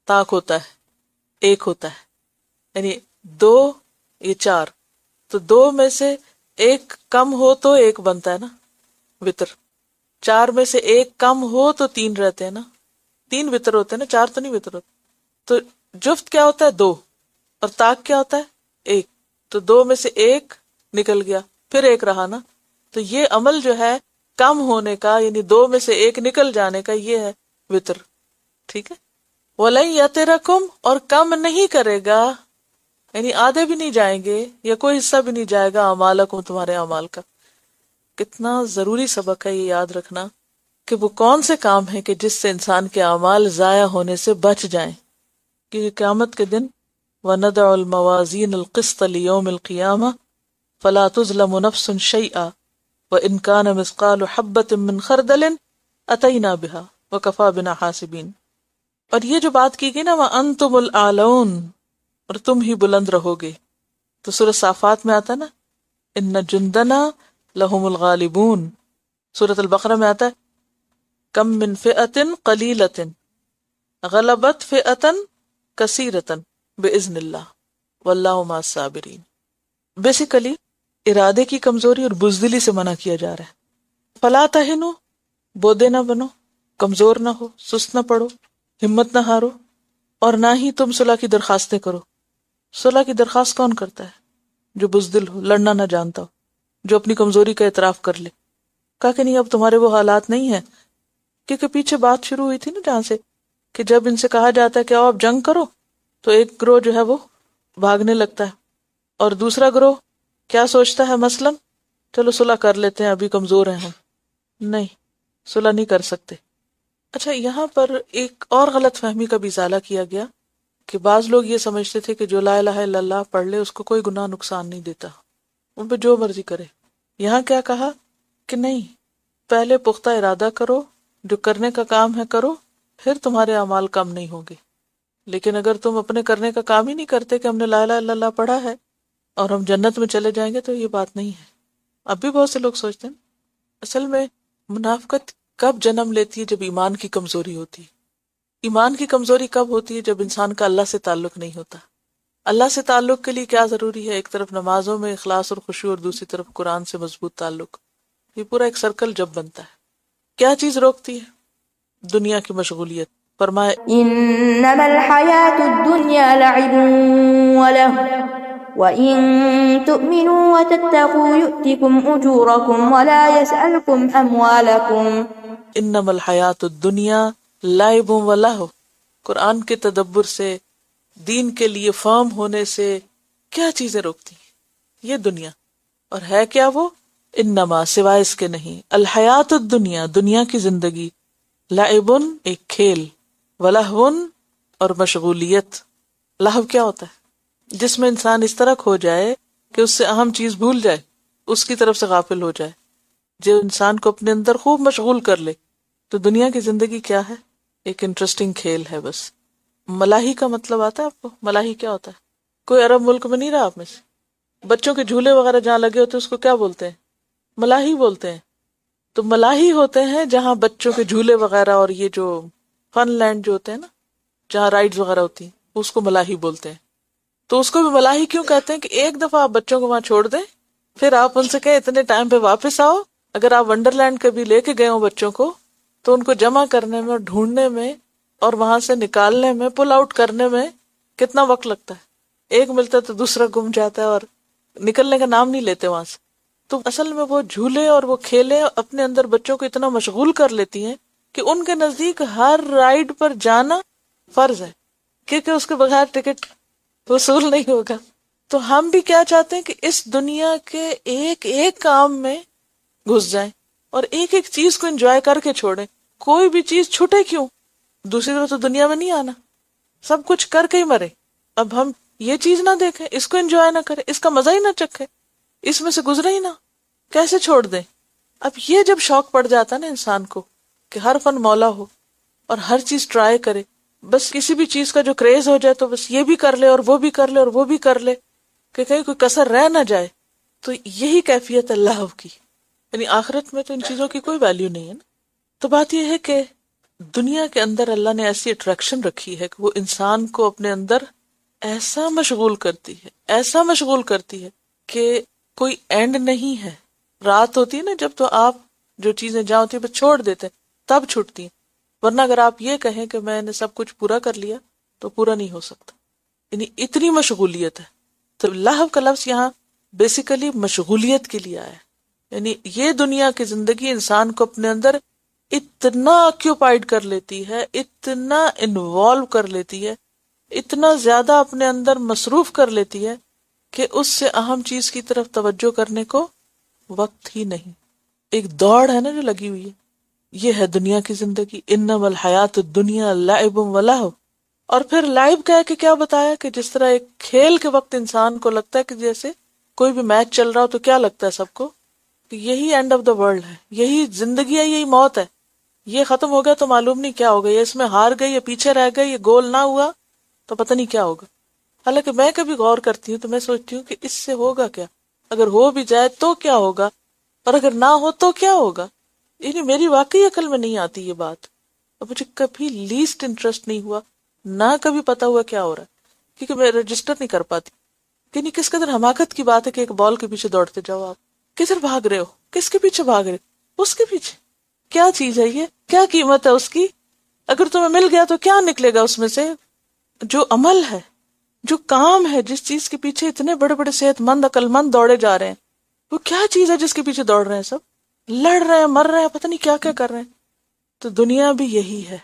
طاق ہوتا ہے، ایک ہوتا ہے، یعنی دو یہ چار، تو دو میں سے ایک کم ہو تو ایک بنتا ہے نا وطر. چار میں سے ایک کم ہو تو تین رہتے ہیں نا، تین وطر ہوتے ہیں نا، چار تو نہیں وطر ہوتے. تو جفت کیا ہوتا ہے؟ دو، اور طاق کیا ہوتا ہے؟ ایک. تو دو میں سے ایک نکل گیا، پھر ایک رہا نا. تو یہ عمل جو ہے کم ہونے کا، یعنی دو میں سے ایک نکل جانے کا، یہ ہے وطر. ٹھیک ہے. وَلَن يَتِرَكُمْ، اور کم نہیں کرے گا، یعنی آدھے بھی نہیں جائیں گے یا کوئی حصہ بھی نہیں جائے گا اعمالکم، تمہارے اعمال کا. کتنا ضروری سبق ہے یہ یاد رکھنا کہ وہ کون سے کام ہیں کہ جس سے انسان کے اعمال ضائع ہونے سے بچ جائیں. کیونکہ قیامت کے دن وَنَدَعُ الْمَوَازِينَ الْقِسْطَ لِيَوْمِ الْقِيَامَةِ فَلَا تُظْلَمُ نَفْسٌ شَيْئًا وَإِنْ كَانَ مِثْقَالُ حَبَّةٍ مِّنْ خَرْدَلٍ أَتَيْنَا بِهَا وَكَفَى بِنَا حَاسِبِينَ. اور یہ جو بات کی گئی نا وَأَنْتُمُ الْأَعْلَوْنَ، اور تم ہی بلند رہو گے، تو سورۃ صافات میں آتا نا إِنَّ جُنْدَنَا لَهُمُ الْغَالِبُونَ. سورۃ البقرہ میں آتا ہے کم من فئة قلیلة غلبت فئة کثیرة بإذن اللہ واللہ مع الصابرین. بیسیکلی ارادے کی کمزوری اور بزدلی سے منع کیا جا رہا ہے. فلا تہنوا، بودے نہ بنو، کمزور نہ ہو، سست نہ پڑو، ہمت نہ ہارو، اور نہ ہی تم صلح کی درخواستیں کرو. صلح کی درخواست کون کرتا ہے؟ جو بزدل ہو، لڑنا نہ جانتا ہو، جو اپنی کمزوری کا اعتراف کر لے. کہا کہ نہیں اب تمہارے وہ حالات نہیں ہیں، کیونکہ پیچھے بات شروع ہوئی تھی نا جہاں سے کہ جب ان سے کہا جاتا ہے کہ آؤ اب جنگ کرو تو ایک گروہ جو ہے وہ بھاگنے لگتا ہے، اور دوسرا گروہ کیا سوچتا ہے؟ مثلاً چلو صلح کر لیتے ہیں، ابھی کمزور ہیں ہم. نہیں، صلح نہیں کر سکتے. اچھا، یہاں پر ایک اور غلط فہمی کا بھی ازالہ کیا گیا کہ بعض لوگ یہ سمجھتے تھے کہ جو لا الہ الا اللہ پڑھ لے اس کو کوئی گناہ نقصان نہیں دیتا، ان پہ جو مرضی کرے. یہاں کیا کہا کہ نہیں، پہلے پختہ ارادہ کرو، جو کرنے کا کام ہے کرو، پھر تمہارے اعمال کم نہیں ہوں گے. لیکن اگر تم اپنے کرنے کا کام ہی نہیں کرتے کہ ہم نے لا الہ الا اللہ پڑھا ہے اور ہم جنت میں چلے جائیں گے، تو یہ بات نہیں ہے. اب بھی بہت سے لوگ سوچتے ہیں. اصل میں منافقت کب جنم لیتی ہے؟ جب ایمان کی کمزوری ہوتی ہے. ایمان کی کمزوری کب ہوتی ہے؟ جب انسان کا اللہ سے تعلق نہیں ہوتا. اللہ سے تعلق کے لیے کیا ضروری ہے؟ ایک طرف نمازوں میں اخلاص اور خشوع، اور دوسری طرف قرآن سے مضبوط تعلق. یہ پورا ایک سرکل جب بنتا ہے. کیا چیز روکتی ہے؟ دنیا کی مشغولیت. فرمائے انما الحیاۃ الدنیا لعب ولہو وَإِن تُؤْمِنُوا وَتَتَّقُوا يُؤْتِكُمْ أُجُورَكُمْ وَلَا يَسْأَلْكُمْ أَمْوَالَكُمْ. انما الحیاۃ الدنیا لعب ولہو، قرآن کے تدبر سے، دین کے لیے فارم ہونے سے کیا چیزیں روکتی ہیں؟ یہ دنیا. اور ہے کیا وہ؟ انما، سوائے اس کے نہیں، الحیات الدنیا، دنیا کی زندگی، لعبن، ایک کھیل، ولہون، اور مشغولیت. لہو کیا ہوتا ہے؟ جس میں انسان اس طرح کھو جائے کہ اس سے اہم چیز بھول جائے، اس کی طرف سے غافل ہو جائے، جو انسان کو اپنے اندر خوب مشغول کر لے. تو دنیا کی زندگی کیا ہے؟ ایک انٹرسٹنگ کھیل ہے بس. ملاحی کا مطلب آتا ہے آپ کو؟ ملاحی کیا ہوتا ہے؟ کوئی عرب ملک میں نہیں رہا آپ میں سے؟ بچوں کے جھولے وغیرہ جہاں لگے ہوتے ہیں اس کو کیا بولتے ہیں؟ ملاحی بولتے ہیں. تو ملاحی ہوتے ہیں جہاں بچوں کے جھولے وغیرہ اور یہ جو فن لینڈ جو ہوتے ہیں نا، جہاں رائڈز وغیرہ ہوتی ہیں، اس کو ملاحی بولتے ہیں. تو اس کو بھی ملاحی کیوں کہتے ہیں؟ کہ ایک دفعہ آپ بچوں کو وہاں چھوڑ دیں، پھر آپ ان سے کہیں اتنے ٹائم پہ واپس آؤ. اگر آپ ونڈرلینڈ کبھی لے کے گئے ہو بچوں کو، تو ان کو جمع کرنے میں اور ڈھونڈنے میں اور وہاں سے نکالنے میں، پل آؤٹ کرنے میں کتنا وقت لگتا ہے. ایک ملتا ہے تو دوسرا گم جاتا ہے اور نکلنے کا نام نہیں لیتے وہاں سے. تو اصل میں وہ جھولے اور وہ کھیلیں اپنے اندر بچوں کو اتنا مشغول کر لیتی ہیں کہ ان کے نزدیک ہر رائڈ پر جانا فرض ہے، کیونکہ اس کے بغیر ٹکٹ وصول نہیں ہوگا. تو ہم بھی کیا چاہتے ہیں کہ اس دنیا کے ایک ایک کام میں گھس جائیں اور ایک ایک چیز کو انجوائے کر کے چھوڑیں. کوئی بھی چیز چھوٹے کیوں؟ دوسری طرف تو دنیا میں نہیں آنا، سب کچھ کر کے ہی مرے. اب ہم یہ چیز نہ دیکھیں، اس کو انجوائے نہ کریں، اس کا مزہ ہی نہ چکھیں، اس میں سے گزرے ہی نہ، کیسے چھوڑ دیں؟ اب یہ جب شوق پڑ جاتا ہے نا انسان کو کہ ہر فن مولا ہو اور ہر چیز ٹرائی کرے، بس کسی بھی چیز کا جو کریز ہو جائے تو بس یہ بھی کر لے اور وہ بھی کر لے اور وہ بھی کر لے کہ کہیں کوئی کسر رہ نہ جائے. تو یہی کیفیت اللہ کی، یعنی آخرت میں تو ان چیزوں کی کوئی ویلیو نہیں ہے نا. تو بات یہ ہے کہ دنیا کے اندر اللہ نے ایسی اٹریکشن رکھی ہے کہ وہ انسان کو اپنے اندر ایسا مشغول کرتی ہے، ایسا مشغول کرتی ہے کہ کوئی اینڈ نہیں ہے. رات ہوتی ہے نا جب، تو آپ جو چیزیں جہاں ہوتی ہیں بس چھوڑ دیتے ہیں، تب چھوٹتی ہیں. ورنہ اگر آپ یہ کہیں کہ میں نے سب کچھ پورا کر لیا تو پورا نہیں ہو سکتا. یعنی اتنی مشغولیت ہے. تو لہو کا لفظ یہاں بیسیکلی مشغولیت کے لیے آیا ہے. یعنی یہ دنیا کی زندگی انسان کو اپنے اندر اتنا آکیوپائیڈ کر لیتی ہے، اتنا انوالو کر لیتی ہے، اتنا زیادہ اپنے اندر مصروف کر لیتی ہے کہ اس سے اہم چیز کی طرف توجہ کرنے کو وقت ہی نہیں. ایک دوڑ ہے نا جو لگی ہوئی ہے. یہ ہے دنیا کی زندگی. انما الحیات الدنیا لعب ولہو. اور پھر لائب کہہ کے کیا بتایا کہ جس طرح ایک کھیل کے وقت انسان کو لگتا ہے کہ جیسے کوئی بھی میچ چل رہا ہو تو کیا لگتا ہے سب کو کہ یہی اینڈ آف دا ورلڈ ہے، یہی زندگی ہے، یہی موت ہے، یہ ختم ہو گیا تو معلوم نہیں کیا ہوگا، یہ اس میں ہار گئی، یہ پیچھے رہ گئی، یہ گول نہ ہوا تو پتہ نہیں کیا ہوگا. حالانکہ میں کبھی غور کرتی ہوں تو میں سوچتی ہوں کہ اس سے ہوگا کیا، اگر ہو بھی جائے تو کیا ہوگا، اور اگر نہ ہو تو کیا ہوگا. یعنی میری واقعی عقل میں نہیں آتی یہ بات، اور مجھے کبھی لیسٹ انٹرسٹ نہیں ہوا، نہ کبھی پتا ہوا کیا ہو رہا ہے، کیونکہ میں رجسٹر نہیں کر پاتی. یعنی کس قدر حماقت کی بات ہے کہ ایک بال کے پیچھے دوڑتے جاؤ. آپ کدھر بھاگ رہے ہو؟ کس کے پیچھے بھاگ رہے؟ اس کے پیچھے. کیا چیز ہے یہ؟ کیا قیمت ہے اس کی؟ اگر تمہیں مل گیا تو کیا نکلے گا اس میں سے؟ جو عمل ہے، جو کام ہے، جس چیز کے پیچھے اتنے بڑے بڑے صحت مند عقل مند دوڑے جا رہے ہیں، وہ کیا چیز ہے جس کے پیچھے دوڑ رہے ہیں؟ سب لڑ رہے ہیں، مر رہے ہیں، پتہ نہیں کیا کیا کر رہے ہیں. تو دنیا بھی یہی ہے،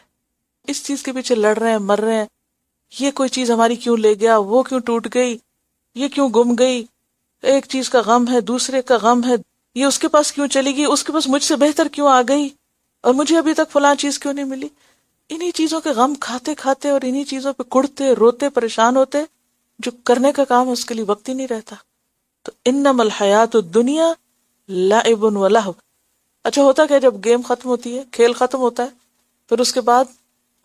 اس چیز کے پیچھے لڑ رہے ہیں، مر رہے ہیں. یہ کوئی چیز ہماری کیوں لے گیا، وہ کیوں ٹوٹ گئی، یہ کیوں گم گئی. ایک چیز کا غم ہے، دوسرے کا غم ہے، یہ اس کے پاس کیوں چلی گئی، اس کے پاس مجھ سے بہتر کیوں آ گئی، اور مجھے ابھی تک فلاں چیز کیوں نہیں ملی. انہی چیزوں کے غم کھاتے کھاتے اور انہی چیزوں پہ کڑتے روتے پریشان ہوتے، جو کرنے کا کام ہے اس کے لیے وقت ہی نہیں رہتا. تو انما الحیات الدنیا لعب ولہو. اچھا ہوتا کہ جب گیم ختم ہوتی ہے، کھیل ختم ہوتا ہے، پھر اس کے بعد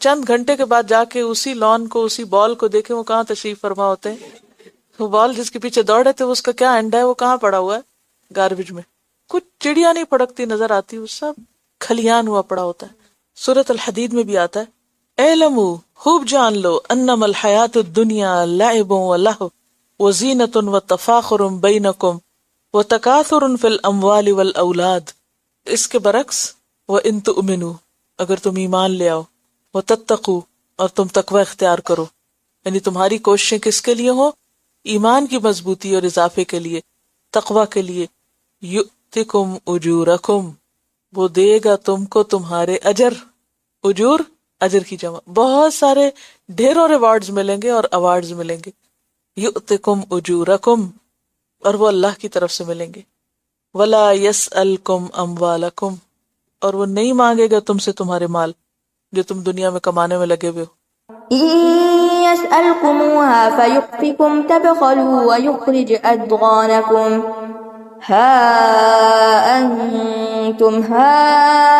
چند گھنٹے کے بعد جا کے اسی لان کو، اسی بال کو دیکھیں وہ کہاں تشریف فرما ہوتے ہیں. وہ بال جس کے پیچھے دوڑے تھے اس کا کیا اینڈ ہے؟ وہ کہاں پڑا ہوا ہے؟ گاربیج میں. کچھ چڑیا نہیں پڑکتی نظر آتی، وہ سب کھلیان ہوا پڑا ہوتا ہے. سورۃ الحدید میں بھی آتا ہے، اعلموا، خوب جان لو، انما الحیات الدنیا لعب ولہو وزینۃ وتفاخر بینکم وتکاثر فی الاموال والاولاد. اس کے برعکس وان تؤمنوا، اگر تم ایمان لے آؤ، وتتقوا، اور تم تقوی اختیار کرو، یعنی تمہاری کوششیں کس کے لیے ہو؟ ایمان کی مضبوطی اور اضافے کے لیے، تقوی کے لیے. یؤتکم اجورکم، وہ دے گا تم کو تمہارے اجر. اجور اجر کی جمع، بہت سارے ڈھیروں ریوارڈز ملیں گے اور ایوارڈز ملیں گے. یؤتکم اجورکم، اور وہ اللہ کی طرف سے ملیں گے. ولا یسألکم اموالکم، اور وہ نہیں مانگے گا تم سے تمہارے مال جو تم دنیا میں کمانے میں لگے ہوئے ہو. إن يسألكموها فيحفكم تبخلوا ويخرج أضغانكم ها أنتم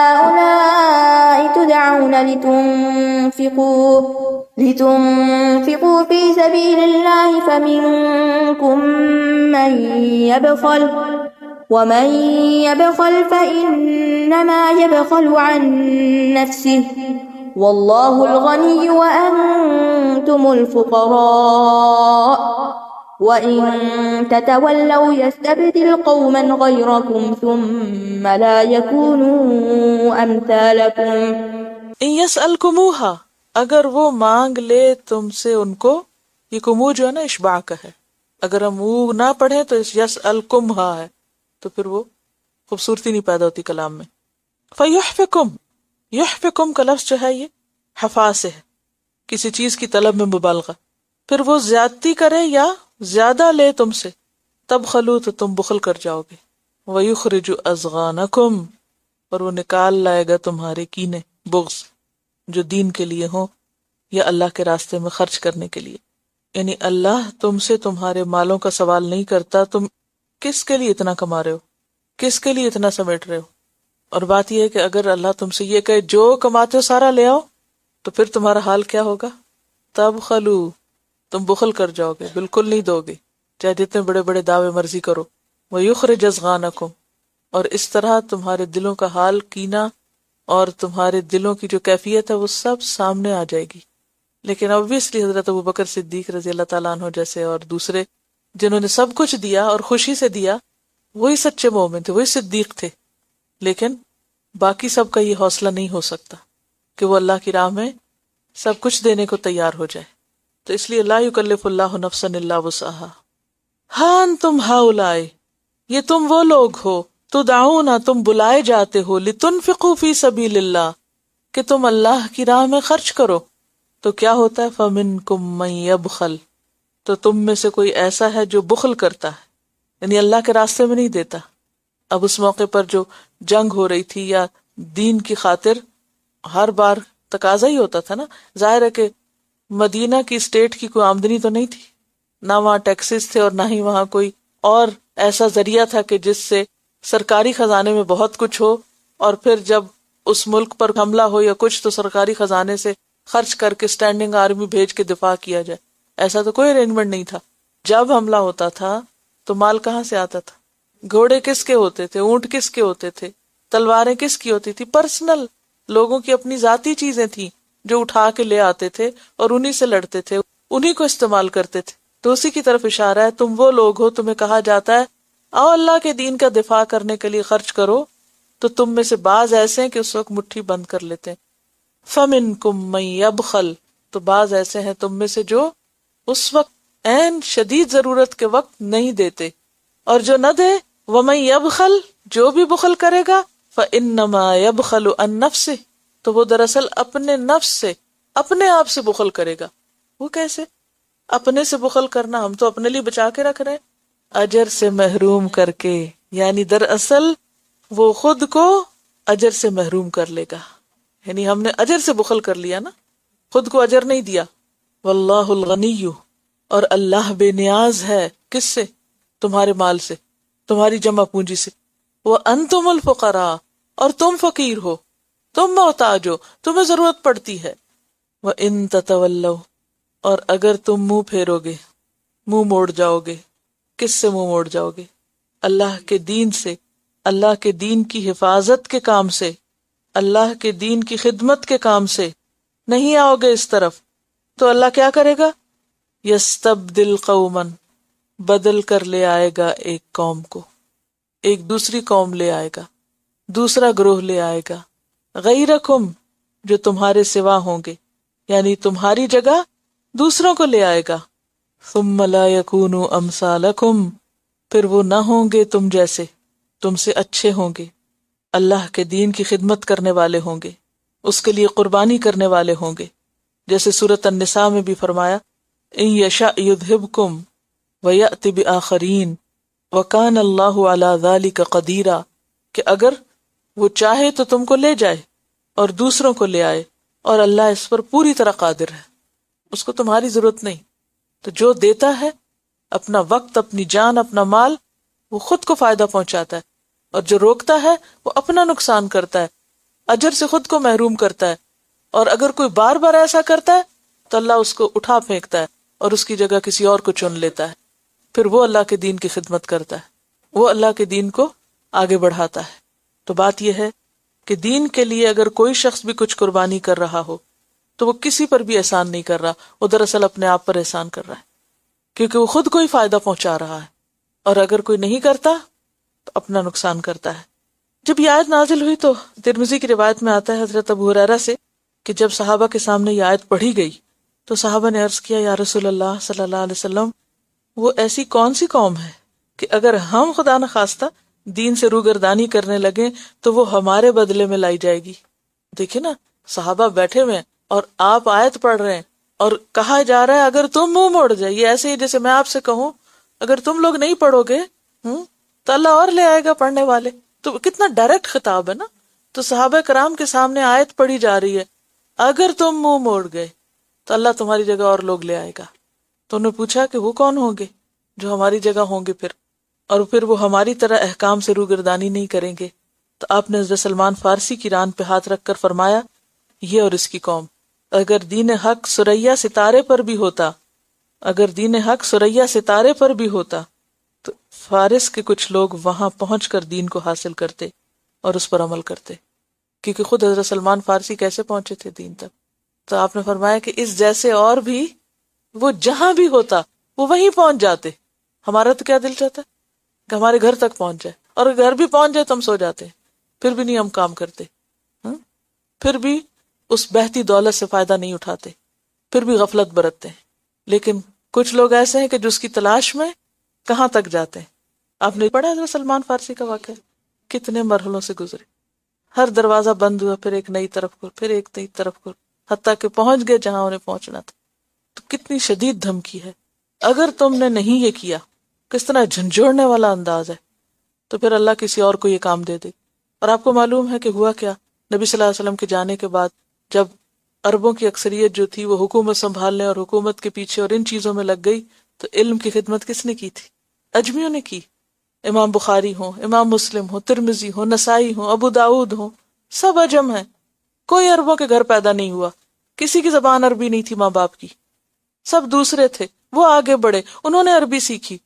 هؤلاء تدعون لتنفقوا في سبيل الله فمنكم من يبخل ومن يبخل فإنما يبخل عن نفسه والله الغني وأنتم الفقراء وإن تتولوا يستبدل قوما غيركم ثم لا يكونوا أمثالكم. ان یسألکموہا، اگر وہ مانگ لے تم سے ان کو، یہ کمو جو ہے نا اشباع کا ہے، اگر ہم وہ نہ پڑھیں تو یسألکمہا ہے تو پھر وہ خوبصورتی نہیں پیدا ہوتی کلام میں. فیحفکم، یحفکم کا لفظ جو ہے یہ حفا سے ہے، کسی چیز کی طلب میں مبالغہ. پھر وہ زیادتی کرے یا زیادہ لے تم سے، تبخلو تو تم بخل کر جاؤ گے. ویخرج اضغانکم، اور وہ نکال لائے گا تمہارے کینے، بغض جو دین کے لیے ہوں یا اللہ کے راستے میں خرچ کرنے کے لیے. یعنی اللہ تم سے تمہارے مالوں کا سوال نہیں کرتا، تم کس کے لیے اتنا کما رہے ہو، کس کے لیے اتنا سمیٹ رہے ہو. اور بات یہ ہے کہ اگر اللہ تم سے یہ کہے جو کماتے ہو سارا لے آؤ، تو پھر تمہارا حال کیا ہوگا؟ تبخلو، تم بخل کر جاؤ گے، بالکل نہیں دو گے، چاہے جتنے بڑے بڑے دعوے مرضی کرو. وَيُخْرِجْ أَضْغَانَكُمْ، اور اس طرح تمہارے دلوں کا حال، کینہ اور تمہارے دلوں کی جو کیفیت ہے وہ سب سامنے آ جائے گی. لیکن obviously حضرت ابوبکر صدیق رضی اللہ تعالیٰ عنہ جیسے اور دوسرے جنہوں نے سب کچھ دیا اور خوشی سے دیا، وہی سچے مومن تھے، وہی صدیق تھے. لیکن باقی سب کا یہ حوصلہ نہیں ہو سکتا کہ وہ اللہ کی راہ میں سب کچھ دینے کو تیار ہو جائے. تو اس لیے لا یکلف اللہ نفسا الا وسعها. ہاں انتم ہؤلاء، یہ تم وہ لوگ ہو، تدعون، تم بلائے جاتے ہو، لتنفقوا فی سبیل اللہ، کہ تم اللہ کی راہ میں خرچ کرو. تو کیا ہوتا ہے؟ فمنکم من یبخل، تو تم میں سے کوئی ایسا ہے جو بخل کرتا ہے، یعنی اللہ کے راستے میں نہیں دیتا. اب اس موقع پر جو جنگ ہو رہی تھی یا دین کی خاطر ہر بار تقاضا ہی ہوتا تھا نا. ظاہر ہے کہ مدینہ کی اسٹیٹ کی کوئی آمدنی تو نہیں تھی، نہ وہاں ٹیکسز تھے اور نہ ہی وہاں کوئی اور ایسا ذریعہ تھا کہ جس سے سرکاری خزانے میں بہت کچھ ہو اور پھر جب اس ملک پر حملہ ہو یا کچھ تو سرکاری خزانے سے خرچ کر کے اسٹینڈنگ آرمی بھیج کے دفاع کیا جائے. ایسا تو کوئی ارینجمنٹ نہیں تھا. جب حملہ ہوتا تھا تو مال کہاں سے آتا تھا؟ گھوڑے کس کے ہوتے تھے، اونٹ کس کے ہوتے تھے، تلواریں کس کی ہوتی تھی؟ پرسنل لوگوں کی اپنی ذاتی چیزیں تھیں جو اٹھا کے لے آتے تھے اور انہی سے لڑتے تھے، انہی کو استعمال کرتے تھے. تو اسی کی طرف اشارہ ہے، تم وہ لوگ ہو، تمہیں کہا جاتا ہے آؤ اللہ کے دین کا دفاع کرنے کے لیے خرچ کرو. تو تم میں سے بعض ایسے ہیں کہ اس وقت مٹھی بند کر لیتے ہیں. فَمِنْكُمْ مَنْ يَبْخَلْ، تو بعض ایسے ہیں تم میں سے جو اس وقت عین شدید ضرورت کے وقت نہیں دیتے. اور جو نہ دے، وَمَنْ يَبْخَلْ، جو بھی بخل کرے گا، فَإِنَّمَا يَبْخَلُ عَنْ نَفْسِهِ، تو وہ دراصل اپنے نفس سے، اپنے آپ سے بخل کرے گا. وہ کیسے؟ اپنے سے بخل کرنا، ہم تو اپنے لیے بچا کے رکھ رہے ہیں، اجر سے محروم کر کے. یعنی دراصل وہ خود کو اجر سے محروم کر لے گا. یعنی ہم نے اجر سے بخل کر لیا نا، خود کو اجر نہیں دیا. واللہ الغنی، اور اللہ بے نیاز ہے، کس سے؟ تمہارے مال سے، تمہاری جمع پونجی سے. وانتم الفقراء، اور تم فقیر ہو، تم محتاج ہو، تمہیں ضرورت پڑتی ہے. وان تتولوا، اور اگر تم منہ پھیرو گے، منہ موڑ جاؤ گے. کس سے منہ موڑ جاؤ گے؟ اللہ کے دین سے، اللہ کے دین کی حفاظت کے کام سے، اللہ کے دین کی خدمت کے کام سے نہیں آؤ گے اس طرف. تو اللہ کیا کرے گا؟ یستبدل قوما، بدل کر لے آئے گا ایک قوم کو، ایک دوسری قوم لے آئے گا، دوسرا گروہ لے آئے گا. غیرکم، جو تمہارے سوا ہوں گے، یعنی تمہاری جگہ دوسروں کو لے آئے گا. ثم لا یکونوا امثالکم، پھر وہ نہ ہوں گے تم جیسے، تم سے اچھے ہوں گے، اللہ کے دین کی خدمت کرنے والے ہوں گے، اس کے لیے قربانی کرنے والے ہوں گے. جیسے سورۃ النساء میں بھی فرمایا ان یشاء یذھبکم ویأت بآخرین وکان اللہ علی ذلک قدیرا، کہ اگر وہ چاہے تو تم کو لے جائے اور دوسروں کو لے آئے، اور اللہ اس پر پوری طرح قادر ہے، اس کو تمہاری ضرورت نہیں. تو جو دیتا ہے اپنا وقت، اپنی جان، اپنا مال، وہ خود کو فائدہ پہنچاتا ہے، اور جو روکتا ہے وہ اپنا نقصان کرتا ہے، اجر سے خود کو محروم کرتا ہے. اور اگر کوئی بار بار ایسا کرتا ہے تو اللہ اس کو اٹھا پھینکتا ہے اور اس کی جگہ کسی اور کو چن لیتا ہے. پھر وہ اللہ کے دین کی خدمت کرتا ہے، وہ اللہ کے دین کو آگے بڑھاتا ہے. تو بات یہ ہے کہ دین کے لیے اگر کوئی شخص بھی کچھ قربانی کر رہا ہو تو وہ کسی پر بھی احسان نہیں کر رہا، وہ دراصل اپنے آپ پر احسان کر رہا ہے، کیونکہ وہ خود کو ہی فائدہ پہنچا رہا ہے. اور اگر کوئی نہیں کرتا تو اپنا نقصان کرتا ہے. جب یہ آیت نازل ہوئی تو ترمذی کی روایت میں آتا ہے حضرت ابو ہریرہ سے کہ جب صحابہ کے سامنے یہ آیت پڑھی گئی تو صحابہ نے عرض کیا، یا رسول اللہ صلی اللہ علیہ وسلم، وہ ایسی کون سی قوم ہے کہ اگر ہم خدا نخواستہ دین سے روگردانی کرنے لگے تو وہ ہمارے بدلے میں لائی جائے گی. دیکھیں نا، صحابہ بیٹھے ہوئے ہیں اور آپ آیت پڑھ رہے ہیں اور کہا جا رہا ہے اگر تم منہ موڑ جائے، یہ ایسے ہی جیسے میں آپ سے کہوں اگر تم لوگ نہیں پڑھو گے تو اللہ اور لے آئے گا پڑھنے والے. تو کتنا ڈائریکٹ خطاب ہے نا. تو صحابہ کرام کے سامنے آیت پڑھی جا رہی ہے، اگر تم منہ موڑ گئے تو اللہ تمہاری جگہ اور لوگ لے آئے گا. تو انہوں نے پوچھا کہ وہ کون ہوں گے جو ہماری جگہ ہوں گے پھر وہ ہماری طرح احکام سے روگردانی نہیں کریں گے. تو آپ نے حضرت سلمان فارسی کی ران پہ ہاتھ رکھ کر فرمایا، یہ اور اس کی قوم، اگر دین حق ثریا ستارے پر بھی ہوتا، اگر دین حق ثریا ستارے پر بھی ہوتا تو فارس کے کچھ لوگ وہاں پہنچ کر دین کو حاصل کرتے اور اس پر عمل کرتے. کیونکہ خود حضرت سلمان فارسی کیسے پہنچے تھے دین تک. تو آپ نے فرمایا کہ اس جیسے اور بھی وہ جہاں بھی ہوتا وہ وہیں پہنچ جاتے. ہمارا تو کیا دل چاہتا ہے کہ ہمارے گھر تک پہنچ جائے، اور گھر بھی پہنچ جائے تو ہم سو جاتے ہیں، پھر بھی نہیں ہم کام کرتے، پھر بھی اس بہتی دولت سے فائدہ نہیں اٹھاتے، پھر بھی غفلت برتتے ہیں. لیکن کچھ لوگ ایسے ہیں کہ جو اس کی تلاش میں کہاں تک جاتے ہیں. آپ نے پڑھا حضرت سلمان فارسی کا واقعہ، کتنے مرحلوں سے گزرے، ہر دروازہ بند ہوا، پھر ایک نئی طرف کو، پھر ایک نئی طرف کو، حتیٰ کہ پہنچ گئے جہاں انہیں پہنچنا تھا. تو کتنی شدید دھمکی ہے. اگر تم نے نہیں یہ کیا، کس طرح جھنجھوڑنے والا انداز ہے، تو پھر اللہ کسی اور کو یہ کام دے دے. اور آپ کو معلوم ہے کہ ہوا کیا، نبی صلی اللہ علیہ وسلم کے جانے کے بعد جب عربوں کی اکثریت جو تھی وہ حکومت سنبھالنے اور حکومت کے پیچھے اور ان چیزوں میں لگ گئی، تو علم کی خدمت کس نے کی تھی؟ اجمیوں نے کی. امام بخاری ہوں، امام مسلم ہوں، ترمذی ہوں، نسائی ہوں، ابو داؤد ہوں، سب عجم ہیں. کوئی عربوں کے گھر پیدا نہیں ہوا، کسی کی زبان عربی نہیں تھی ماں باپ کی، سب دوسرے تھے. وہ آگے بڑھے، انہوں نے عربی سیکھی،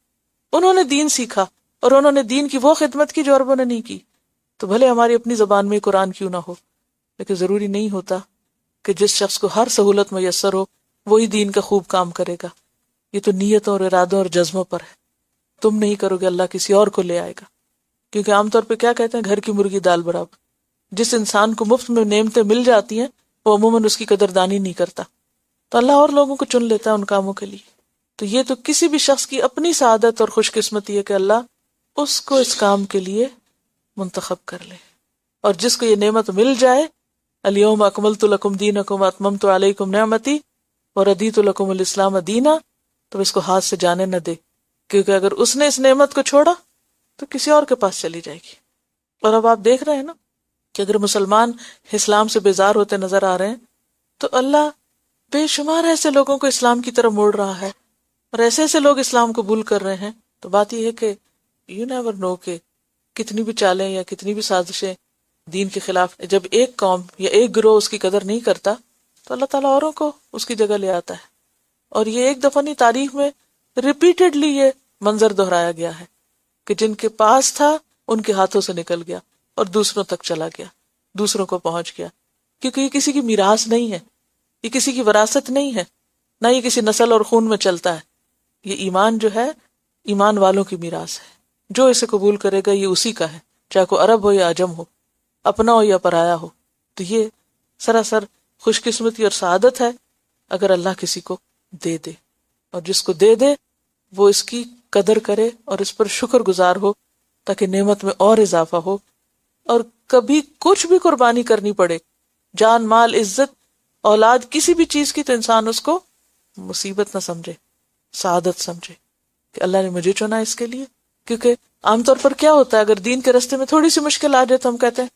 انہوں نے دین سیکھا، اور انہوں نے دین کی وہ خدمت کی جو عربوں نے نہیں کی. تو بھلے ہماری اپنی زبان میں قرآن کیوں نہ ہو، لیکن ضروری نہیں ہوتا کہ جس شخص کو ہر سہولت میسر ہو وہی دین کا خوب کام کرے گا. یہ تو نیتوں اور ارادوں اور جذبوں پر ہے. تم نہیں کرو گے، اللہ کسی اور کو لے آئے گا. کیونکہ عام طور پہ کیا کہتے ہیں، گھر کی مرغی دال برابر. جس انسان کو مفت میں نعمتیں مل جاتی ہیں وہ عموماً اس کی قدردانی نہیں کرتا، تو اللہ اور لوگوں کو چن لیتا ہے ان کاموں کے لیے. تو یہ تو کسی بھی شخص کی اپنی سعادت اور خوش قسمتی ہے کہ اللہ اس کو اس کام کے لیے منتخب کر لے. اور جس کو یہ نعمت مل جائے، الیوم اکملت لکم دینکم واتممت علیکم نعمتی وردیت لکم الاسلام دینا، تو اس کو ہاتھ سے جانے نہ دے، کیونکہ اگر اس نے اس نعمت کو چھوڑا تو کسی اور کے پاس چلی جائے گی. اور اب آپ دیکھ رہے ہیں نا کہ اگر مسلمان اسلام سے بیزار ہوتے نظر آ رہے ہیں تو اللہ بے شمار ایسے لوگوں کو اسلام کی طرف موڑ رہا ہے، اور ایسے ایسے لوگ اسلام قبول کر رہے ہیں. تو بات یہ ہے کہ یو نیور نو کہ کتنی بھی چالیں یا کتنی بھی سازشیں دین کے خلاف، جب ایک قوم یا ایک گروہ اس کی قدر نہیں کرتا تو اللہ تعالیٰ اوروں کو اس کی جگہ لے آتا ہے. اور یہ ایک دفعہ نہیں، تاریخ میں ریپیٹڈلی یہ منظر دہرایا گیا ہے کہ جن کے پاس تھا ان کے ہاتھوں سے نکل گیا اور دوسروں تک چلا گیا، دوسروں کو پہنچ گیا. کیونکہ یہ کسی کی میراث نہیں ہے، یہ کسی کی وراثت نہیں ہے، نہ یہ کسی نسل اور خون میں چلتا ہے. یہ ایمان جو ہے ایمان والوں کی میراث ہے. جو اسے قبول کرے گا یہ اسی کا ہے، چاہے کوئی عرب ہو یا عجم ہو، اپنا ہو یا پرایا ہو. تو یہ سراسر خوش قسمتی اور سعادت ہے اگر اللہ کسی کو دے دے، اور جس کو دے دے وہ اس کی قدر کرے اور اس پر شکر گزار ہو تاکہ نعمت میں اور اضافہ ہو. اور کبھی کچھ بھی قربانی کرنی پڑے جان مال عزت اولاد کسی بھی چیز کی، تو انسان اس کو مصیبت نہ سمجھے، سعادت سمجھے کہ اللہ نے مجھے چنا اس کے لیے. کیونکہ عام طور پر کیا ہوتا ہے، اگر دین کے راستے میں تھوڑی سی مشکل آ جائے تو ہم کہتے ہیں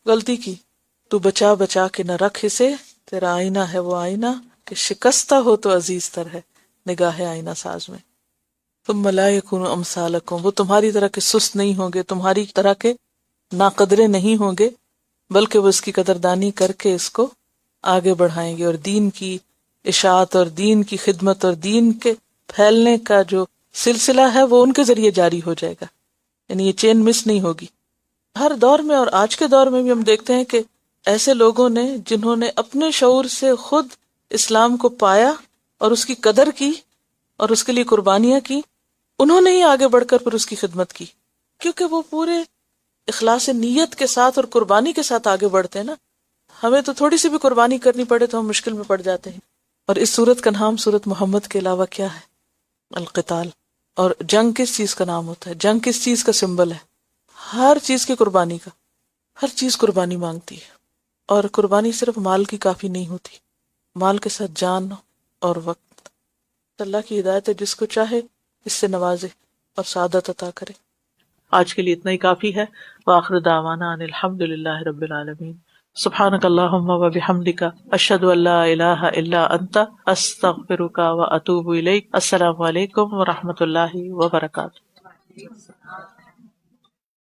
غلطی کی، تو بچا بچا کے نہ رکھ اسے، تیرا آئینہ ہے وہ آئینہ کہ شکستہ ہو تو عزیز تر ہے نگاہ آئینہ ساز میں. ثم لا یکونوا امثالکم، وہ تمہاری طرح کے سست نہیں ہوں گے، تمہاری طرح کے ناقدرے نہیں ہوں گے، بلکہ وہ اس کی قدردانی کر کے اس کو آگے بڑھائیں گے، اور دین کی اشاعت اور دین کی خدمت اور دین کے پھیلنے کا جو سلسلہ ہے وہ ان کے ذریعے جاری ہو جائے گا. یعنی یہ چین مس نہیں ہوگی. ہر دور میں اور آج کے دور میں بھی ہم دیکھتے ہیں کہ ایسے لوگوں نے جنہوں نے اپنے شعور سے خود اسلام کو پایا اور اس کی قدر کی اور اس کے لیے قربانیاں کی، انہوں نے ہی آگے بڑھ کر پھر اس کی خدمت کی، کیونکہ وہ پورے اخلاص نیت کے ساتھ اور قربانی کے ساتھ آگے بڑھتے ہیں نا. ہمیں تو تھوڑی سی بھی قربانی کرنی پڑے تو ہم مشکل میں پڑ جاتے ہیں. اور اس سورت کا نام سورت محمد کے علاوہ کیا ہے؟ القتال. اور جنگ کس چیز کا نام ہوتا ہے؟ جنگ کس چیز کا سمبل ہے؟ ہر چیز کی قربانی کا. ہر چیز قربانی مانگتی ہے، اور قربانی صرف مال کی کافی نہیں ہوتی، مال کے ساتھ جان اور وقت. اللہ کی ہدایت ہے، جس کو چاہے اس سے نوازے اور سعادت عطا کرے. آج کے لیے اتنا ہی کافی ہے. وآخر دعوانا ان الحمد للہ رب العالمین. سبحانک اللہم وبحمدک، اشہد ان لا الہ الا انت، استغفرک واتوب الیک. السلام علیکم ورحمۃ اللہ وبرکاتہ.